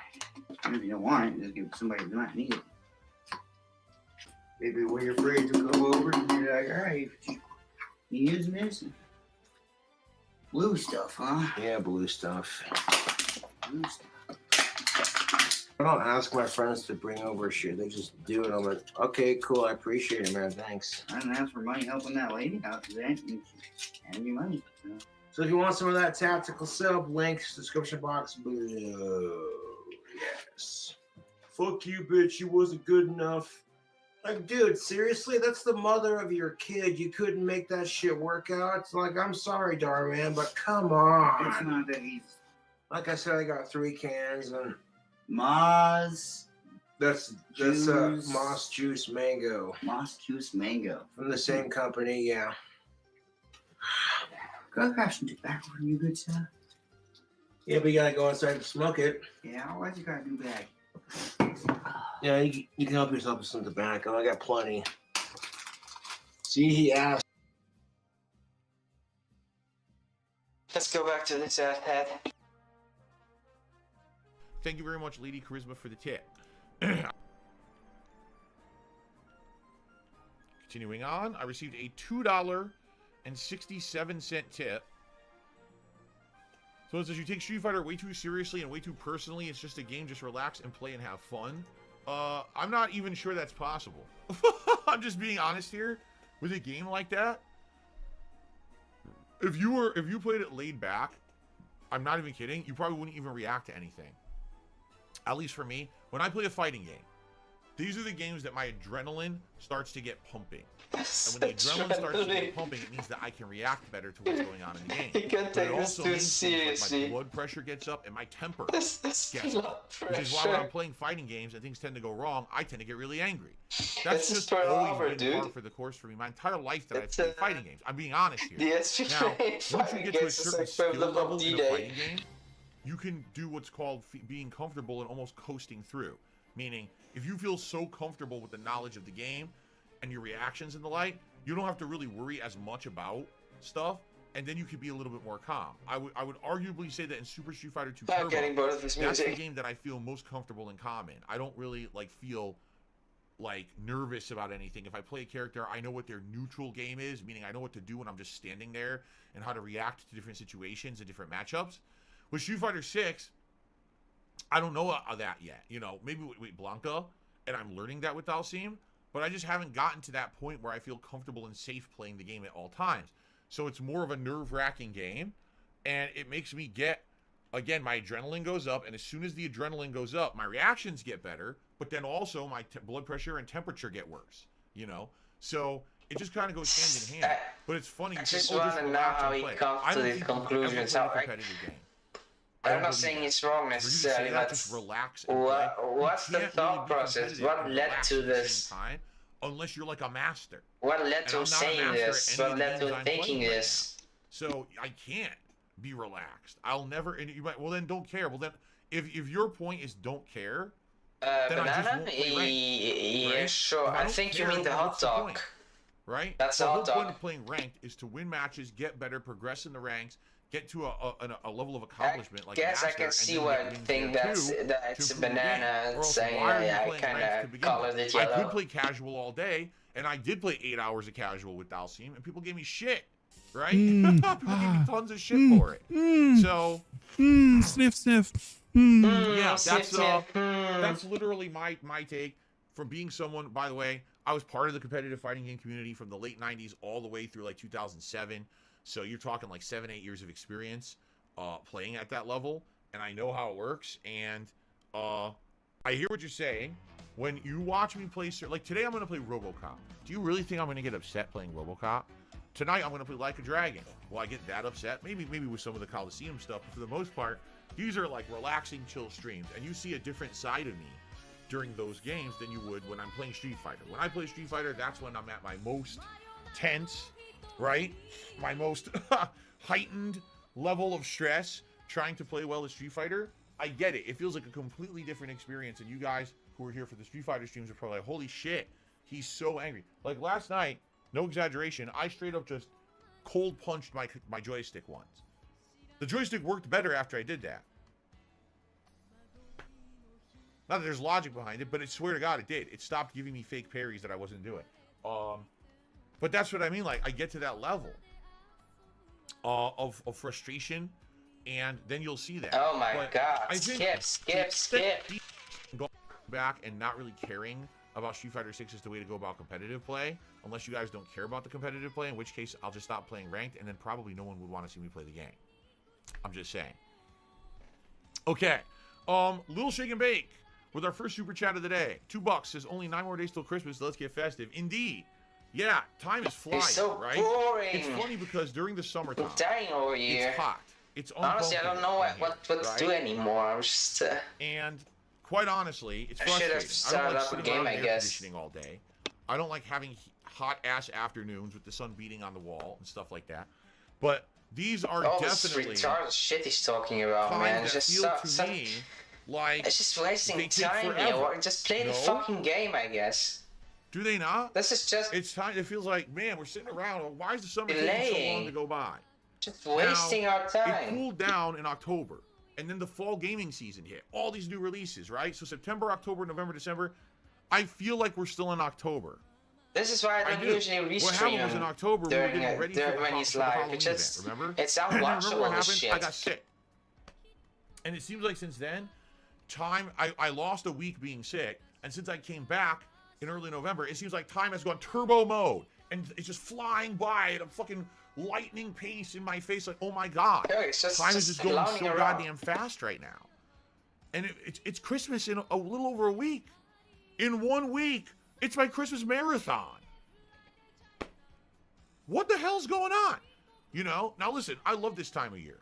[SPEAKER 7] If you don't want it, just give somebody who might need it.
[SPEAKER 6] Maybe when you're afraid to go over and be like, all right.
[SPEAKER 7] You using this? Blue stuff, huh?
[SPEAKER 6] Yeah, blue stuff.
[SPEAKER 7] Blue stuff.
[SPEAKER 6] I don't ask my friends to bring over shit. They just do it. I'm like, okay, cool. I appreciate it, man. Thanks.
[SPEAKER 7] I didn't ask for money helping that lady out today. And me money.
[SPEAKER 6] So if you want some of that tactical sub, links, description box below. Yes. Fuck you, bitch. You wasn't good enough. Like, dude, seriously? That's the mother of your kid. You couldn't make that shit work out? It's like, I'm sorry, Darman, but come on.
[SPEAKER 7] It's not that easy.
[SPEAKER 6] Like I said, I got 3 cans and...
[SPEAKER 7] Moss.
[SPEAKER 6] That's Moss Juice Mango.
[SPEAKER 7] Moss Juice Mango.
[SPEAKER 6] From the same company, yeah.
[SPEAKER 7] Go grab some tobacco from you, good sir.
[SPEAKER 6] Yeah, but you gotta go inside and smoke it.
[SPEAKER 7] Yeah, why'd you gotta do that?
[SPEAKER 6] Yeah, you can help yourself with some tobacco. I got plenty. See, he asked.
[SPEAKER 4] Let's go back to this head.
[SPEAKER 5] Thank you very much, Lady Charisma, for the tip. Continuing on, I received a $2.67 tip. So it says, you take Street Fighter way too seriously and way too personally. It's just a game. Just relax and play and have fun. I'm not even sure that's possible. I'm just being honest here. With a game like that, if you played it laid back, I'm not even kidding, you probably wouldn't even react to anything. At least for me, when I play a fighting game, these are the games that my adrenaline starts to get pumping. And when the adrenaline starts to get pumping, it means that I can react better to what's going on in the game.
[SPEAKER 4] You can take
[SPEAKER 5] it
[SPEAKER 4] this
[SPEAKER 5] also
[SPEAKER 4] too
[SPEAKER 5] means
[SPEAKER 4] seriously.
[SPEAKER 5] like my blood pressure gets up and my temper
[SPEAKER 4] This
[SPEAKER 5] gets up. Which is why when I'm playing fighting games and things tend to go wrong, I tend to get really angry. That's just always been par for the course for me. My entire life that I've played fighting games. I'm being honest here. Now, once you get to a certain skill level in a fighting game, you can do what's called being comfortable and almost coasting through. Meaning, if you feel so comfortable with the knowledge of the game and your reactions and the like, you don't have to really worry as much about stuff, and then you could be a little bit more calm. I would arguably say that in Super Street Fighter 2 Turbo, that's the game that I feel most comfortable and calm in. I don't really like feel like nervous about anything. If I play a character, I know what their neutral game is, meaning I know what to do when I'm just standing there and how to react to different situations and different matchups. With Street Fighter 6, I don't know that yet. You know, maybe with Blanca, and I'm learning that with Dalsim, but I just haven't gotten to that point where I feel comfortable and safe playing the game at all times. So it's more of a nerve-wracking game, and it makes me get, again, my adrenaline goes up, and as soon as the adrenaline goes up, my reactions get better, but then also my blood pressure and temperature get worse, you know? So it just kind of goes hand in hand. But it's funny.
[SPEAKER 4] I just want to know how he comes to these conclusions. I'm not saying it's wrong necessarily, but
[SPEAKER 5] just relax
[SPEAKER 4] what's the thought process? What led to this?
[SPEAKER 5] Unless you're like a master.
[SPEAKER 4] What led to saying this? What led to thinking this?
[SPEAKER 5] So I can't be relaxed. I'll never. And you might. Well, then don't care. Well, then if your point is don't care, then
[SPEAKER 4] Banana?
[SPEAKER 5] I just won't play ranked,
[SPEAKER 4] Yeah,
[SPEAKER 5] right?
[SPEAKER 4] sure. I think you mean the hot dog.
[SPEAKER 5] Right?
[SPEAKER 4] That's
[SPEAKER 5] the
[SPEAKER 4] the
[SPEAKER 5] whole
[SPEAKER 4] hot dog.
[SPEAKER 5] point of playing ranked is to win matches, get better, progress in the ranks, get to a level of accomplishment. Like
[SPEAKER 4] Guess I
[SPEAKER 5] master,
[SPEAKER 4] can
[SPEAKER 5] and
[SPEAKER 4] see
[SPEAKER 5] then
[SPEAKER 4] why
[SPEAKER 5] get
[SPEAKER 4] you
[SPEAKER 5] wins
[SPEAKER 4] think
[SPEAKER 5] there
[SPEAKER 4] that's
[SPEAKER 5] too,
[SPEAKER 4] that it's
[SPEAKER 5] to
[SPEAKER 4] a
[SPEAKER 5] improve the game.
[SPEAKER 4] banana
[SPEAKER 5] Or
[SPEAKER 4] and
[SPEAKER 5] else
[SPEAKER 4] saying
[SPEAKER 5] why are you
[SPEAKER 4] yeah, I
[SPEAKER 5] playing
[SPEAKER 4] kind
[SPEAKER 5] ranked to
[SPEAKER 4] of
[SPEAKER 5] begin
[SPEAKER 4] colored
[SPEAKER 5] with?
[SPEAKER 4] it yellow.
[SPEAKER 5] I could play casual all day, and I did play 8 hours of casual with Dalsim, and people gave me shit, right? People gave me tons of shit for it. So,
[SPEAKER 8] Sniff, sniff.
[SPEAKER 5] yeah, that's literally my take from being someone. By the way, I was part of the competitive fighting game community from the late 90s all the way through like 2007. So you're talking like 7-8 years of experience playing at that level, and I know how it works. And I hear what you're saying. When you watch me play, like today I'm going to play RoboCop. Do you really think I'm going to get upset playing RoboCop? Tonight I'm going to play Like a Dragon. Will I get that upset? Maybe with some of the Coliseum stuff, but for the most part, these are like relaxing, chill streams, and you see a different side of me during those games than you would when I'm playing Street Fighter. When I play Street Fighter, that's when I'm at my most tense, right? My most heightened level of stress trying to play well as Street Fighter. I get it. It feels like a completely different experience, and you guys who are here for the Street Fighter streams are probably like, holy shit, he's so angry. Like last night, no exaggeration, I straight up just cold punched my joystick once. The joystick worked better after I did that. Not that there's logic behind it, but I swear to God it did. It stopped giving me fake parries that I wasn't doing. But that's what I mean. Like, I get to that level of frustration, and then you'll see that.
[SPEAKER 4] Oh my
[SPEAKER 5] But
[SPEAKER 4] god.
[SPEAKER 5] I think
[SPEAKER 4] Skip.
[SPEAKER 5] Go back and not really caring about Street Fighter 6 is the way to go about competitive play, unless you guys don't care about the competitive play, in which case I'll just stop playing ranked, and then probably no one would want to see me play the game. I'm just saying. Okay. Little Shake and Bake with our first super chat of the day. $2 says only 9 more days till Christmas. Let's get festive. Indeed. Yeah, time is flying,
[SPEAKER 4] It's so
[SPEAKER 5] right?
[SPEAKER 4] boring.
[SPEAKER 5] It's funny because during the summertime,
[SPEAKER 4] I'm dying over here.
[SPEAKER 5] it's hot. It's
[SPEAKER 4] Honestly, I don't know what to
[SPEAKER 5] right?
[SPEAKER 4] do anymore. I'm just
[SPEAKER 5] And quite honestly, it's
[SPEAKER 4] I should have
[SPEAKER 5] frustrating. I don't like
[SPEAKER 4] started up a
[SPEAKER 5] sitting
[SPEAKER 4] game,
[SPEAKER 5] around
[SPEAKER 4] I
[SPEAKER 5] air
[SPEAKER 4] guess.
[SPEAKER 5] conditioning all day. I don't like having hot ass afternoons with the sun beating on the wall and stuff like that. But these are
[SPEAKER 4] all this
[SPEAKER 5] definitely
[SPEAKER 4] retarded shit he's talking about,
[SPEAKER 5] times
[SPEAKER 4] man.
[SPEAKER 5] that
[SPEAKER 4] It's just
[SPEAKER 5] feel to me like
[SPEAKER 4] it's just wasting
[SPEAKER 5] they take
[SPEAKER 4] time
[SPEAKER 5] forever.
[SPEAKER 4] here. Just play the
[SPEAKER 5] No?
[SPEAKER 4] fucking game, I guess.
[SPEAKER 5] Do they not?
[SPEAKER 4] This is just
[SPEAKER 5] It's time. It feels like, man, we're sitting around. Why is the summer taking so long
[SPEAKER 4] Delaying.
[SPEAKER 5] to go by?
[SPEAKER 4] wasting our
[SPEAKER 5] It
[SPEAKER 4] time.
[SPEAKER 5] cooled down in October, and then the fall gaming season hit. All these new releases, right? So September, October, November, December. I feel like we're still in October.
[SPEAKER 4] This is why I don't
[SPEAKER 5] do.
[SPEAKER 4] usually
[SPEAKER 5] What happened was in
[SPEAKER 4] restream
[SPEAKER 5] October, we were
[SPEAKER 4] during
[SPEAKER 5] getting ready for the,
[SPEAKER 4] when
[SPEAKER 5] for
[SPEAKER 4] he's
[SPEAKER 5] the
[SPEAKER 4] live.
[SPEAKER 5] Halloween
[SPEAKER 4] It just
[SPEAKER 5] event, remember?
[SPEAKER 4] it's
[SPEAKER 5] And remember
[SPEAKER 4] unwatchable.
[SPEAKER 5] what
[SPEAKER 4] This
[SPEAKER 5] happened?
[SPEAKER 4] shit.
[SPEAKER 5] I got sick. And it seems like since then, I lost a week being sick, and since I came back in early November, it seems like time has gone turbo mode, and it's just flying by at a fucking lightning pace in my face. Like, oh my god,
[SPEAKER 4] Yeah, it's just-
[SPEAKER 5] time is
[SPEAKER 4] just
[SPEAKER 5] just going
[SPEAKER 4] clowning
[SPEAKER 5] so
[SPEAKER 4] around.
[SPEAKER 5] goddamn fast right now. And it's Christmas in a little over a week. In 1 week, it's my Christmas marathon. What the hell's going on? You know, now listen, I love this time of year.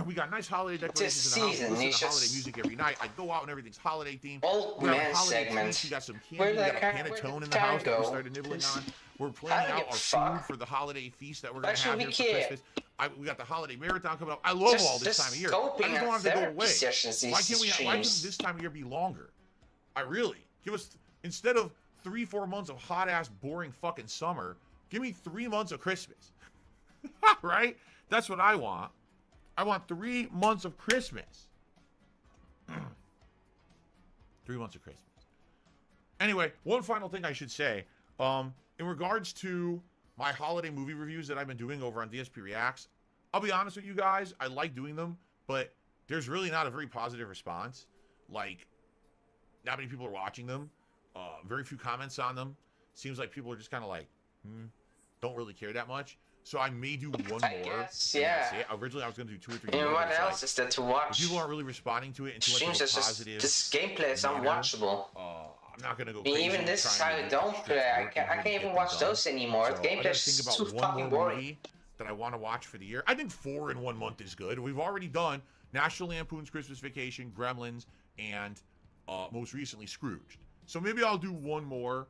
[SPEAKER 5] We got nice holiday decorations in the house.
[SPEAKER 4] season,
[SPEAKER 5] Listen
[SPEAKER 4] it's
[SPEAKER 5] to holiday
[SPEAKER 4] just-
[SPEAKER 5] music every night. I go out and everything's holiday themed.
[SPEAKER 4] Old
[SPEAKER 5] We have
[SPEAKER 4] man
[SPEAKER 5] holiday
[SPEAKER 4] segment.
[SPEAKER 5] treats. We got some candy.
[SPEAKER 4] Where'd
[SPEAKER 5] We got
[SPEAKER 4] that
[SPEAKER 5] a
[SPEAKER 4] kind- where'd
[SPEAKER 5] panettone
[SPEAKER 4] the
[SPEAKER 5] in the
[SPEAKER 4] time
[SPEAKER 5] house that we
[SPEAKER 4] go?
[SPEAKER 5] started nibbling on. We're
[SPEAKER 4] I
[SPEAKER 5] planning
[SPEAKER 4] don't
[SPEAKER 5] out
[SPEAKER 4] give
[SPEAKER 5] our
[SPEAKER 4] a
[SPEAKER 5] food
[SPEAKER 4] fuck.
[SPEAKER 5] for the holiday feast that we're
[SPEAKER 4] Why
[SPEAKER 5] going to
[SPEAKER 4] should
[SPEAKER 5] have
[SPEAKER 4] we
[SPEAKER 5] here for
[SPEAKER 4] care?
[SPEAKER 5] Christmas. We got the holiday marathon coming up. I love all this time of year. I
[SPEAKER 4] Scoping
[SPEAKER 5] just don't
[SPEAKER 4] and
[SPEAKER 5] want it to go
[SPEAKER 4] therapy
[SPEAKER 5] away.
[SPEAKER 4] sessions, these
[SPEAKER 5] Why can
[SPEAKER 4] streams.
[SPEAKER 5] this time of year be longer? I really give us, instead of 3-4 months of hot ass boring fucking summer, Give me 3 months of Christmas. Right? That's what I want. I want 3 months of Christmas. 3 months of Christmas. Anyway, one final thing I should say. In regards to my holiday movie reviews that I've been doing over on DSP Reacts, I'll be honest with you guys, I like doing them, but there's really not a very positive response. Like, not many people are watching them. Very few comments on them. Seems like people are just kind of like, don't really care that much. So I may do one more.
[SPEAKER 4] Guess, yeah.
[SPEAKER 5] Originally, I was going to do 2 or 3 more.
[SPEAKER 4] And what else is there to watch?
[SPEAKER 5] People aren't really responding to it in too much of a positive.
[SPEAKER 4] This gameplay is unwatchable.
[SPEAKER 5] I'm not going to go crazy.
[SPEAKER 4] Even this is how I don't play. I can't even watch those anymore.
[SPEAKER 5] So
[SPEAKER 4] The gameplay is too fucking boring.
[SPEAKER 5] That I want to watch for the year. I think 4 in 1 month is good. We've already done National Lampoon's Christmas Vacation, Gremlins, and most recently Scrooged. So maybe I'll do one more.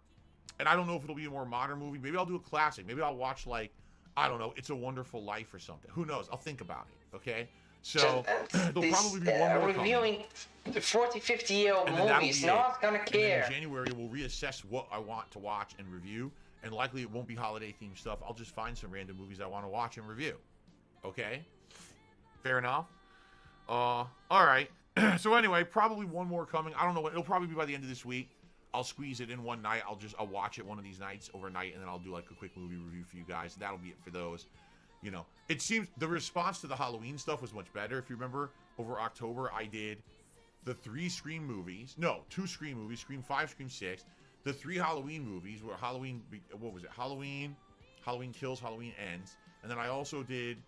[SPEAKER 5] And I don't know if it'll be a more modern movie. Maybe I'll do a classic. Maybe I'll watch, like, I don't know, It's a Wonderful Life or something. Who knows? I'll think about it, okay? So there'll probably be one more
[SPEAKER 4] reviewing 40, 50-year-old movies. No one's gonna care.
[SPEAKER 5] In January, we'll reassess what I want to watch and review. And likely it won't be holiday-themed stuff. I'll just find some random movies I want to watch and review. Okay? Fair enough? All right. So anyway, probably one more coming. I don't know. It'll probably be by the end of this week. I'll squeeze it in one night. I'll watch it one of these nights overnight, and then I'll do like a quick movie review for you guys. That'll be it for those. You know, it seems the response to the Halloween stuff was much better. If you remember, over October, I did the 3 Scream movies. No, 2 Scream movies, Scream 5, Scream 6. The 3 Halloween movies were Halloween, what was it? Halloween Kills, Halloween Ends. And then I also did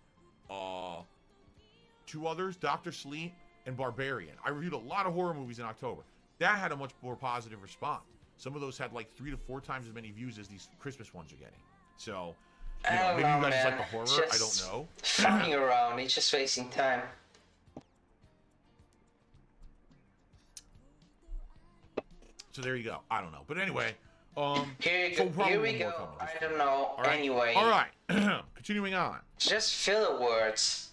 [SPEAKER 5] 2 others, Dr. Sleep and Barbarian. I reviewed a lot of horror movies in October. That had a much more positive response. Some of those had like 3 to 4 times as many views as these Christmas ones are getting. So, you know, maybe you guys just like the horror. I don't know.
[SPEAKER 4] Fucking around. It's just wasting time.
[SPEAKER 5] So there you go. I don't know. But anyway,
[SPEAKER 4] here we go. I don't know.
[SPEAKER 5] All right.
[SPEAKER 4] Anyway.
[SPEAKER 5] All right. Continuing on.
[SPEAKER 4] Just filler words.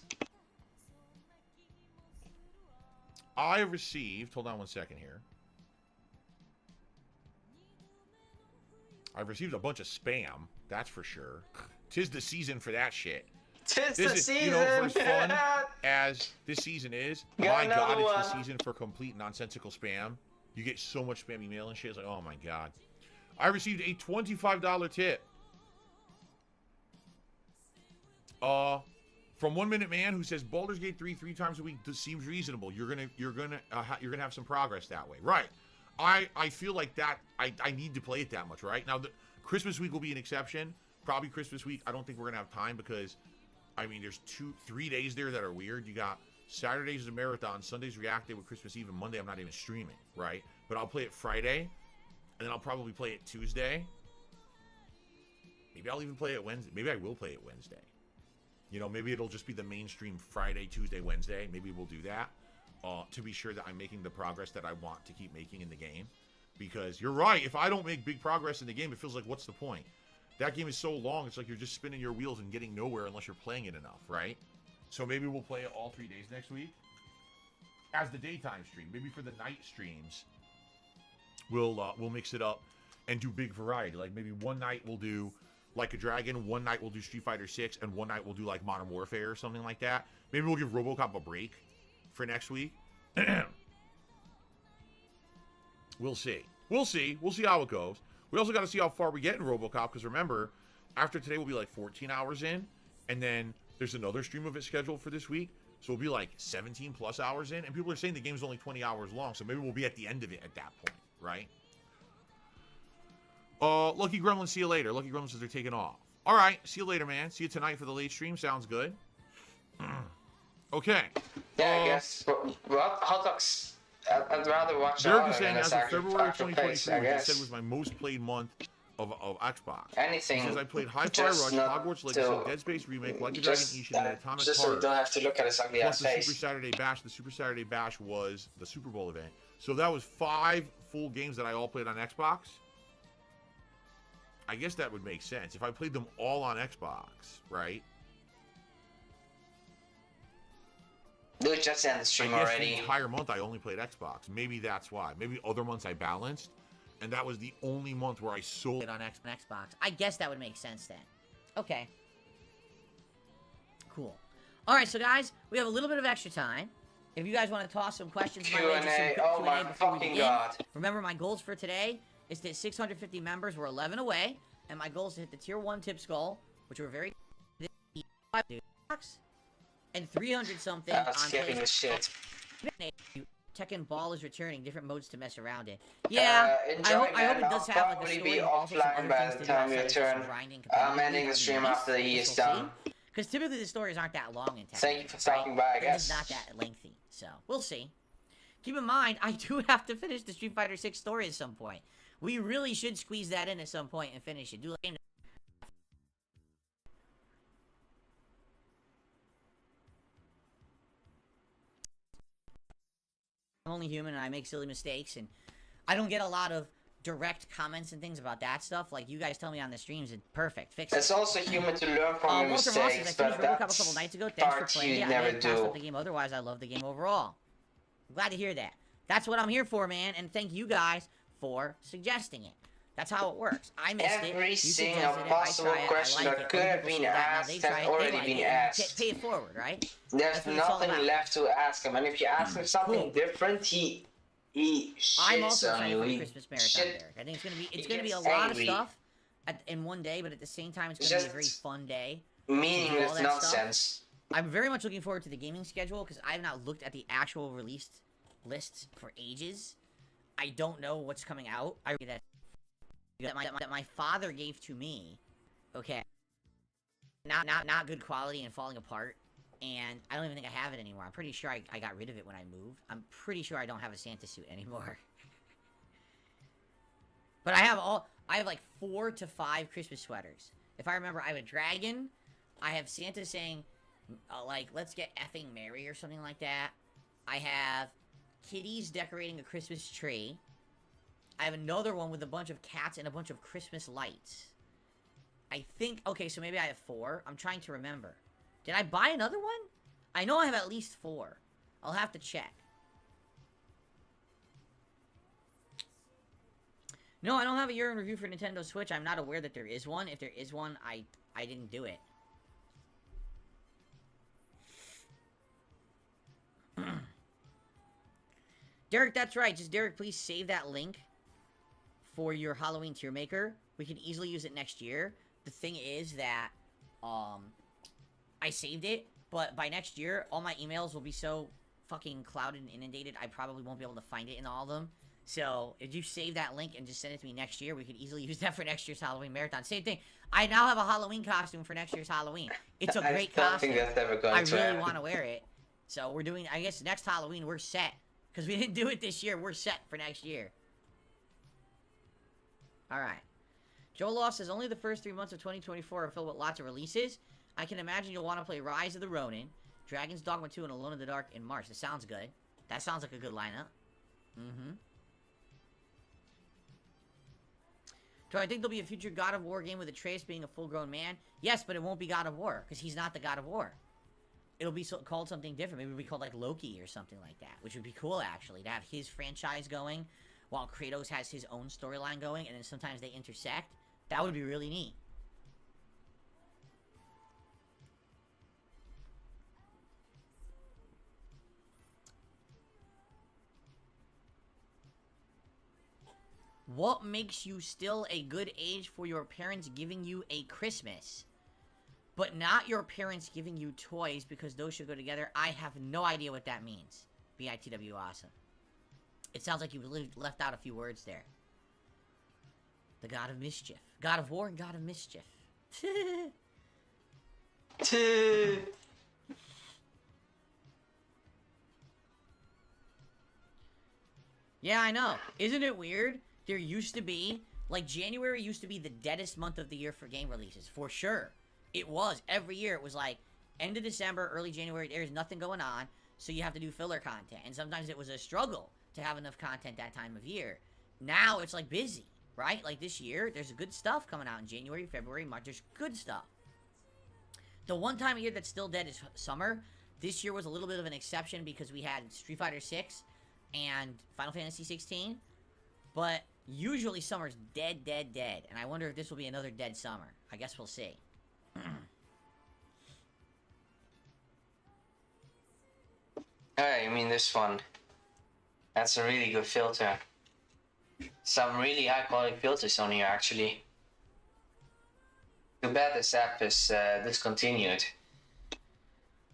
[SPEAKER 5] I received, hold on one second here. I've received a bunch of spam, that's for sure. 'Tis the season for that shit.
[SPEAKER 4] Tis the season.
[SPEAKER 5] You know, for as fun as this season is, my God, it's the season for complete nonsensical spam. You get so much spam email and shit. It's like, oh my God. I received a $25 tip. From 1 Minute Man, who says Baldur's Gate 3 times a week seems reasonable. You're gonna have some progress that way, right? I feel like that I need to play it that much, right? Now the Christmas week will be an exception. Probably Christmas week. I don't think we're gonna have time because, I mean, there's 3 days there that are weird. You got Saturdays is a marathon, Sunday's React Day with Christmas Eve, and Monday I'm not even streaming, right? But I'll play it Friday, and then I'll probably play it Tuesday. Maybe I'll even play it Wednesday. Maybe I will play it Wednesday. You know, maybe it'll just be the mainstream Friday, Tuesday, Wednesday. Maybe we'll do that to be sure that I'm making the progress that I want to keep making in the game. Because you're right, if I don't make big progress in the game, it feels like, what's the point? That game is so long, it's like you're just spinning your wheels and getting nowhere unless you're playing it enough, right? So maybe we'll play it all 3 days next week as the daytime stream. Maybe for the night streams, we'll mix it up and do big variety. Like maybe one night we'll do Like a Dragon, one night we'll do Street Fighter 6, and one night we'll do like Modern Warfare or something like that. Maybe we'll give RoboCop a break for next week. We'll see. We'll see how it goes. We also got to see how far we get in RoboCop, because remember, after today we'll be like 14 hours in, and then there's another stream of it scheduled for this week, so we'll be like 17 plus hours in, and people are saying the game's only 20 hours long, so maybe we'll be at the end of it at that point, right? Lucky Gremlin, see you later. Lucky Gremlin says they're taking off. All right, see you later, man. See you tonight for the late stream. Sounds good. Okay.
[SPEAKER 4] Yeah, I guess. Well, hot dogs. I'd rather watch
[SPEAKER 5] Derek is saying, as of February 2023, which I said was my most played month of Xbox.
[SPEAKER 4] Anything.
[SPEAKER 5] Says I played Hi-Fi Rush, Hogwarts Legacy, Dead Space Remake, Like a Dragon Ishin, and Atomic Heart.
[SPEAKER 4] Just so we don't have to look at his ugly ass face.
[SPEAKER 5] Plus the Super Saturday Bash. The Super Saturday Bash was the Super Bowl event. So that was 5 full games that I all played on Xbox. I guess that would make sense. If I played them all on Xbox, right?
[SPEAKER 4] Do it just end the stream
[SPEAKER 5] I guess
[SPEAKER 4] already.
[SPEAKER 5] the entire month I only played Xbox. Maybe that's why. Maybe other months I balanced. and that was the only month where I sold
[SPEAKER 3] it on Xbox. I guess that would make sense then. Okay. Cool. All right, so guys, we have a little bit of extra time. If you guys want to toss some questions my way, just some quick
[SPEAKER 4] oh
[SPEAKER 3] Q&A
[SPEAKER 4] my
[SPEAKER 3] before we
[SPEAKER 4] fucking
[SPEAKER 3] begin.
[SPEAKER 4] god.
[SPEAKER 3] Remember, my goals for today is to hit 650 members. We're 11 away, and my goal is to hit the tier 1 tip skull, which we're very and 300 something on
[SPEAKER 4] skipping the shit.
[SPEAKER 3] Tekken Ball is returning, different modes to mess around in. Yeah, I hope it does have like a story and also some other things to do outside of grinding.
[SPEAKER 4] I'm ending the stream after he is done.
[SPEAKER 3] Because typically the stories aren't that long in Tekken.
[SPEAKER 4] Thank you for stopping by, I guess.
[SPEAKER 3] It's not that lengthy, so we'll see. Keep in mind, I do have to finish the Street Fighter 6 story at some point. We really should squeeze that in at some point and finish it. Do like I'm only human and I make silly mistakes, and I don't get a lot of direct comments and things about that stuff. Like you guys tell me on the streams, it's perfect. Fix it.
[SPEAKER 4] It's also human to learn from your
[SPEAKER 3] Walter
[SPEAKER 4] mistakes,
[SPEAKER 3] Moss,
[SPEAKER 4] but
[SPEAKER 3] a couple nights ago. Thanks for playing. Yeah,
[SPEAKER 4] never
[SPEAKER 3] I passed up the game. Otherwise, I love the game overall. I'm glad to hear that. That's what I'm here for, man. And thank you guys for suggesting it. That's how it works. I missed it.
[SPEAKER 4] Every single possible question that could have been asked has already been asked.
[SPEAKER 3] Pay it forward, right?
[SPEAKER 4] There's nothing left to ask him, and if you ask him something different, he
[SPEAKER 3] I'm also
[SPEAKER 4] shits on
[SPEAKER 3] excited
[SPEAKER 4] you.
[SPEAKER 3] for the Christmas marathon, Derek. I think it's gonna be a lot of stuff in one day, but at the same time, it's gonna be a very fun day.
[SPEAKER 4] Meaningless nonsense.
[SPEAKER 3] I'm very much looking forward to the gaming schedule because I have not looked at the actual released lists for ages. I don't know what's coming out. I read that my father gave to me. Okay. Not good quality and falling apart. And I don't even think I have it anymore. I'm pretty sure I got rid of it when I moved. I'm pretty sure I don't have a Santa suit anymore. But I have like 4 to 5 Christmas sweaters. If I remember, I have a dragon. I have Santa saying, like, let's get effing merry or something like that. I have kitties decorating a Christmas tree. I have another one with a bunch of cats and a bunch of Christmas lights. I think, okay, so maybe I have 4. I'm trying to remember. Did I buy another one? I know I have at least 4. I'll have to check. No, I don't have a year in review for Nintendo Switch. I'm not aware that there is one. If there is one, I didn't do it. Derek, that's right. Just, Derek, please save that link for your Halloween tier maker. We can easily use it next year. The thing is that, I saved it, but by next year, all my emails will be so fucking clouded and inundated, I probably won't be able to find it in all of them. So, if you save that link and just send it to me next year, we could easily use that for next year's Halloween marathon. Same thing. I now have a Halloween costume for next year's Halloween. It's a great costume.
[SPEAKER 4] I don't think that's ever going to
[SPEAKER 3] I really
[SPEAKER 4] happen.
[SPEAKER 3] want to wear it. So, we're doing, I guess, next Halloween, we're set. Because we didn't do it this year, we're set for next year. Alright. Joel Loft says, only the first 3 months of 2024 are filled with lots of releases. I can imagine you'll want to play Rise of the Ronin, Dragon's Dogma 2, and Alone in the Dark in March. That sounds good. That sounds like a good lineup. Do I think there'll be a future God of War game with Atreus being a full-grown man? Yes, but it won't be God of War, because he's not the God of War. It'll be called something different. Maybe it'll be called, like, Loki or something like that, which would be cool, actually, to have his franchise going, while Kratos has his own storyline going, and then sometimes they intersect. That would be really neat. What makes you still a good age for your parents giving you a Christmas, but not your parents giving you toys because those should go together? I have no idea what that means. BITW awesome. It sounds like you left out a few words there. The God of Mischief. God of War and God of Mischief. Yeah, I know. Isn't it weird? There used to be, like, January used to be the deadest month of the year for game releases, for sure. It was. Every year it was like, end of December, early January, there's nothing going on, so you have to do filler content. And sometimes it was a struggle to have enough content that time of year. Now it's, like, busy, right? Like, this year, there's good stuff coming out in January, February, March. There's good stuff. The one time of year that's still dead is summer. This year was a little bit of an exception because we had Street Fighter 6 and Final Fantasy 16. But Usually summer's dead, dead, dead. And I wonder if this will be another dead summer. I guess we'll see.
[SPEAKER 4] Hey, you mean this one? That's a really good filter. Some really high quality filters on here, actually. Too bad this app is discontinued.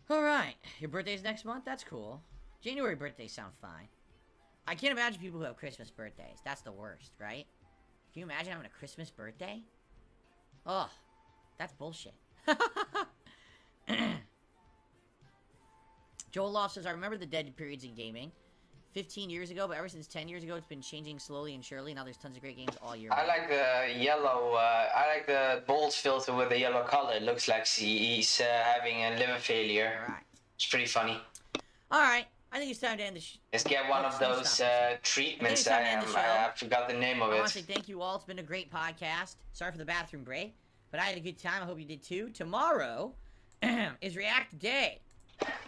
[SPEAKER 3] Alright, your birthday's next month? That's cool. January birthdays sound fine. I can't imagine people who have Christmas birthdays. That's the worst, right? Can you imagine having a Christmas birthday? Ugh, that's bullshit. Joel Loft says, I remember the dead periods in gaming. 15 years ago, but ever since 10 years ago, it's been changing slowly and surely. Now there's tons of great games all year
[SPEAKER 4] I
[SPEAKER 3] round.
[SPEAKER 4] like the yellow, I like the bold filter with the yellow color. It looks like he's having a liver failure.
[SPEAKER 3] Alright.
[SPEAKER 4] It's pretty funny.
[SPEAKER 3] Alright, I think it's time to end the
[SPEAKER 4] Let's get one of those treatments. I forgot the name of
[SPEAKER 3] I want
[SPEAKER 4] it.
[SPEAKER 3] to say thank you all. It's been a great podcast. Sorry for the bathroom break, but I had a good time. I hope you did too. Tomorrow is React Day.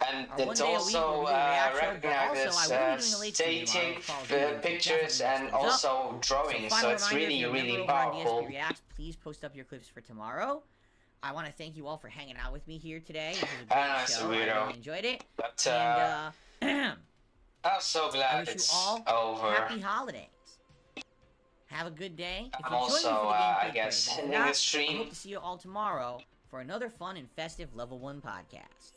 [SPEAKER 4] And it's also recognized as stating pictures and also drawings, so it's really, really powerful.
[SPEAKER 3] React, please post up your clips for tomorrow. I want to thank you all for hanging out with me here today. This was a great show. I really enjoyed it.
[SPEAKER 4] But,
[SPEAKER 3] and,
[SPEAKER 4] I'm so glad
[SPEAKER 3] I wish
[SPEAKER 4] it's
[SPEAKER 3] you all
[SPEAKER 4] over.
[SPEAKER 3] happy holidays. Have a good day. If
[SPEAKER 4] I'm
[SPEAKER 3] you
[SPEAKER 4] also,
[SPEAKER 3] join me for the gameplay,
[SPEAKER 4] I guess,
[SPEAKER 3] great. If
[SPEAKER 4] ending
[SPEAKER 3] not,
[SPEAKER 4] the stream.
[SPEAKER 3] I hope to see you all tomorrow for another fun and festive Level 1 podcast.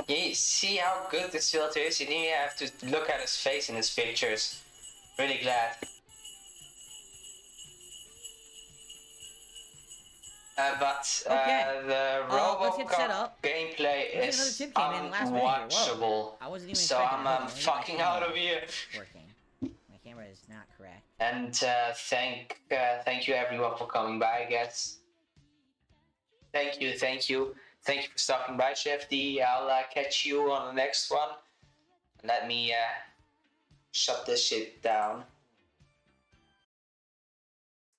[SPEAKER 4] You see how good this filter is? You didn't even have to look at his face in his pictures. Really glad. The
[SPEAKER 3] let's get set
[SPEAKER 4] Robocop
[SPEAKER 3] up.
[SPEAKER 4] gameplay
[SPEAKER 3] There's another
[SPEAKER 4] is
[SPEAKER 3] tip came in last minute here.
[SPEAKER 4] unwatchable.
[SPEAKER 3] Whoa. I wasn't even
[SPEAKER 4] So
[SPEAKER 3] expecting
[SPEAKER 4] I'm
[SPEAKER 3] that.
[SPEAKER 4] fucking out of here.
[SPEAKER 3] Working. My camera is not correct.
[SPEAKER 4] And thank you everyone for coming by, I guess. Thank you for stopping by, Chef D. I'll catch you on the next one. Let me shut this shit down.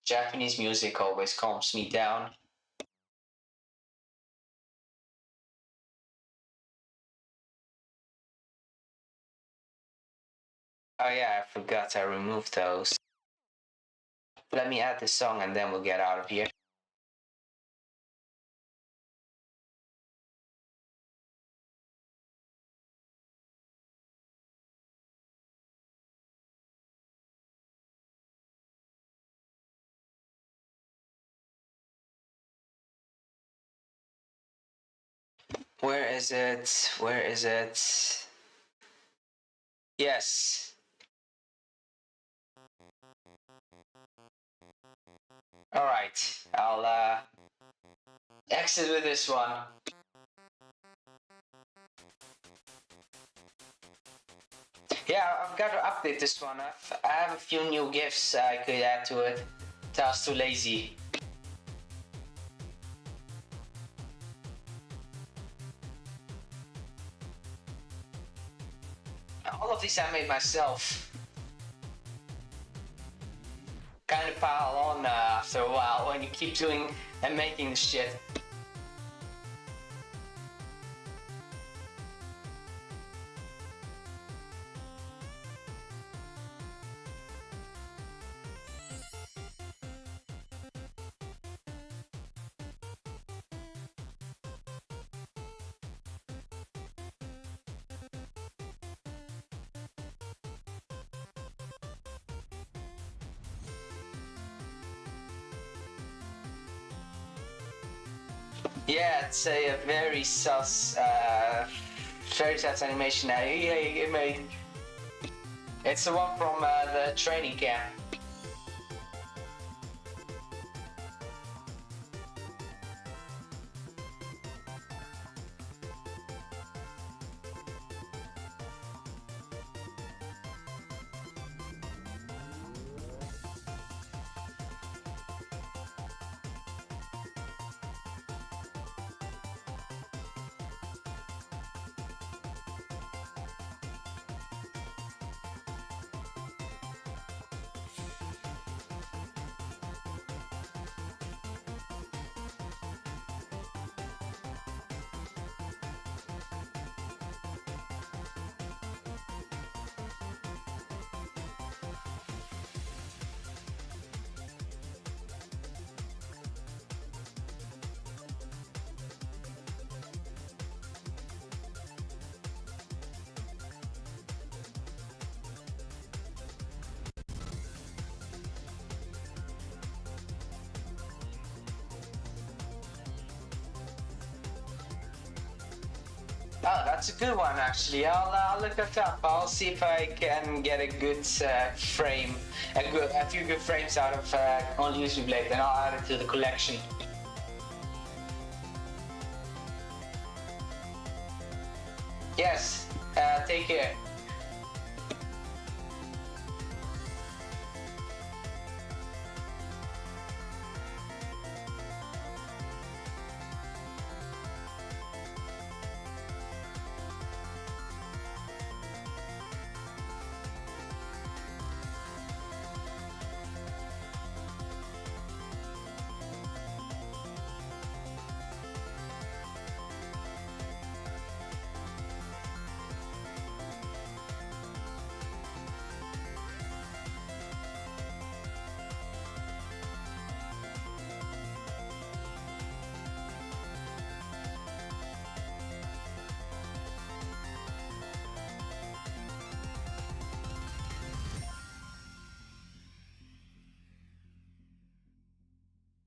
[SPEAKER 4] Japanese music always calms me down. Oh yeah, I forgot I removed those. Let me add the song and then we'll get out of here. Where is it? Where is it? Yes. Alright, I'll exit with this one. Yeah, I've got to update this one. I have a few new gifts I could add to it. I was too lazy. All of these I made myself. Kind of pile on after a while when you keep doing and making the shit. Yeah, it's a very sus animation he made. It's the one from the training camp. Oh, that's a good one actually. I'll look that up. I'll see if I can get a good frame, a few good frames out of on YouTube later, and I'll add it to the collection. Yes. Take care.